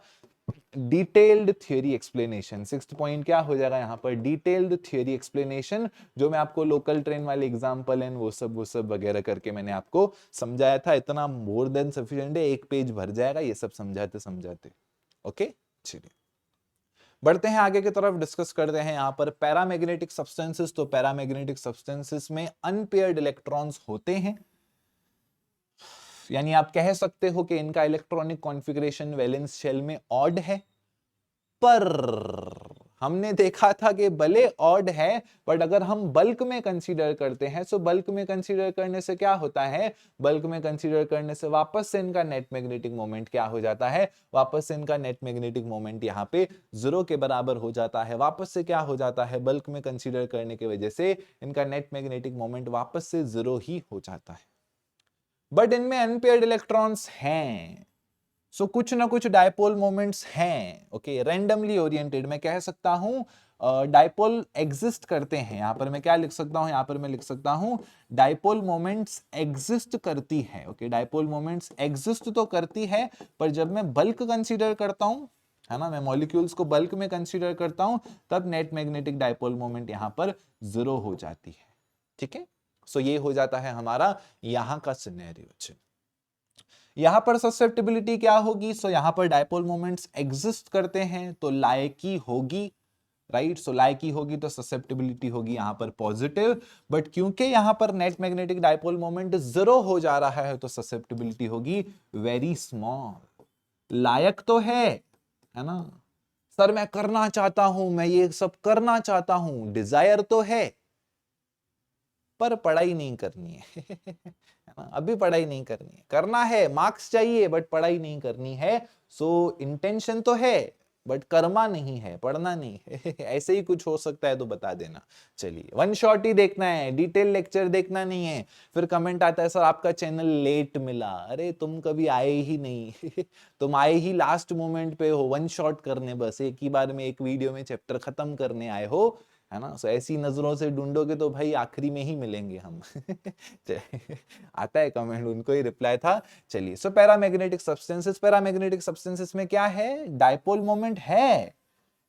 detailed theory explanation. Sixth point क्या हो जाएगा यहाँ पर, डिटेल्ड थ्योरी एक्सप्लेनेशन, जो मैं आपको लोकल ट्रेन वाले एग्जांपल एंड वो सब वगैरह करके मैंने आपको समझाया था। इतना मोर देन सफिशिएंट है, एक पेज भर जाएगा ये सब समझाते समझाते। ओके, चलिए बढ़ते हैं आगे की तरफ, डिस्कस करते हैं यहाँ पर पैरामैग्नेटिक सब्सटेंसेस। तो पैरामैग्नेटिक सब्सटेंसेस में अनपेयर्ड इलेक्ट्रॉन्स होते हैं, यानी आप कह सकते हो कि इनका इलेक्ट्रॉनिक कॉन्फ़िगरेशन वैलेंस शेल में ऑड है। पर हमने देखा था कि भले ऑड है, बट अगर हम बल्क में कंसीडर करते हैं, सो बल्क में कंसीडर करने से क्या होता है, बल्क में कंसीडर करने से वापस से इनका नेट मैग्नेटिक मोमेंट क्या हो जाता है, वापस से इनका नेट मैग्नेटिक मोमेंट यहाँ पे 0 के बराबर हो जाता है। वापस से क्या हो जाता है, बल्क में कंसीडर करने की वजह से इनका नेट मैग्नेटिक मोमेंट वापस से 0 ही हो जाता है। बट इनमें अनपेयर्ड इलेक्ट्रॉन्स हैं, सो कुछ ना कुछ डायपोल मोमेंट्स हैं। ओके, रैंडमली ओरिएंटेड मैं कह सकता हूं, डायपोल एग्जिस्ट करते हैं। यहां पर मैं क्या लिख सकता हूं, यहां पर मैं लिख सकता हूं डायपोल मोमेंट्स एग्जिस्ट करती है। ओके, डायपोल मोमेंट्स एग्जिस्ट तो करती है, पर जब मैं बल्क कंसीडर करता हूं, है ना, मैं मॉलिक्यूल्स को बल्क में कंसीडर करता हूं, तब नेट मैग्नेटिक डायपोल मोमेंट यहां पर 0 हो जाती है। ठीक है, सो ये हो जाता है हमारा यहां का सिनेरियो। यहां पर ससेप्टेबिलिटी क्या होगी, सो यहां पर डायपोल मोमेंट्स एग्जिस्ट करते हैं तो लायकी होगी, राइट। सो लायकी होगी तो ससेप्टेबिलिटी होगी यहां पर पॉजिटिव। बट क्योंकि यहां पर नेट मैग्नेटिक डायपोल मोमेंट 0 हो जा रहा है तो ससेप्टेबिलिटी होगी वेरी स्मॉल। लायक तो है ना, सर मैं करना चाहता हूं, मैं ये सब करना चाहता हूं, डिजायर तो है, पर पढ़ाई नहीं करनी है अभी पढ़ाई नहीं करनी है, करना है, मार्क्स चाहिए बट पढ़ाई नहीं करनी है। सो इंटेंशन तो है बट कर्मा नहीं है, पढ़ना नहीं है ऐसे ही कुछ हो सकता है तो बता देना। चलिए, वन शॉट ही देखना है, डिटेल लेक्चर देखना नहीं है। फिर कमेंट आता है सर आपका चैनल लेट मिला, अरे तुम कभी आए ही नहीं तुम आए ही लास्ट मोमेंट पे हो, वन शॉट करने, बस एक ही बार में एक वीडियो में चैप्टर खत्म करने आए हो, है ना। सो ऐसी नजरों से ढूंढोगे तो भाई आखिरी में ही मिलेंगे हम आता है कमेंट, उनको ही रिप्लाई था। चलिए, सो पैरामैग्नेटिक सब्सटेंसेस, पैरामैग्नेटिक सब्सटेंसेस में क्या है, डायपोल मोमेंट है,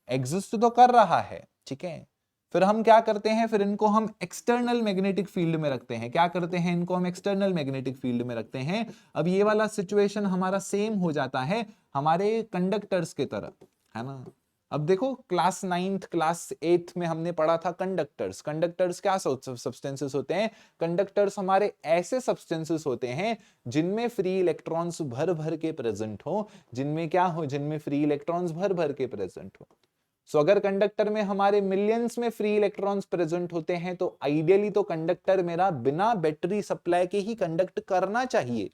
एग्जिस्ट तो कर रहा है, ठीक है। फिर हम क्या करते हैं, फिर इनको हम एक्सटर्नल मैग्नेटिक फील्ड में रखते हैं। क्या करते हैं, इनको हम एक्सटर्नल मैग्नेटिक फील्ड में रखते हैं। अब ये वाला सिचुएशन हमारा सेम हो जाता है हमारे कंडक्टर्स की तरह, है ना। अब देखो, क्लास 9th क्लास 8th में हमने पढ़ा था कंडक्टर्स। कंडक्टर्स क्या सब्सटेंसेस होते हैं, कंडक्टर्स हमारे ऐसे सब्सटेंसेस होते हैं जिनमें फ्री इलेक्ट्रॉन्स भर भर के प्रेजेंट हो, जिनमें क्या हो, जिनमें फ्री इलेक्ट्रॉन्स भर भर के प्रेजेंट हो। सो अगर कंडक्टर में हमारे मिलियंस में फ्री इलेक्ट्रॉन्स प्रेजेंट होते हैं तो आइडियली तो कंडक्टर मेरा बिना बैटरी सप्लाई के ही कंडक्ट करना चाहिए,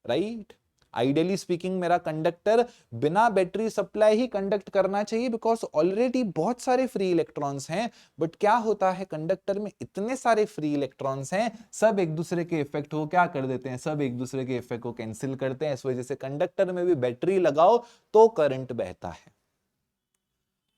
राइट। आइडियली स्पीकिंग मेरा कंडक्टर बिना बैटरी सप्लाई ही कंडक्ट करना चाहिए, बिकॉज ऑलरेडी बहुत सारे फ्री इलेक्ट्रॉन्स हैं। बट क्या होता है, कंडक्टर में इतने सारे फ्री इलेक्ट्रॉन्स हैं, सब एक दूसरे के इफेक्ट को क्या कर देते हैं, सब एक दूसरे के इफेक्ट को कैंसिल करते हैं। इस वजह से कंडक्टर में भी बैटरी लगाओ तो करंट बहता है।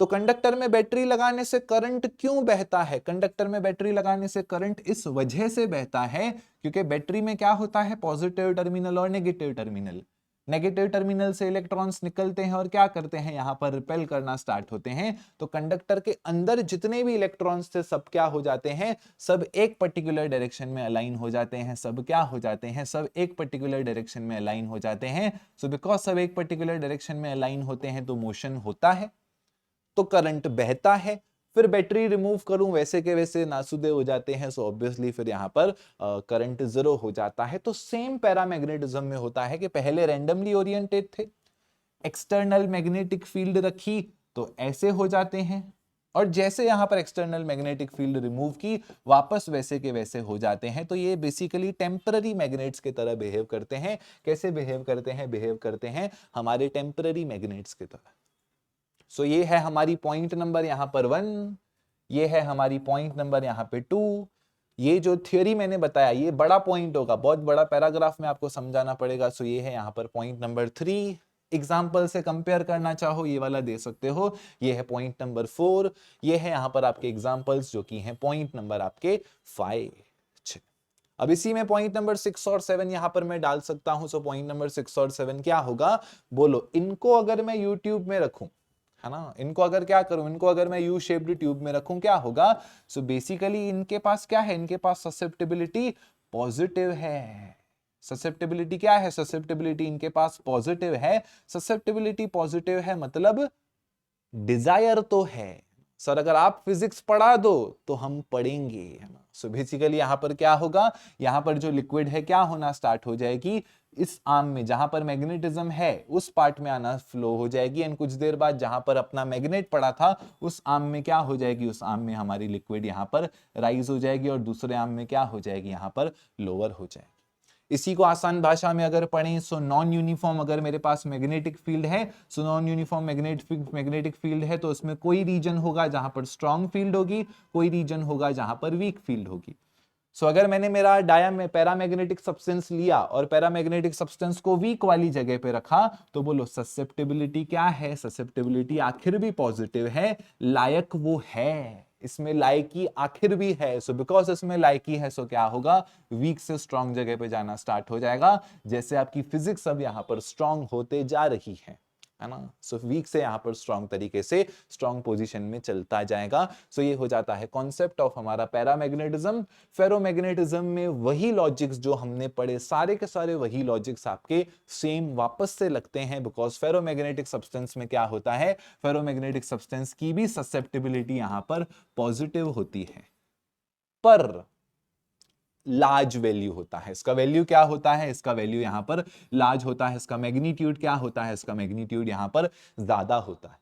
तो कंडक्टर में बैटरी लगाने से करंट क्यों बहता है? कंडक्टर में बैटरी लगाने से करंट इस वजह से बहता है क्योंकि बैटरी में क्या होता है, पॉजिटिव टर्मिनल और नेगेटिव टर्मिनल। नेगेटिव टर्मिनल से इलेक्ट्रॉन्स निकलते हैं और क्या करते हैं, यहां पर रिपेल करना स्टार्ट होते हैं। तो कंडक्टर के अंदर जितने भी इलेक्ट्रॉन्स थे सब क्या हो जाते हैं, सब एक पर्टिकुलर डायरेक्शन में अलाइन हो जाते हैं। सब क्या हो जाते हैं, सब एक पर्टिकुलर डायरेक्शन में अलाइन हो जाते हैं। सो बिकॉज सब एक पर्टिकुलर डायरेक्शन में अलाइन होते हैं तो मोशन होता है, तो करंट बहता है। फिर बैटरी रिमूव करूं वैसे के वैसे नासुदे हो जाते हैं, सो ऑब्वियसली फिर यहां पर करंट जीरो हो जाता है। तो सेम पैरामैग्नेटिज्म में होता है कि पहले रैंडमली ओरिएंटेड थे, एक्सटर्नल मैग्नेटिक फील्ड रखी तो ऐसे हो जाते हैं, और जैसे यहां पर एक्सटर्नल मैग्नेटिक फील्ड रिमूव की वापस वैसे के वैसे हो जाते हैं। तो ये बेसिकली टेम्पररी मैग्नेट्स की तरह बिहेव करते हैं। कैसे बिहेव करते हैं, बिहेव करते हैं हमारे टेम्पररी मैग्नेट्स की तरह। सो ये है हमारी पॉइंट नंबर यहां पर 1, ये है हमारी पॉइंट नंबर यहां पे 2। ये जो थ्योरी मैंने बताया ये बड़ा पॉइंट होगा, बहुत बड़ा पैराग्राफ में आपको समझाना पड़ेगा। सो ये है यहां पर पॉइंट नंबर 3। एग्जाम्पल से कंपेयर करना चाहो ये वाला दे सकते हो। ये है पॉइंट नंबर 4, ये है यहां पर आपके एग्जाम्पल्स जो कि हैं पॉइंट नंबर आपके 5। अब इसी में पॉइंट नंबर 6 और 7 यहां पर मैं डाल सकता हूं। सो पॉइंट नंबर 6 और 7 क्या होगा, बोलो। इनको अगर मैं यूट्यूब में रखूं, है ना, इनको अगर क्या करूं, इनको अगर मैं यू शेप्ड ट्यूब में रखूं क्या होगा। सो बेसिकली इनके पास क्या है, इनके पास ससेप्टिबिलिटी पॉजिटिव है। ससेप्टिबिलिटी क्या है, ससेप्टिबिलिटी इनके पास पॉजिटिव है। ससेप्टिबिलिटी पॉजिटिव है मतलब डिजायर तो है। सर अगर आप फिजिक्स पढ़ा दो तो हम पढ़ेंगे, है ना। सो बेसिकली यहां पर क्या होगा, यहां पर जो लिक्विड है क्या होना स्टार्ट हो जाएगी, इस आर्म में जहां पर मैग्नेटिज्म है उस पार्ट में आना फ्लो हो जाएगी। एंड कुछ देर बाद जहां पर अपना मैग्नेट पड़ा था उस आर्म में क्या हो जाएगी, उस आर्म में हमारी लिक्विड यहां पर राइज हो जाएगी और दूसरे आर्म में क्या हो जाएगी, यहां पर लोअर हो जाएगी। इसी को आसान भाषा में अगर पढ़ें, सो नॉन यूनिफॉर्म अगर मेरे पास मैग्नेटिक फील्ड है, so non uniform magnetic field है तो उसमें कोई रीजन होगा जहां पर स्ट्रॉन्ग फील्ड होगी, कोई रीजन होगा जहां पर वीक फील्ड होगी। सो अगर मैंने मेरा पैरामैग्नेटिक सब्सटेंस लिया और पैरामैग्नेटिक सब्सटेंस को वीक वाली जगह पे रखा, तो बोलो ससेप्टिबिलिटी क्या है, ससेप्टिबिलिटी आखिर भी पॉजिटिव है, लायक वो है, इसमें लायकी आखिर भी है। सो बिकॉज इसमें लायकी है सो क्या होगा, वीक से स्ट्रॉन्ग जगह पे जाना स्टार्ट हो जाएगा। जैसे आपकी फिजिक्स अब यहां पर स्ट्रॉन्ग होते जा रही है ना। सो वीक से यहां पर स्ट्रॉन्ग तरीके से स्ट्रॉन्ग पोजीशन में चलता जाएगा। सो ये हो जाता है कॉन्सेप्ट ऑफ हमारा पैरामैग्नेटिज्म। फेरोमैग्नेटिज्म में वही लॉजिक्स जो हमने पढ़े सारे के सारे वही लॉजिक्स आपके सेम वापस से लगते हैं, बिकॉज फेरोमैग्नेटिक सब्सटेंस में क्या होता है, फेरोमैग्नेटिक सब्सटेंस की भी ससेप्टिबिलिटी यहां पर पॉजिटिव होती है, पर लार्ज वैल्यू होता है। इसका वैल्यू क्या होता है, इसका वैल्यू यहां पर लार्ज होता है। इसका मैग्नीट्यूड क्या होता है, इसका मैग्नीट्यूड यहां पर ज्यादा होता है।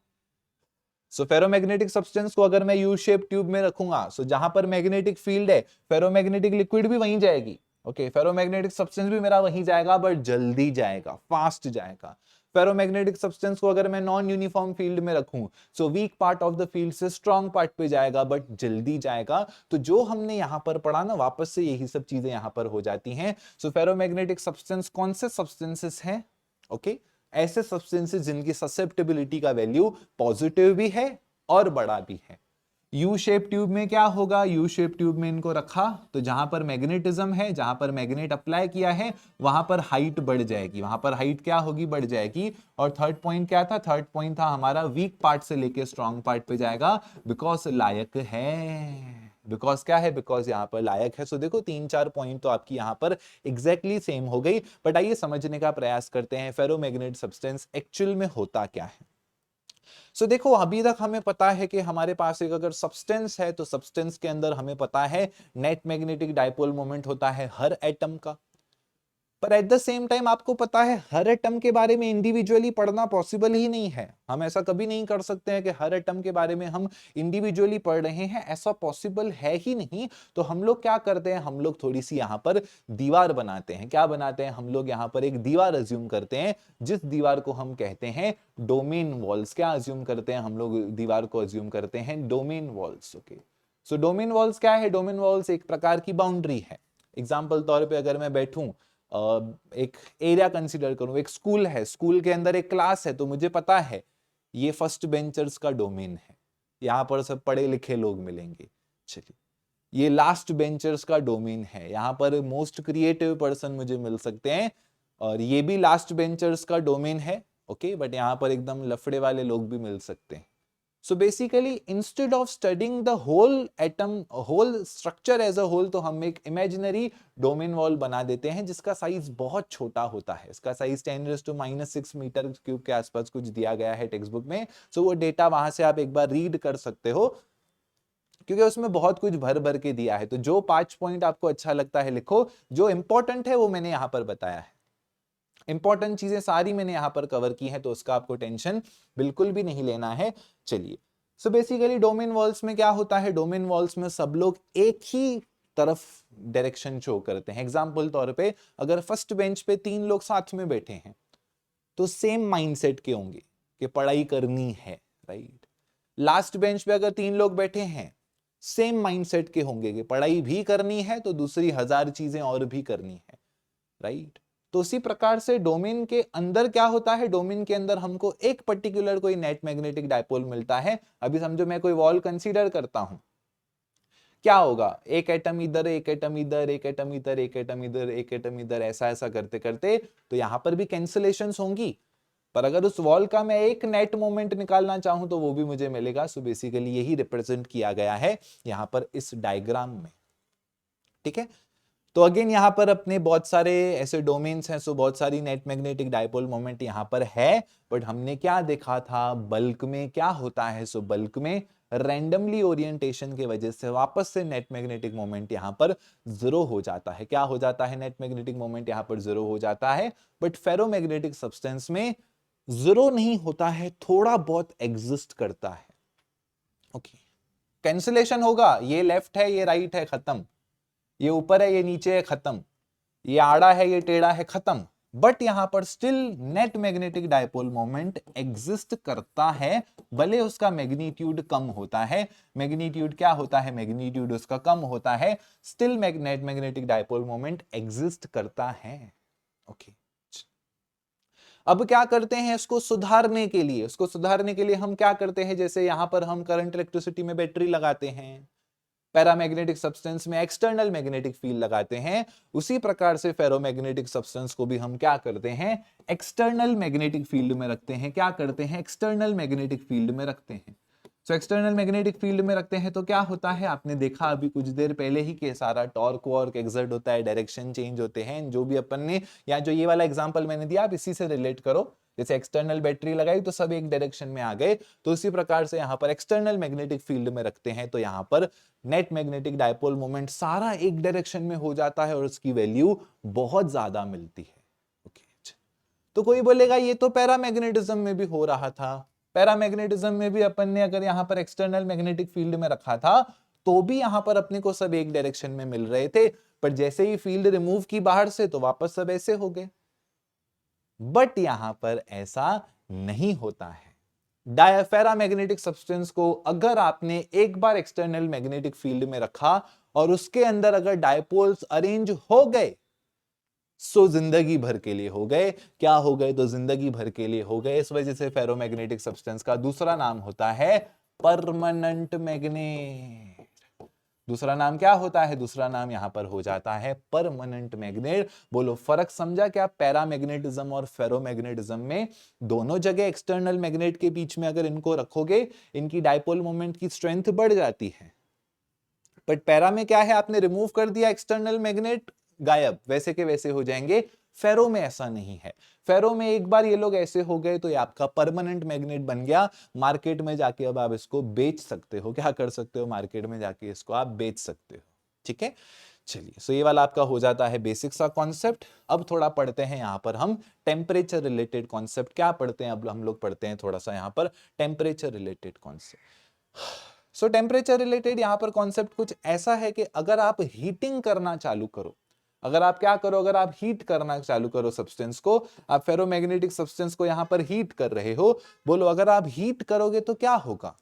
सो फेरोमैग्नेटिक सब्सटेंस को अगर मैं यू शेप ट्यूब में रखूंगा, सो जहां पर मैग्नेटिक फील्ड है फेरोमैग्नेटिक लिक्विड भी वहीं जाएगी। ओके, फेरोमैग्नेटिक सब्सटेंस भी मेरा वहीं जाएगा, बट जल्दी जाएगा, फास्ट जाएगा। फेरोमैग्नेटिक सब्सटेंस को अगर मैं नॉन यूनिफॉर्म फील्ड में रखूं, so weak part of the field से स्ट्रॉन्ग पार्ट पे जाएगा, बट जल्दी जाएगा। तो जो हमने यहां पर पढ़ा ना, वापस से यही सब चीजें यहां पर हो जाती हैं। सो फेरोमैग्नेटिक सब्सटेंस कौन से सब्सटेंसेस हैं, ओके, ऐसे सब्सटेंसेस जिनकी ससेप्टिबिलिटी का वैल्यू पॉजिटिव भी है और बड़ा भी है। यू शेप ट्यूब में क्या होगा, यू शेप ट्यूब में इनको रखा तो जहां पर मैग्नेटिज्म है, जहां पर मैग्नेट अप्लाई किया है वहां पर हाइट बढ़ जाएगी, वहां पर हाइट क्या होगी, बढ़ जाएगी। और थर्ड पॉइंट क्या था, थर्ड पॉइंट था हमारा वीक पार्ट से लेके स्ट्रॉन्ग पार्ट पे जाएगा, बिकॉज लायक है। बिकॉज क्या है, बिकॉज यहां पर लायक है। सो देखो 3-4 पॉइंट तो आपकी यहां पर एग्जैक्टली सेम हो गई। बट आइए समझने का प्रयास करते हैं फेरोमैग्नेटिक सब्सटेंस एक्चुअल में होता क्या है। सो देखो अभी तक हमें पता है कि हमारे पास एक अगर सब्सटेंस है तो सब्सटेंस के अंदर हमें पता है नेट मैग्नेटिक डाइपोल मोमेंट होता है हर एटम का। पर एट द सेम टाइम आपको पता है हर एटम के बारे में इंडिविजुअली पढ़ना पॉसिबल ही नहीं है। हम ऐसा कभी नहीं कर सकते हैं कि हर एटम के बारे में हम इंडिविजुअली पढ़ रहे हैं, ऐसा पॉसिबल है ही नहीं। तो हम लोग क्या करते हैं, हम लोग थोड़ी सी यहाँ पर दीवार बनाते हैं। क्या बनाते हैं, हम लोग यहाँ पर एक दीवार अज्यूम करते हैं, जिस दीवार को हम कहते हैं डोमेन वॉल्स। क्या अज्यूम करते हैं हम लोग, दीवार को अज्यूम करते हैं domain walls. Okay, so domain walls क्या है, डोमेन वॉल्स एक प्रकार की बाउंड्री है। एग्जाम्पल तौर पे अगर मैं बैठूं, एक एरिया कंसीडर करूं, एक स्कूल है, स्कूल के अंदर एक क्लास है, तो मुझे पता है ये फर्स्ट बेंचर्स का डोमेन है, यहाँ पर सब पढ़े लिखे लोग मिलेंगे। चलिए, ये लास्ट बेंचर्स का डोमेन है, यहाँ पर मोस्ट क्रिएटिव पर्सन मुझे मिल सकते हैं, और ये भी लास्ट बेंचर्स का डोमेन है। ओके, बट यहाँ पर एकदम लफड़े वाले लोग भी मिल सकते हैं। So basically, instead of studying the whole atom, whole structure as a whole, तो हम एक imaginary domain wall बना देते हैं जिसका साइज बहुत छोटा होता है। इसका साइज 10⁻⁻⁶ मीटर क्यूब के आसपास कुछ दिया गया है टेक्स्ट बुक में। सो वो डेटा वहां से आप एक बार रीड कर सकते हो, क्योंकि उसमें बहुत कुछ भर भर के दिया है। तो जो 5 पॉइंट आपको अच्छा लगता है लिखो, जो इंपॉर्टेंट है वो मैंने यहां पर बताया है। इंपॉर्टेंट चीजें सारी मैंने यहां पर कवर की है, तो उसका आपको टेंशन बिल्कुल भी नहीं लेना है। चलिए, सो बेसिकली डोमेन वॉल्स में क्या होता है, डोमेन वॉल्स में सब लोग एक ही तरफ डायरेक्शन शो करते हैं। एग्जाम्पल तौर पे अगर फर्स्ट बेंच पे 3 लोग साथ में बैठे हैं, तो सेम माइंडसेट के होंगे कि पढ़ाई करनी है, राइट। लास्ट बेंच पे अगर 3 लोग बैठे हैं, सेम माइंडसेट के होंगे कि पढ़ाई भी करनी है, तो दूसरी 1000 चीजें और भी करनी है, राइट। तो उसी प्रकार से डोमेन के अंदर क्या होता है, डोमेन के अंदर हमको एक पर्टिकुलर कोई नेट मैग्नेटिक डायपोल मिलता है। अभी समझो मैं कोई वॉल कंसीडर करता हूं, क्या होगा, एक एटम इधर, एक एटम इधर, एक एटम इधर, एक एटम इधर, एक एटम इधर, ऐसा ऐसा करते करते तो यहां पर भी कैंसिलेशंस होंगी। पर अगर उस वॉल का मैं एक नेट मोमेंट निकालना चाहूं तो वो भी मुझे मिलेगा। सो बेसिकली यही रिप्रेजेंट किया गया है यहां पर इस डायग्राम में, ठीक है। तो अगेन यहाँ पर अपने बहुत सारे ऐसे डोमेन्स हैं, सो बहुत सारी नेट मैग्नेटिक डायपोल मोमेंट यहाँ पर है। बट हमने क्या देखा था, बल्क में क्या होता है, सो बल्क में रैंडमली ओरिएंटेशन की वजह से वापस से नेट मैग्नेटिक मोमेंट यहाँ पर जीरो हो जाता है। क्या हो जाता है, नेट मैग्नेटिक मोमेंट यहाँ पर जीरो हो जाता है। बट फेरोमैग्नेटिक सब्सटेंस में जीरो नहीं होता है, थोड़ा बहुत एग्जिस्ट करता है। ओके, कैंसिलेशन होगा, ये लेफ्ट है ये राइट है, खत्म। ये ऊपर है ये नीचे है, खत्म। ये आड़ा है ये टेढ़ा है, खत्म। बट यहां पर still net magnetic dipole moment exist करता है, भले उसका मैग्नीट्यूड कम होता है। मैग्नीट्यूड क्या होता है, मैग्नीट्यूड उसका कम होता है, still net magnetic dipole moment exist करता है। ओके, अब क्या करते हैं इसको सुधारने के लिए, इसको सुधारने के लिए हम क्या करते हैं, जैसे यहां पर हम करंट इलेक्ट्रिसिटी में बैटरी लगाते हैं, पैरामैग्नेटिक सब्सटेंस में एक्सटर्नल मैग्नेटिक फील्ड लगाते हैं, उसी प्रकार से फेरोमैग्नेटिक सब्सटेंस को भी हम क्या करते हैं, एक्सटर्नल मैग्नेटिक फील्ड में रखते हैं। क्या करते हैं, एक्सटर्नल मैग्नेटिक फील्ड में रखते हैं। सो एक्सटर्नल मैग्नेटिक फील्ड में रखते हैं तो क्या होता है, आपने देखा अभी कुछ देर पहले ही कि सारा टॉर्क वॉर्क एक्सर्ट होता है, डायरेक्शन चेंज होते हैं। जो भी अपन ने, या जो ये वाला एग्जांपल मैंने दिया, आप इसी से रिलेट करो। जैसे एक्सटर्नल बैटरी लगाई तो सब एक डायरेक्शन में आ गए, तो उसी प्रकार से यहां पर एक्सटर्नल मैग्नेटिक फील्ड में रखते हैं तो यहां पर नेट मैग्नेटिक डायपोल मोमेंट सारा एक डायरेक्शन में हो जाता है और उसकी वैल्यू बहुत ज्यादा मिलती है। ओके, तो कोई बोलेगा ये तो पैरामैग्नेटिज्म में भी हो रहा था। पैरामैग्नेटिज्म में भी अपन ने अगर यहां पर एक्सटर्नल मैग्नेटिक फील्ड में रखा था तो भी यहां पर अपने को सब एक डायरेक्शन में मिल रहे थे, पर जैसे ही फील्ड रिमूव की बाहर से तो वापस सब ऐसे हो गए। बट यहां पर ऐसा नहीं होता है। पैरामैग्नेटिक सब्सटेंस को अगर आपने एक बार एक्सटर्नल मैग्नेटिक फील्ड में रखा और उसके अंदर अगर डायपोल्स अरेंज हो गए, सो जिंदगी भर के लिए हो गए। क्या हो गए, तो जिंदगी भर के लिए हो गए। इस वजह से फेरोमैग्नेटिक सब्सटेंस का दूसरा नाम होता है परमानेंट मैग्नेट। दूसरा नाम क्या होता है, दूसरा नाम यहां पर हो जाता है परमानेंट मैग्नेट। बोलो फर्क समझा क्या, पैरामैग्नेटिज्म और फेरोमैग्नेटिज्म में दोनों जगह एक्सटर्नल मैग्नेट के बीच में अगर इनको रखोगे, इनकी डायपोल मोमेंट की स्ट्रेंथ बढ़ जाती है। बट पैरा में क्या है, आपने रिमूव कर दिया एक्सटर्नल मैग्नेट, गायब, वैसे के वैसे हो जाएंगे। फेरो में ऐसा नहीं है। फेरो में एक बार ये लोग ऐसे हो गए तो ये आपका परमानेंट मैग्नेट बन गया। मार्केट में जाके अब आप इसको बेच सकते हो। क्या कर सकते हो, मार्केट में जाके इसको आप बेच सकते हो। ठीक है, चलिए। सो ये वाला आपका हो जाता है बेसिक सा कॉन्सेप्ट। अब थोड़ा पढ़ते हैं यहाँ पर हम टेम्परेचर रिलेटेड कॉन्सेप्ट। क्या पढ़ते हैं अब हम लोग? पढ़ते हैं थोड़ा सा यहाँ पर टेम्परेचर रिलेटेड कॉन्सेप्ट। सो टेम्परेचर रिलेटेड यहाँ पर कॉन्सेप्ट कुछ ऐसा है कि अगर आप हीटिंग करना चालू करो, अगर आप क्या करो, अगर आप हीट करना चालू करो सब्सटेंस को, आप फेरोमैग्नेटिक सब्सटेंस को यहाँ पर हीट कर रहे हो, बोलो अगर आप हीट करोगे तो क्या होगा?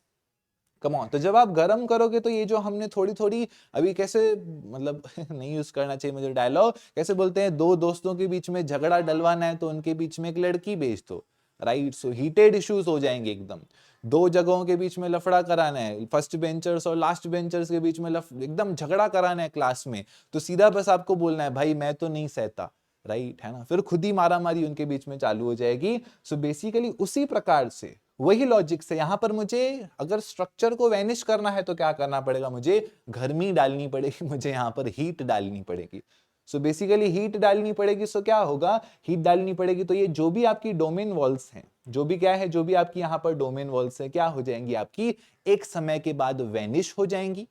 Come on. तो जब आप गर्म करोगे तो ये जो हमने थोड़ी थोड़ी अभी कैसे मतलब नहीं यूज करना चाहिए मुझे डायलॉग, कैसे बोलते हैं, दो दोस्तों के बीच में झगड़ा डलवाना है तो उनके बीच में एक लड़की भेज दो, राइट? सो हीटेड इश्यूज हो जाएंगे एकदम। दो जगहों के बीच में लफड़ा कराना है, फर्स्ट बेंचर्स और लास्ट बेंचर्स के बीच में एकदम झगड़ा कराना है क्लास में, तो सीधा बस आपको बोलना है भाई मैं तो नहीं सहता, राइट है ना? फिर खुद ही मारा मारी उनके बीच में चालू हो जाएगी। सो बेसिकली उसी प्रकार से, वही लॉजिक से यहां पर मुझे अगर स्ट्रक्चर को वैनिश करना है तो क्या करना पड़ेगा? मुझे गर्मी डालनी पड़ेगी, मुझे यहां पर हीट डालनी पड़ेगी। सो बेसिकली हीट डालनी पड़ेगी। सो क्या होगा? हीट डालनी पड़ेगी तो ये जो भी आपकी डोमेन वॉल्स हैं, जो भी क्या है, जो भी आपकी यहां पर डोमेन वॉल्स है, क्या हो जाएंगी? आपकी एक समय के बाद वैनिश हो जाएंगी।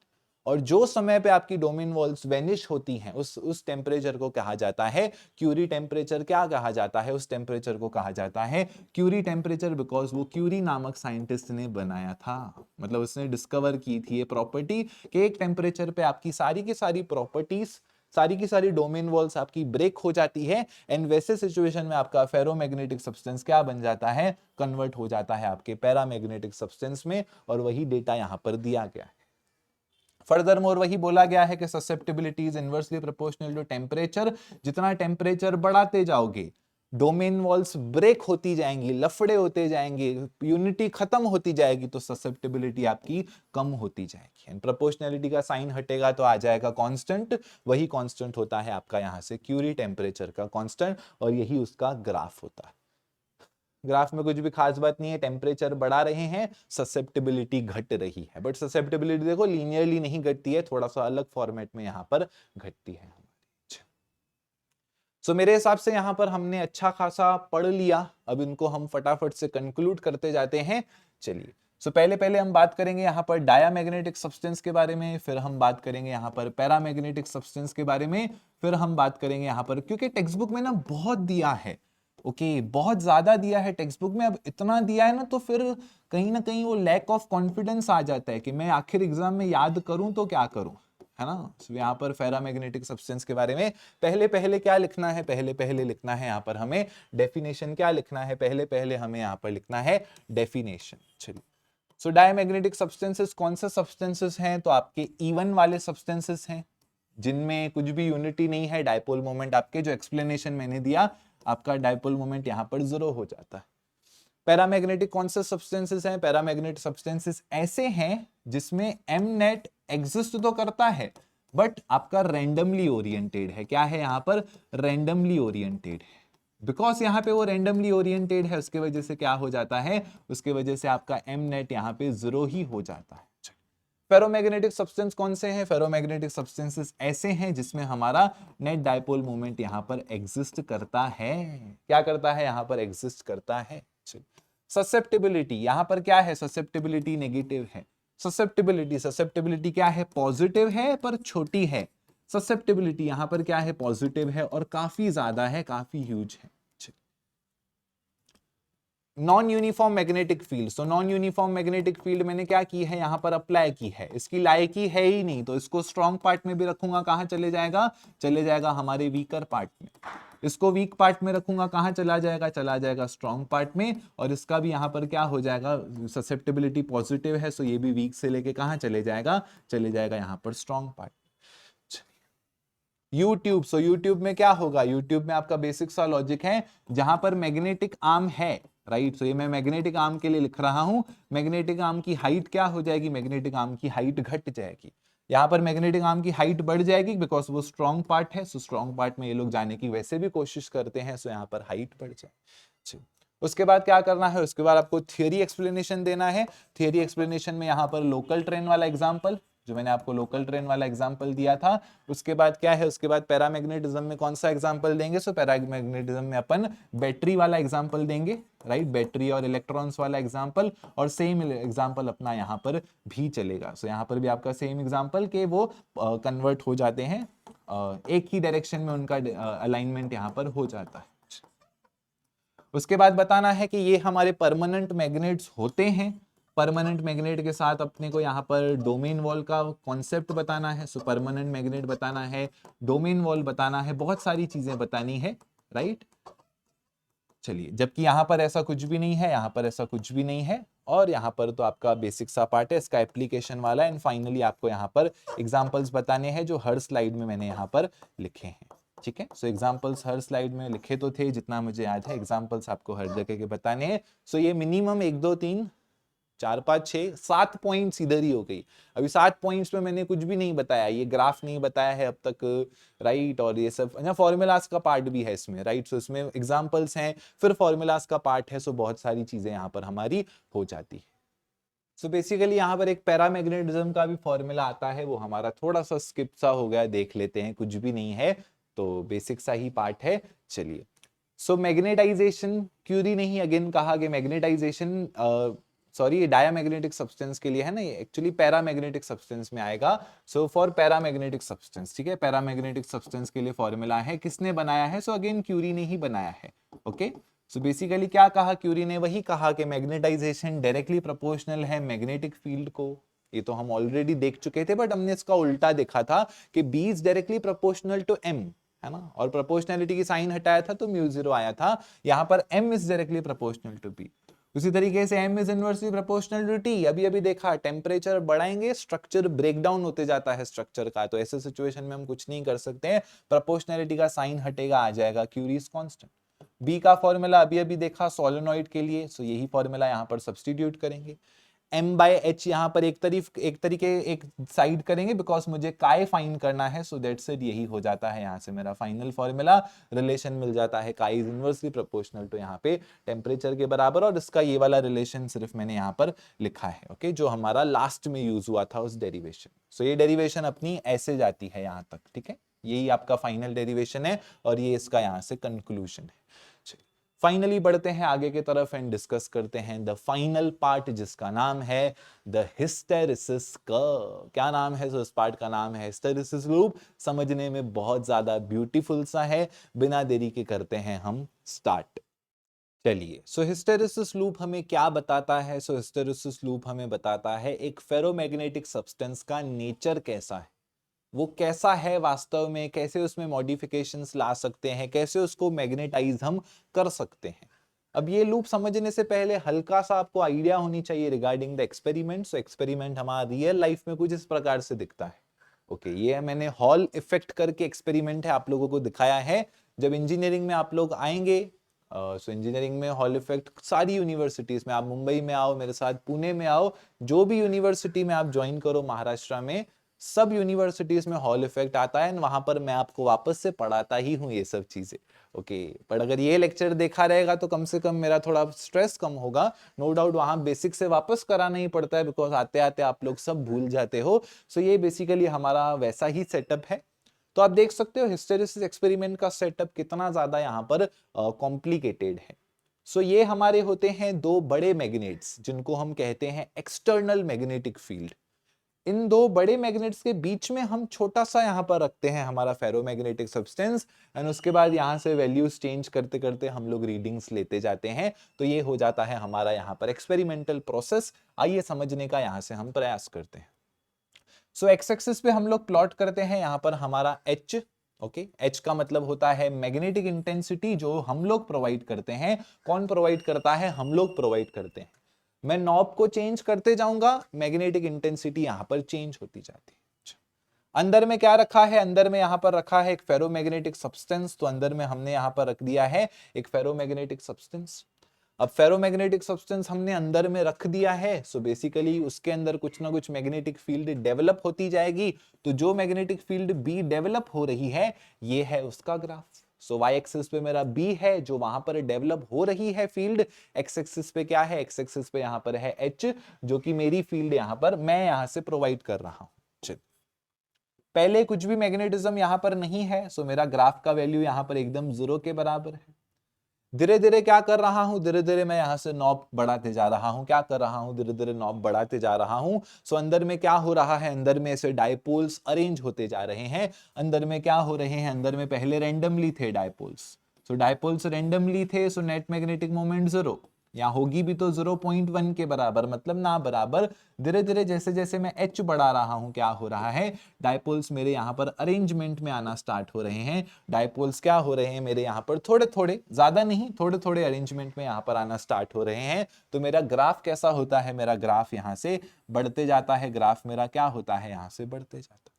और जो समय पे आपकी डोमेन वॉल्स वेनिश होती हैं उस टेम्परेचर को कहा जाता है क्यूरी टेम्परेचर। क्या कहा जाता है? उस टेम्परेचर को कहा जाता है क्यूरी टेम्परेचर, बिकॉज वो क्यूरी नामक साइंटिस्ट ने बनाया था, मतलब उसने डिस्कवर की थी ये प्रॉपर्टी कि एक टेम्परेचर पे आपकी सारी की सारी प्रॉपर्टीज, सारी की सारी डोमेन वॉल्स आपकी ब्रेक हो जाती है, एंड वैसे सिचुएशन में आपका फेरोमैग्नेटिक सब्सटेंस क्या बन जाता है? कन्वर्ट हो जाता है आपके पैरामैग्नेटिक सब्सटेंस में। और वही डेटा यहां पर दिया गया है। फर्दर मोर वही बोला गया है कि susceptibility is inversely proportional to temperature. जितना टेम्परेचर बढ़ाते जाओगे डोमेन वॉल्स ब्रेक होती जाएंगी, लफड़े होते जाएंगे, यूनिटी खत्म होती जाएगी, तो ससेप्टिबिलिटी आपकी कम होती जाएगी। एंड प्रोपोर्शनैलिटी का साइन हटेगा तो आ जाएगा कांस्टेंट। वही कांस्टेंट होता है आपका यहां से क्यूरी टेम्परेचर का कांस्टेंट, और यही उसका ग्राफ होता है। ग्राफ में कुछ भी खास बात नहीं है, टेम्परेचर बढ़ा रहे हैं, ससेप्टिबिलिटी घट रही है। बट ससेप्टिबिलिटी देखो लीनियरली नहीं घटती है, थोड़ा सा अलग फॉर्मेट में यहां पर घटती है। सो मेरे हिसाब से यहां पर हमने अच्छा खासा पढ़ लिया। अब इनको हम फटाफट से कंक्लूड करते जाते हैं। चलिए, सो पहले हम बात करेंगे यहाँ पर डायामैग्नेटिक सब्सटेंस के बारे में, फिर हम बात करेंगे यहाँ पर पैरामैग्नेटिक सब्सटेंस के बारे में, फिर हम बात करेंगे यहाँ पर, क्योंकि टेक्स्ट बुक में ना बहुत दिया है, ओके बहुत ज्यादा दिया है टेक्स्ट बुक में। अब इतना दिया है ना तो फिर कहीं ना कहीं वो लैक ऑफ कॉन्फिडेंस आ जाता है कि मैं आखिर एग्जाम में याद करूं तो क्या करूं, है ना? तो यहाँ पर फेरामैग्नेटिक सब्सटेंस के बारे में पहले पहले क्या लिखना है? पहले पहले लिखना है यहाँ पर हमें डेफिनेशन। क्या लिखना है? पहले पहले हमें यहाँ पर लिखना है डेफिनेशन। चलिए, सो डायमैग्नेटिक सब्सटेंसेस कौन से सब्सटेंसेस हैं? तो आपके इवन वाले सब्सटेंसेस हैं जिनमें कुछ भी यूनिटी नहीं है। डायपोल मोमेंट आपके जो एक्सप्लेनेशन मैंने दिया, आपका डायपोल मोमेंट यहाँ पर 0 हो जाता है। पैरामैग्नेटिक कौन से सब्सटेंसेस हैं? पैरामैग्नेटिक सब्सटेंसेस ऐसे हैं जिसमें एम नेट एग्जिस्ट तो करता है बट आपका रैंडमली ओरिएंटेड है। क्या है यहाँ पर? रैंडमली ओरिएंटेड है। बिकॉज यहाँ पे वो रैंडमली ओरिएंटेड है, उसके वजह से क्या हो जाता है? उसके वजह से आपका एम नेट यहाँ पे 0 ही हो जाता है। फेरोमैग्नेटिक सब्सटेंस कौन से हैं? फेरोमैग्नेटिक सब्सटेंसेस ऐसे हैं जिसमें हमारा नेट डायपोल मोमेंट यहाँ पर एग्जिस्ट करता है। क्या करता है? यहाँ पर एग्जिस्ट करता है। ससेप्टिबिलिटी यहाँ पर क्या है? ससेप्टिबिलिटी नेगेटिव है। ससेप्टिबिलिटी क्या है? पॉजिटिव है पर छोटी है। ससेप्टिबिलिटी यहाँ पर क्या है? पॉजिटिव है और काफी ज्यादा है, काफी ह्यूज है। Non uniform magnetic field. So non uniform magnetic field मैंने क्या की है? यहाँ पर अप्लाई की है। इसकी लायकी है ही नहीं, तो इसको स्ट्रॉन्ग पार्ट में भी रखूंगा, कहाँ चले जाएगा? चले जाएगा हमारे वीकर पार्ट में। इसको वीक पार्ट में रखूंगा, कहाँ चला जाएगा? चला जाएगा स्ट्रॉन्ग पार्ट में। और इसका भी यहाँ पर क्या हो जाएगा? ससेप्टिबिलिटी पॉजिटिव है, सो ये भी वीक से लेके कहाँ चले जाएगा? चले जाएगा यहाँ पर strong part. YouTube. So YouTube में क्या होगा? यूट्यूब में आपका बेसिक सा लॉजिक है, जहां पर मैग्नेटिक आर्म है, राइट? सो ये मैं मैग्नेटिक आर्म के लिए लिख रहा हूं। मैग्नेटिक आर्म की हाइट क्या हो जाएगी? मैग्नेटिक आर्म की हाइट घट जाएगी। यहाँ पर मैग्नेटिक आर्म की हाइट बढ़ जाएगी बिकॉज वो स्ट्रॉन्ग पार्ट है। सो स्ट्रॉन्ग पार्ट में ये लोग जाने की वैसे भी कोशिश करते हैं, सो यहाँ पर हाइट बढ़ जाए। उसके बाद क्या करना है? उसके बाद आपको थियरी एक्सप्लेनेशन देना है। थियरी एक्सप्लेनेशन में यहाँ पर लोकल ट्रेन वाला एग्जाम्पल, जो मैंने आपको लोकल ट्रेन वाला एग्जांपल दिया था। उसके बाद क्या है, उसके बाद पैरामैग्नेटिज्म में कौन सा एग्जांपल देंगे? सो पैरामैग्नेटिज्म में अपन बैटरी वाला एग्जांपल देंगे, राइट, बैटरी और इलेक्ट्रॉन्स वाला एग्जांपल, और सेम एग्जांपल अपना यहाँ पर भी चलेगा। सो यहाँ पर भी आपका सेम एग्जांपल के वो कन्वर्ट हो जाते हैं, एक ही डायरेक्शन में उनका अलाइनमेंट यहाँ पर हो जाता है। उसके बाद बताना है कि ये हमारे परमानेंट मैग्नेट्स होते हैं। परमानेंट मैग्नेट के साथ अपने को यहाँ पर डोमेन वॉल का कॉन्सेप्ट बताना है। सो परमानेंट मैग्नेट बताना है, डोमेन वॉल बताना है, बहुत सारी चीजें बतानी है, राइट। चलिए, जबकि यहाँ पर ऐसा कुछ भी नहीं है, यहाँ पर ऐसा कुछ भी नहीं है, और यहाँ पर तो आपका बेसिक सा पार्ट है, इसका एप्लीकेशन वाला। एंड फाइनली आपको यहाँ पर एग्जांपल्स बताने हैं जो हर स्लाइड में मैंने यहाँ पर लिखे हैं, ठीक है। सो एग्जांपल्स हर स्लाइड में लिखे तो थे, जितना मुझे याद है एग्जांपल्स आपको हर जगह के बताने हैं। सो ये मिनिमम 1 2 3 4 5 6 7 पॉइंट्स इधर ही हो गई। अभी 7 पॉइंट्स में मैंने कुछ भी नहीं बताया, ये ग्राफ नहीं बताया है अब तक, राइट, और ये सब ना फॉर्मूलाज का पार्ट भी है इसमें, राइट। सो इसमें एग्जांपल्स हैं, फिर फॉर्मूलाज का पार्ट है, सो बहुत सारी चीजें यहाँ पर हमारी हो जाती है। सो बेसिकली यहाँ पर एक पैरामैग्नेटिज्म का भी फॉर्मूला आता है, वो हमारा थोड़ा सा स्किप सा हो गया, देख लेते हैं, कुछ भी नहीं है, तो बेसिक सा ही पार्ट है। चलिए, सो मैग्नेटाइजेशन, क्यूरी ने ही अगेन कहा कि मैग्नेटाइजेशन, सॉरी, ये डायामैग्नेटिक सब्सटेंस के लिए है ना, ये एक्चुअली पैरामैग्नेटिक सब्सटेंस में आएगा। सो फॉर पैरामैग्नेटिक सब्सटेंस, ठीक है, पैरामैग्नेटिक सब्सटेंस के लिए फॉर्मूला है, किसने बनाया है? सो अगेन क्यूरी ने ही बनाया है, ओके। सो बेसिकली क्या कहा क्यूरी ने? वही कहा कि मैग्नेटाइजेशन डायरेक्टली प्रोपोर्शनल है मैग्नेटिक फील्ड को। ये तो हम ऑलरेडी देख चुके थे, बट हमने इसका उल्टा देखा था कि B is directly proportional to M, है ना, और प्रोपोर्शनलिटी की साइन हटाया था तो μ0 आया था। यहाँ पर M is directly proportional to B। उसी तरीके से M is inversely proportional to T। अभी अभी देखा, टेम्परेचर बढ़ाएंगे स्ट्रक्चर ब्रेकडाउन होते जाता है स्ट्रक्चर का, तो ऐसे सिचुएशन में हम कुछ नहीं कर सकते हैं, प्रोपोर्शनलिटी का साइन हटेगा, आ जाएगा क्यूरीज कांस्टेंट। बी का फॉर्मूला अभी अभी देखा सोलेनॉइड के लिए, सो यही फॉर्मूला यहाँ पर सब्स्टिट्यूट करेंगे। M/H यहाँ पर एक साइड करेंगे बिकॉज मुझे काय फाइंड करना है, सो दैट्स इट, यही हो जाता है यहाँ से मेरा फाइनल फॉर्मूला। रिलेशन मिल जाता है काय इज इनवर्सली प्रोपोर्शनल टू यहाँ पे टेम्परेचर के बराबर, और इसका ये वाला रिलेशन सिर्फ मैंने यहाँ पर लिखा है, ओके, जो हमारा लास्ट में यूज हुआ था उस डेरिवेशन। सो ये डेरिवेशन अपनी ऐसे जाती है यहाँ तक, ठीक है, यही आपका फाइनल डेरिवेशन है, और ये इसका यहाँ से कंक्लूजन है। फाइनली बढ़ते हैं आगे की तरफ एंड डिस्कस करते हैं द फाइनल पार्ट, जिसका नाम है द हिस्टेरिसिस कर्व। क्या नाम है? तो इस पार्ट का नाम है हिस्टेरिसिस लूप। समझने में बहुत ज्यादा ब्यूटीफुल सा है, बिना देरी के करते हैं हम स्टार्ट। चलिए, सो हिस्टेरिसिस लूप हमें क्या बताता है? सो हिस्टेरिसिस लूप हमें बताता है एक फेरोमैग्नेटिक सब्सटेंस का नेचर कैसा है, वो कैसा है वास्तव में, कैसे उसमें मॉडिफिकेशंस ला सकते हैं, कैसे उसको मैग्नेटाइज हम कर सकते हैं। अब ये लूप समझने से पहले हल्का सा आपको आइडिया होनी चाहिए regarding the experiment. So experiment हमारा रियल लाइफ में कुछ इस प्रकार से दिखता है, ओके। ये मैंने हॉल इफेक्ट करके एक्सपेरिमेंट है आप लोगों को दिखाया है। जब इंजीनियरिंग में आप लोग आएंगे, सो इंजीनियरिंग में हॉल इफेक्ट सारी यूनिवर्सिटीज में, आप मुंबई में आओ मेरे साथ, पुणे में आओ, जो भी यूनिवर्सिटी में आप ज्वाइन करो महाराष्ट्र में, सब यूनिवर्सिटीज में हॉल इफेक्ट आता है, वहां पर मैं आपको वापस से पढ़ाता ही हूँ ये सब चीजें, ओके। पर अगर ये लेक्चर देखा रहेगा तो कम से कम मेरा थोड़ा स्ट्रेस कम होगा, नो डाउट। वहां बेसिक से वापस कराना ही पड़ता है बिकॉज आते आते आप लोग सब भूल जाते हो। सो ये बेसिकली हमारा वैसा ही सेटअप है। तो आप देख सकते हो हिस्टेरिसिस एक्सपेरिमेंट का सेटअप कितना ज्यादा यहाँ पर कॉम्प्लिकेटेड है। सो ये हमारे होते हैं दो बड़े मैग्नेट्स, जिनको हम कहते हैं एक्सटर्नल मैग्नेटिक फील्ड। इन दो बड़े मैग्नेट्स के बीच में हम छोटा सा यहाँ पर रखते हैं हमारा फेरोमैग्नेटिक सब्सटेंस, एंड उसके बाद यहाँ से वैल्यूज चेंज करते करते हम लोग रीडिंग्स लेते जाते हैं। तो ये हो जाता है हमारा यहाँ पर एक्सपेरिमेंटल प्रोसेस। आइए समझने का यहाँ से हम प्रयास करते हैं। सो एक्स एक्सिस पे हम लोग प्लॉट करते हैं यहाँ पर हमारा H, ओके। H का मतलब होता है मैग्नेटिक इंटेंसिटी जो हम लोग प्रोवाइड करते हैं। कौन प्रोवाइड करता है? हम लोग प्रोवाइड करते हैं। मैं नॉब को चेंज करते जाऊंगा, मैग्नेटिक इंटेंसिटी यहां पर चेंज होती जाती है। अंदर में क्या रखा है? अंदर में यहां पर रखा है एक फेरोमैग्नेटिक सब्सटेंस। तो अंदर में हमने यहां पर रख दिया है एक फेरोमैग्नेटिक सब्सटेंस। अब फेरोमैग्नेटिक सब्सटेंस हमने अंदर में रख दिया है, सो बेसिकली उसके अंदर कुछ ना कुछ मैग्नेटिक फील्ड डेवलप होती जाएगी। तो जो मैग्नेटिक फील्ड बी डेवलप हो रही है, ये है उसका ग्राफ। सो वाई एक्सिस पे मेरा बी है जो वहां पर डेवलप हो रही है फील्ड। एक्स एक्सिस पे क्या है? एक्स एक्सिस पे यहां पर है एच, जो कि मेरी फील्ड यहां पर मैं यहां से प्रोवाइड कर रहा हूं। पहले कुछ भी मैग्नेटिज्म यहां पर नहीं है, सो मेरा ग्राफ का वैल्यू यहां पर एकदम 0 के बराबर है। धीरे धीरे क्या कर रहा हूं, धीरे धीरे मैं यहां से नॉब बढ़ाते जा रहा हूं। क्या कर रहा हूं, धीरे धीरे नॉब बढ़ाते जा रहा हूं। सो अंदर में क्या हो रहा है, अंदर में ऐसे डायपोल्स अरेंज होते जा रहे हैं। अंदर में क्या हो रहे हैं, अंदर में पहले रैंडमली थे डायपोल्स, सो डायपोल्स रैंडमली थे, सो नेट मैग्नेटिक मोमेंट 0, यहाँ होगी भी तो 0.1 के बराबर, मतलब ना बराबर। धीरे धीरे जैसे जैसे मैं एच बढ़ा रहा हूं, क्या हो रहा है, डायपोल्स मेरे यहाँ पर अरेंजमेंट में आना स्टार्ट हो रहे हैं। डायपोल्स क्या हो रहे हैं, मेरे यहाँ पर थोड़े थोड़े, ज्यादा नहीं, थोड़े थोड़े अरेंजमेंट में यहाँ पर आना स्टार्ट हो रहे हैं। तो मेरा ग्राफ कैसा होता है, मेरा ग्राफ यहाँ से बढ़ते जाता है। ग्राफ मेरा क्या होता है, यहाँ से बढ़ते जाता है।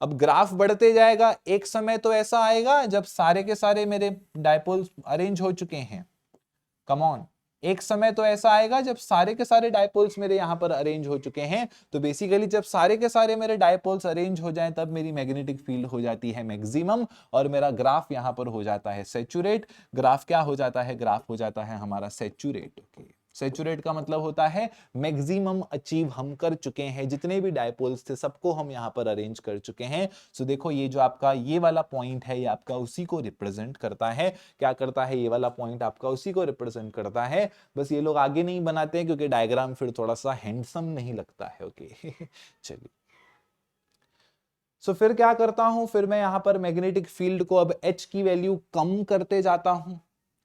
अब ग्राफ बढ़ते जाएगा, एक समय तो ऐसा आएगा जब सारे के सारे मेरे डायपोल्स अरेंज हो चुके हैं। कम ऑन, एक समय तो ऐसा आएगा जब सारे के सारे डायपोल्स मेरे यहां पर अरेंज हो चुके हैं। तो बेसिकली जब सारे के सारे मेरे डायपोल्स अरेंज हो जाएं, तब मेरी मैग्नेटिक फील्ड हो जाती है मैक्सिमम, और मेरा ग्राफ यहां पर हो जाता है सैचुरेट। ग्राफ क्या हो जाता है, ग्राफ हो जाता है हमारा सैचुरेट। ओके, सैचुरेट का मतलब होता है मैक्सिमम अचीव हम कर चुके हैं, जितने भी डायपोल्स थे सबको हम यहां पर अरेंज कर चुके हैं। सो देखो ये जो आपका ये वाला पॉइंट है, ये आपका उसी को रिप्रेजेंट करता है। क्या करता है, ये वाला पॉइंट आपका उसी को रिप्रेजेंट करता है। बस ये लोग आगे नहीं बनाते हैं क्योंकि डायग्राम फिर थोड़ा सा हैंडसम नहीं लगता है। ओके चलिए, सो फिर क्या करता हूं, फिर मैं यहां पर मैग्नेटिक फील्ड को अब एच की वैल्यू कम करते जाता हूं।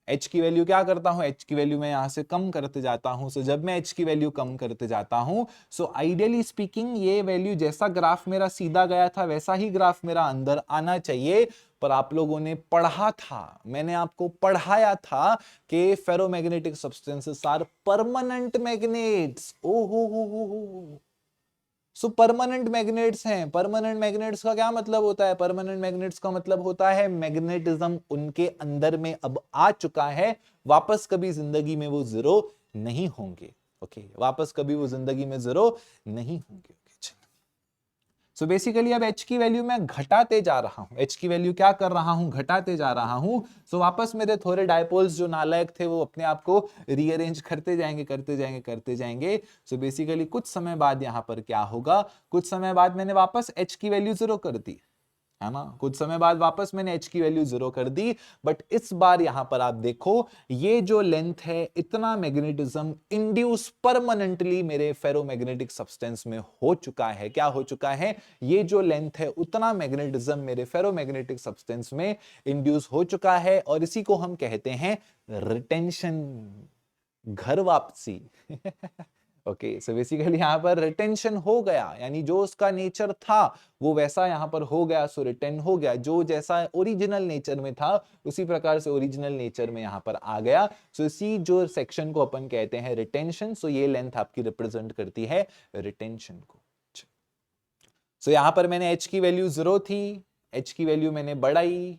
एच की वैल्यू क्या करता हूं, एच की वैल्यू मैं यहां से कम करते जाता हूं। सो जब मैं एच की वैल्यू कम करते जाता हूं, सो आइडियली स्पीकिंग ये वैल्यू, जैसा ग्राफ मेरा सीधा गया था वैसा ही ग्राफ मेरा अंदर आना चाहिए। पर आप लोगों ने पढ़ा था, मैंने आपको पढ़ाया था कि ferromagnetic substances are permanent magnets. ओ हो, सो परमानेंट मैग्नेट्स हैं। परमानेंट मैग्नेट्स का क्या मतलब होता है, परमानेंट मैग्नेट्स का मतलब होता है मैग्नेटिज्म उनके अंदर में अब आ चुका है, वापस कभी जिंदगी में वो जीरो नहीं होंगे। ओके, वापस कभी वो जिंदगी में जीरो नहीं होंगे। सो बेसिकली अब एच की वैल्यू मैं घटाते जा रहा हूं। एच की वैल्यू क्या कर रहा हूं, घटाते जा रहा हूं। सो वापस मेरे थोड़े डायपोल्स जो नालायक थे वो अपने आप को रीअरेंज करते जाएंगे, करते जाएंगे, करते जाएंगे। सो बेसिकली कुछ समय बाद यहां पर क्या होगा, कुछ समय बाद मैंने वापस एच की वैल्यू 0 कर दी, है ना। कुछ समय बाद वापस मैंने एच की वैल्यू 0 कर दी। बट इस बार यहां पर आप देखो, ये जो लेंथ है, इतना मैग्नेटिज्म इंड्यूस परमानेंटली मेरे फेरोमैग्नेटिक सब्सटेंस में हो चुका है। क्या हो चुका है, ये जो लेंथ है उतना मैग्नेटिज्म मेरे फेरोमैग्नेटिक सब्सटेंस में इंड्यूस हो चुका है, और इसी को हम कहते हैं रिटेंशन, घर वापसी ओके, सो बेसिकली यहां पर रिटेंशन हो गया, यानी जो उसका नेचर था वो वैसा यहां पर हो गया। सो रिटेन हो गया, जो जैसा ओरिजिनल नेचर में था उसी प्रकार से ओरिजिनल नेचर में यहां पर आ गया। सो इसी जो सेक्शन को अपन कहते हैं रिटेंशन। सो ये लेंथ आपकी रिप्रेजेंट करती है रिटेंशन को। सो यहां पर मैंने एच की वैल्यू 0 थी, एच की वैल्यू मैंने बढ़ाई,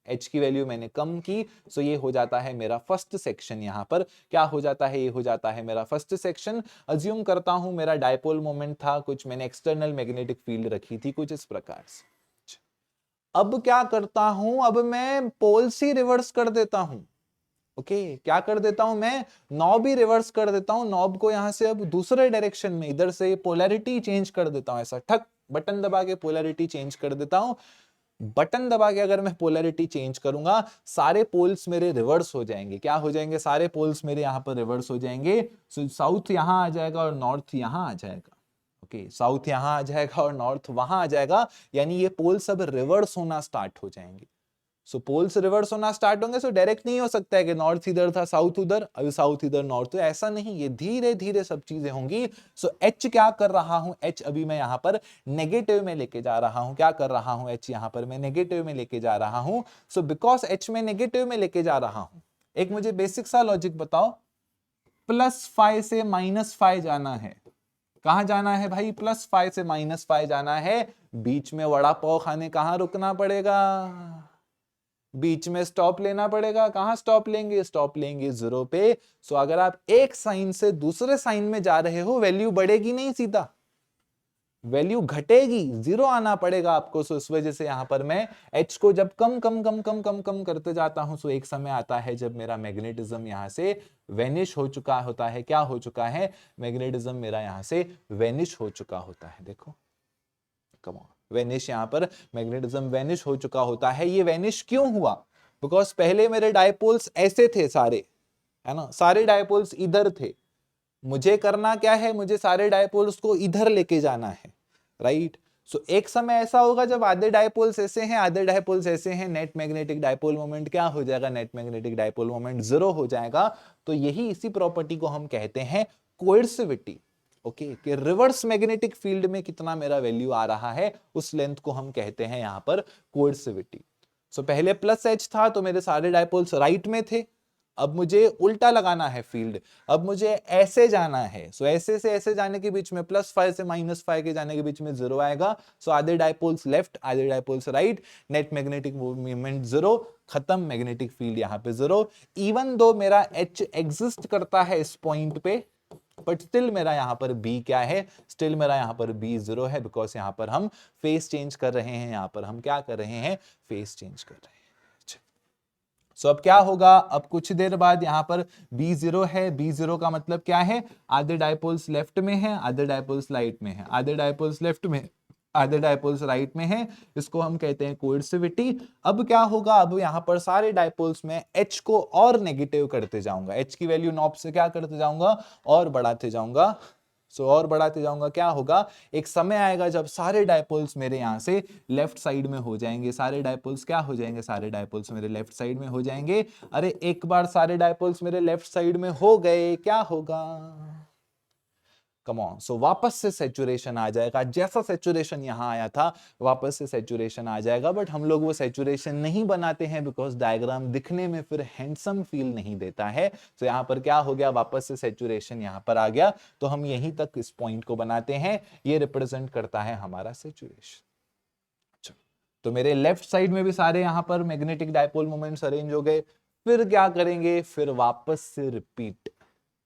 एच की वैल्यू मैंने कम की। सो ये हो जाता है मेरा फर्स्ट सेक्शन। यहां पर क्या हो जाता है, ये हो जाता है मेरा फर्स्ट सेक्शन। अज्यूम करता हूं मेरा डायपोल मोमेंट था कुछ, मैंने एक्सटर्नल मैग्नेटिक फील्ड रखी थी कुछ इस प्रकार से। अब क्या करता हूं, अब मैं पोल्स ही रिवर्स कर देता हूं। ओके, क्या कर देता हूं मैं, नॉब ही रिवर्स कर देता हूं। नॉब को यहां से अब दूसरे डायरेक्शन में, इधर से पोलैरिटी चेंज कर देता हूं। ऐसा ठक बटन दबा के पोलैरिटी चेंज कर देता हूं। बटन दबा के अगर मैं पोलैरिटी चेंज करूंगा, सारे पोल्स मेरे रिवर्स हो जाएंगे। क्या हो जाएंगे, सारे पोल्स मेरे यहां पर रिवर्स हो जाएंगे। सो साउथ यहां आ जाएगा और नॉर्थ यहां आ जाएगा। ओके, साउथ यहां आ जाएगा और नॉर्थ वहां आ जाएगा, यानी ये पोल्स अब रिवर्स होना स्टार्ट हो जाएंगे। सो पोल्स रिवर्स होना स्टार्ट होंगे। सो डायरेक्ट नहीं हो सकता है कि नॉर्थ इधर था साउथ उधर, अभी साउथ इधर नॉर्थ, तो ऐसा नहीं, ये धीरे धीरे सब चीजें होंगी। सो एच क्या कर रहा हूं, एच अभी मैं यहां पर नेगेटिव में लेके जा रहा हूं। क्या कर रहा हूं, एच यहां पर मैं नेगेटिव में लेके जा रहा हूं। सो बिकॉज एच में नेगेटिव में लेके जा रहा हूं, एक मुझे बेसिक सा लॉजिक बताओ, +5 से -5 जाना है। कहां जाना है भाई, +5 से -5 जाना है। बीच में वड़ा पाव खाने कहां रुकना पड़ेगा, बीच में स्टॉप लेना पड़ेगा। कहां स्टॉप लेंगे, स्टॉप लेंगे 0 पे। सो अगर आप एक साइन से दूसरे साइन में जा रहे हो, वैल्यू बढ़ेगी नहीं, सीधा वैल्यू घटेगी, 0 आना पड़ेगा आपको। सो इस वजह से यहां पर मैं एच को जब कम कम कम कम कम कम करते जाता हूं, सो एक समय आता है जब मेरा मैग्नेटिज्म यहां से वेनिश हो चुका होता है। क्या हो चुका है, मैग्नेटिज्म मेरा यहां से वेनिश हो चुका होता है। देखो, कम ऑन, वेनिश, यहाँ पर मैग्नेटिज्म वेनिश हो चुका होता है। ये वेनिश क्यों हुआ? बिकॉज पहले मेरे डायपोल्स ऐसे थे सारे, है ना, सारे डायपोल्स इधर थे। मुझे करना क्या है, मुझे सारे डायपोल्स को इधर लेके जाना है, राइट। सो एक समय ऐसा होगा जब आधे डायपोल्स ऐसे हैं, आधे डायपोल्स ऐसे हैं, नेट मैग्नेटिक डायपोल मोमेंट क्या हो जाएगा, नेट मैग्नेटिक डायपोल मोमेंट 0 हो जाएगा। तो यही इसी प्रॉपर्टी को हम कहते हैं कोएर्सिविटी। ओके, कि रिवर्स मैग्नेटिक फील्ड में कितना मेरा वैल्यू आ रहा है, उस लेंथ को हम कहते हैं यहां पर कोएर्सिविटी। सो पहले प्लस एच था तो मेरे सारे डायपोल्स राइट में थे, अब मुझे उल्टा लगाना है फील्ड, अब मुझे ऐसे जाना है। सो ऐसे से ऐसे जाने के बीच में +5 से -5 के जाने के बीच में 0 आएगा। सो आधे डायपोल्स लेफ्ट, आधे dipoles right, net magnetic movement 0, खत्म, मैग्नेटिक फील्ड यहां पे 0। इवन दो मेरा H एग्जिस्ट करता है इस पॉइंट पे, बट स्टिल मेरा यहां पर B क्या है, स्टिल मेरा यहां पर B 0 है, बिकॉज यहां पर हम फेस चेंज कर रहे हैं, यहां पर हम क्या कर रहे हैं, फेस चेंज कर रहे हैं। सो अब क्या होगा, अब कुछ देर बाद यहां पर B0 है, B0 का मतलब क्या है, आधे डायपोल्स लेफ्ट में है, आधे डायपोल्स राइट में है, आधे डायपोल्स लेफ्ट में, आधे डायपोल्स राइट में है, इसको हम कहते हैं कोएर्सिविटी। अब क्या होगा, अब यहां पर सारे डायपोल्स में H को और नेगेटिव करते जाऊंगा, H की वैल्यू नॉब से क्या करते जाऊंगा, और बढ़ाते जाऊंगा। सो और बढ़ाते जाऊंगा, क्या होगा, एक समय आएगा जब सारे डायपोल्स मेरे यहां से लेफ्ट साइड में हो जाएंगे, सारे डायपोल्स क्या हो जाएंगे, सारे डायपोल्स मेरे लेफ्ट साइड में हो जाएंगे। अरे एक बार सारे डायपोल्स मेरे लेफ्ट साइड में हो गए, क्या होगा, कम ऑन, सो वापस से सैचुरेशन आ जाएगा, जैसा सैचुरेशन यहां आया था वापस से सैचुरेशन आ जाएगा। बट हम लोग वो सैचुरेशन नहीं बनाते हैं, बिकॉज डायग्राम दिखने में फिर हैंडसम फील नहीं देता है। तो यहां पर क्या हो गया, वापस से सैचुरेशन यहां पर आ गया, तो हम यहीं तक इस पॉइंट को बनाते हैं, ये रिप्रेजेंट करता है हमारा सैचुरेशन। तो मेरे लेफ्ट साइड में भी सारे यहां पर मैग्नेटिक डायपोल मोमेंट्स अरेंज हो गए। फिर क्या करेंगे, फिर वापस से रिपीट,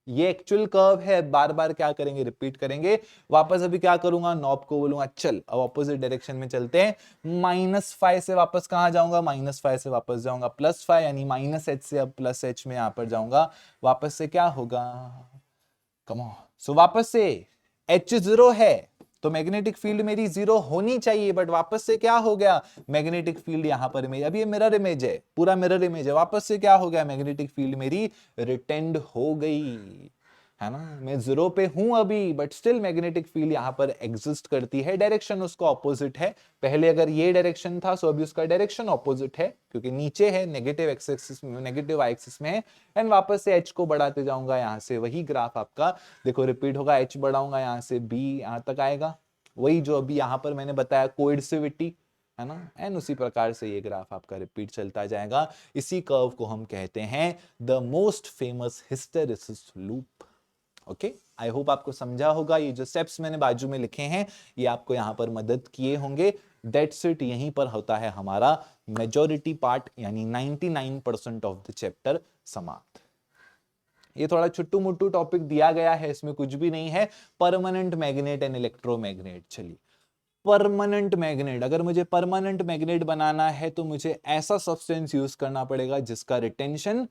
ये एक्चुअल कर्व है, बार बार क्या करेंगे, रिपीट करेंगे। वापस अभी क्या करूंगा, नॉब को बोलूंगा चल, अब ऑपोजिट डायरेक्शन में चलते हैं। -5 से वापस कहां जाऊंगा, -5 से वापस जाऊंगा +5, यानी -H से अब +H में यहां पर जाऊंगा। वापस से क्या होगा, कम ऑन, सो वापस से H 0 है तो मैग्नेटिक फील्ड मेरी 0 होनी चाहिए, बट वापस से क्या हो गया, मैग्नेटिक फील्ड यहां पर इमेज, अब ये मिरर इमेज है, पूरा मिरर इमेज है, वापस से क्या हो गया, मैग्नेटिक फील्ड मेरी रिटेंड हो गई, है ना। मैं 0 पे हूं अभी, बट स्टिल मैग्नेटिक फील्ड यहां पर एग्जिस्ट करती है, डायरेक्शन उसका ऑपोजिट है। पहले अगर ये डायरेक्शन था, सो अभी उसका डायरेक्शन ऑपोजिट है, क्योंकि नीचे है, नेगेटिव एक्सिस में, नेगेटिव एक्सिस में है। एंड वापस से H को बढ़ाते जाऊंगा, यहां से वही ग्राफ आपका देखो रिपीट होगा, H बढ़ाऊंगा यहां से B यहां तक आएगा, वही जो अभी यहां पर मैंने बताया कोएर्सिविटी, है ना। एंड उसी प्रकार से ये ग्राफ आपका रिपीट चलता जाएगा। इसी कर्व को हम कहते हैं the most famous hysteresis loop. Okay, I hope आपको समझा होगा। ये जो स्टेप्स मैंने बाजू में लिखे हैं ये आपको यहां पर मदद किए होंगे। दैट्स इट, यहीं पर होता है हमारा मेजॉरिटी पार्ट, यानी 99% ऑफ द चैप्टर समाप्त। ये थोड़ा छुट्टू मुट्टू टॉपिक दिया गया है, इसमें कुछ भी नहीं है। परमानेंट मैग्नेट एंड इलेक्ट्रोमैग्नेट, चलिए परमानेंट मैग्नेट, अगर मुझे परमानेंट मैग्नेट बनाना है तो मुझे ऐसा सब्सटेंस यूज करना पड़ेगा जिसका रिटेंशन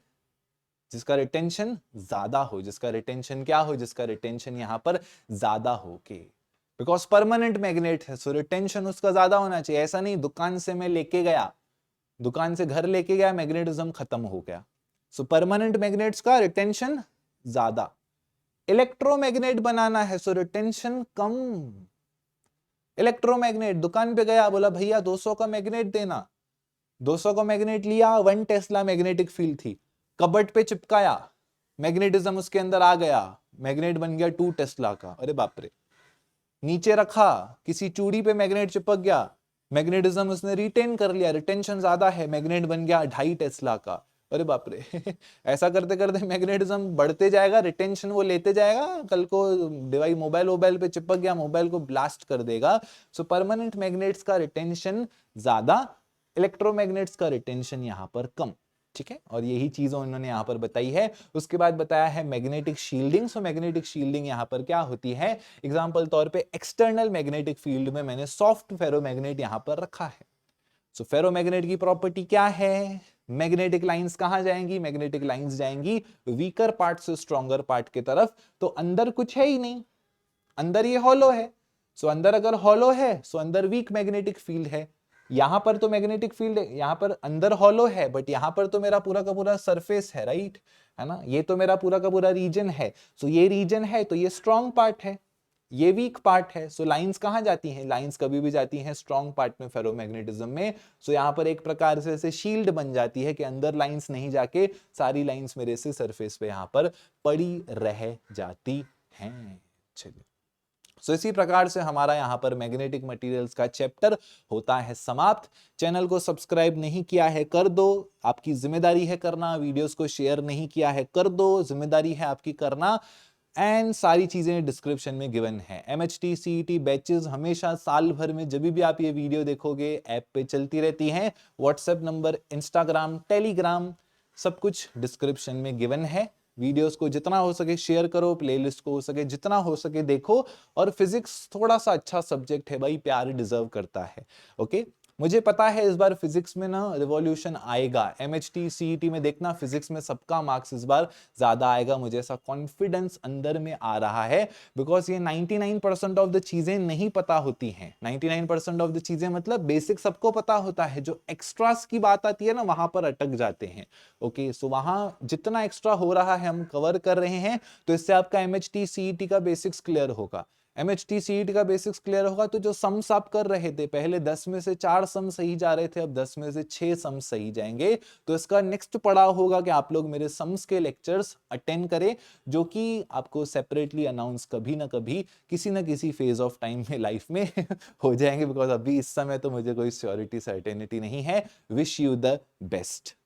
ज्यादा हो, जिसका रिटेंशन क्या हो, जिसका रिटेंशन यहां पर ज्यादा हो के, बिकॉज परमानेंट मैग्नेट है, सो रिटेंशन उसका ज्यादा होना चाहिए। ऐसा नहीं दुकान से मैं लेके गया, दुकान से घर लेके गया, मैग्नेटिज्म खत्म हो गया। सो परमानेंट मैग्नेट्स का रिटेंशन ज्यादा। इलेक्ट्रोमैग्नेट बनाना है, सो रिटेंशन कम। इलेक्ट्रोमैग्नेट दुकान पे गया, बोला भैया 200 का मैग्नेट देना, 200 का मैग्नेट लिया, 1 टेस्ला मैग्नेटिक फील्ड थी, कबर्ड पे चिपकाया, मैग्नेटिज्म उसके अंदर आ गया, मैग्नेट बन गया 2 टेस्ला का, अरे बाप रे। नीचे रखा, किसी चूड़ी पे मैग्नेट चिपक गया, मैग्नेटिज्म उसने रिटेन कर लिया, रिटेंशन ज्यादा है, मैग्नेट बन गया 2.5 टेस्ला का, अरे बाप रे। ऐसा करते करते मैग्नेटिज्म बढ़ते जाएगा, रिटेंशन वो लेते जाएगा, कल को डिवाइस मोबाइल पे चिपक गया, मोबाइल को ब्लास्ट कर देगा। सो परमानेंट मैग्नेट्स का रिटेंशन ज्यादा, इलेक्ट्रोमैग्नेट्स का रिटेंशन यहां पर कम, ठीक है। और यही चीज उन्होंने यहां पर बताई है। उसके बाद बताया है magnetic shielding. So magnetic shielding यहां पर क्या होती है, एग्जांपल तौर पे एक्सटर्नल मैग्नेटिक फील्ड में मैंने सॉफ्ट फेरोमैग्नेट यहां पर रखा है। सो फेरोमैग्नेट की प्रॉपर्टी क्या है, मैग्नेटिक लाइंस कहां जाएंगी, मैग्नेटिक लाइंस जाएंगी वीकर पार्ट से स्ट्रॉन्गर पार्ट की तरफ। तो अंदर कुछ है ही नहीं, अंदर ये हॉलो है, सो अंदर अगर हॉलो है सो अंदर वीक मैग्नेटिक फील्ड है। यहां पर तो मैग्नेटिक फील्ड है, यहां पर अंदर हॉलो है, बट यहां पर तो मेरा पूरा का पूरा सरफेस है, राइट, है ना, ये तो मेरा पूरा का पूरा रीजन है। सो ये रीजन है तो ये स्ट्रॉन्ग पार्ट है, ये वीक पार्ट है। सो लाइंस कहां जाती हैं? लाइंस कभी भी जाती हैं स्ट्रॉन्ग पार्ट में फेरोमैग्नेटिज्म में। सो यहां पर एक प्रकार से ऐसे शील्ड बन जाती है कि अंदर लाइंस नहीं जाके सारी लाइंस मेरे से सरफेस पे यहां पर पड़ी रह जाती हैं। चलिए, सो इसी प्रकार से हमारा यहाँ पर मैग्नेटिक मटेरियल्स का चैप्टर होता है समाप्त। चैनल को सब्सक्राइब नहीं किया है कर दो, आपकी जिम्मेदारी है करना। वीडियोस को शेयर नहीं किया है कर दो, जिम्मेदारी है आपकी करना। एंड सारी चीजें डिस्क्रिप्शन में गिवन है। MHT CET बैचेस हमेशा साल भर में जब भी आप ये वीडियो देखोगे ऐप पे चलती रहती हैं। व्हाट्सएप नंबर, इंस्टाग्राम, टेलीग्राम, सब कुछ डिस्क्रिप्शन में गिवन है। वीडियोस को जितना हो सके शेयर करो, प्लेलिस्ट को हो सके जितना हो सके देखो। और फिजिक्स थोड़ा सा अच्छा सब्जेक्ट है भाई, प्यार डिजर्व करता है। ओके, मुझे पता है इस बार फिजिक्स में ना रिवॉल्यूशन आएगा। MHT CET में देखना फिजिक्स में सबका मार्क्स इस बार ज्यादा आएगा, मुझे ऐसा कॉन्फिडेंस अंदर में आ रहा है। बिकॉज ये 99% ऑफ द चीजें नहीं पता होती हैं। 99% ऑफ द चीजें मतलब बेसिक सबको पता होता है, जो एक्स्ट्रास की बात आती है ना वहां पर अटक जाते हैं। ओके, सो वहां जितना एक्स्ट्रा हो रहा है हम कवर कर रहे हैं, तो इससे आपका MHT CET का बेसिक्स क्लियर होगा। MHT CET का बेसिक्स क्लियर होगा तो जो सम्स आप कर रहे थे, पहले 10 में से 4 सम सही जा रहे थे, अब 10 में से 6 सम सही जाएंगे। तो इसका नेक्स्ट पड़ाव होगा कि आप लोग मेरे सम्स के लेक्चर्स अटेंड करें, जो कि आपको सेपरेटली अनाउंस कभी ना कभी किसी ना किसी फेज ऑफ टाइम में लाइफ में हो जाएंगे। बिकॉज अभी इस समय तो मुझे कोई श्योरिटी सर्टेनिटी नहीं है। Wish you the best.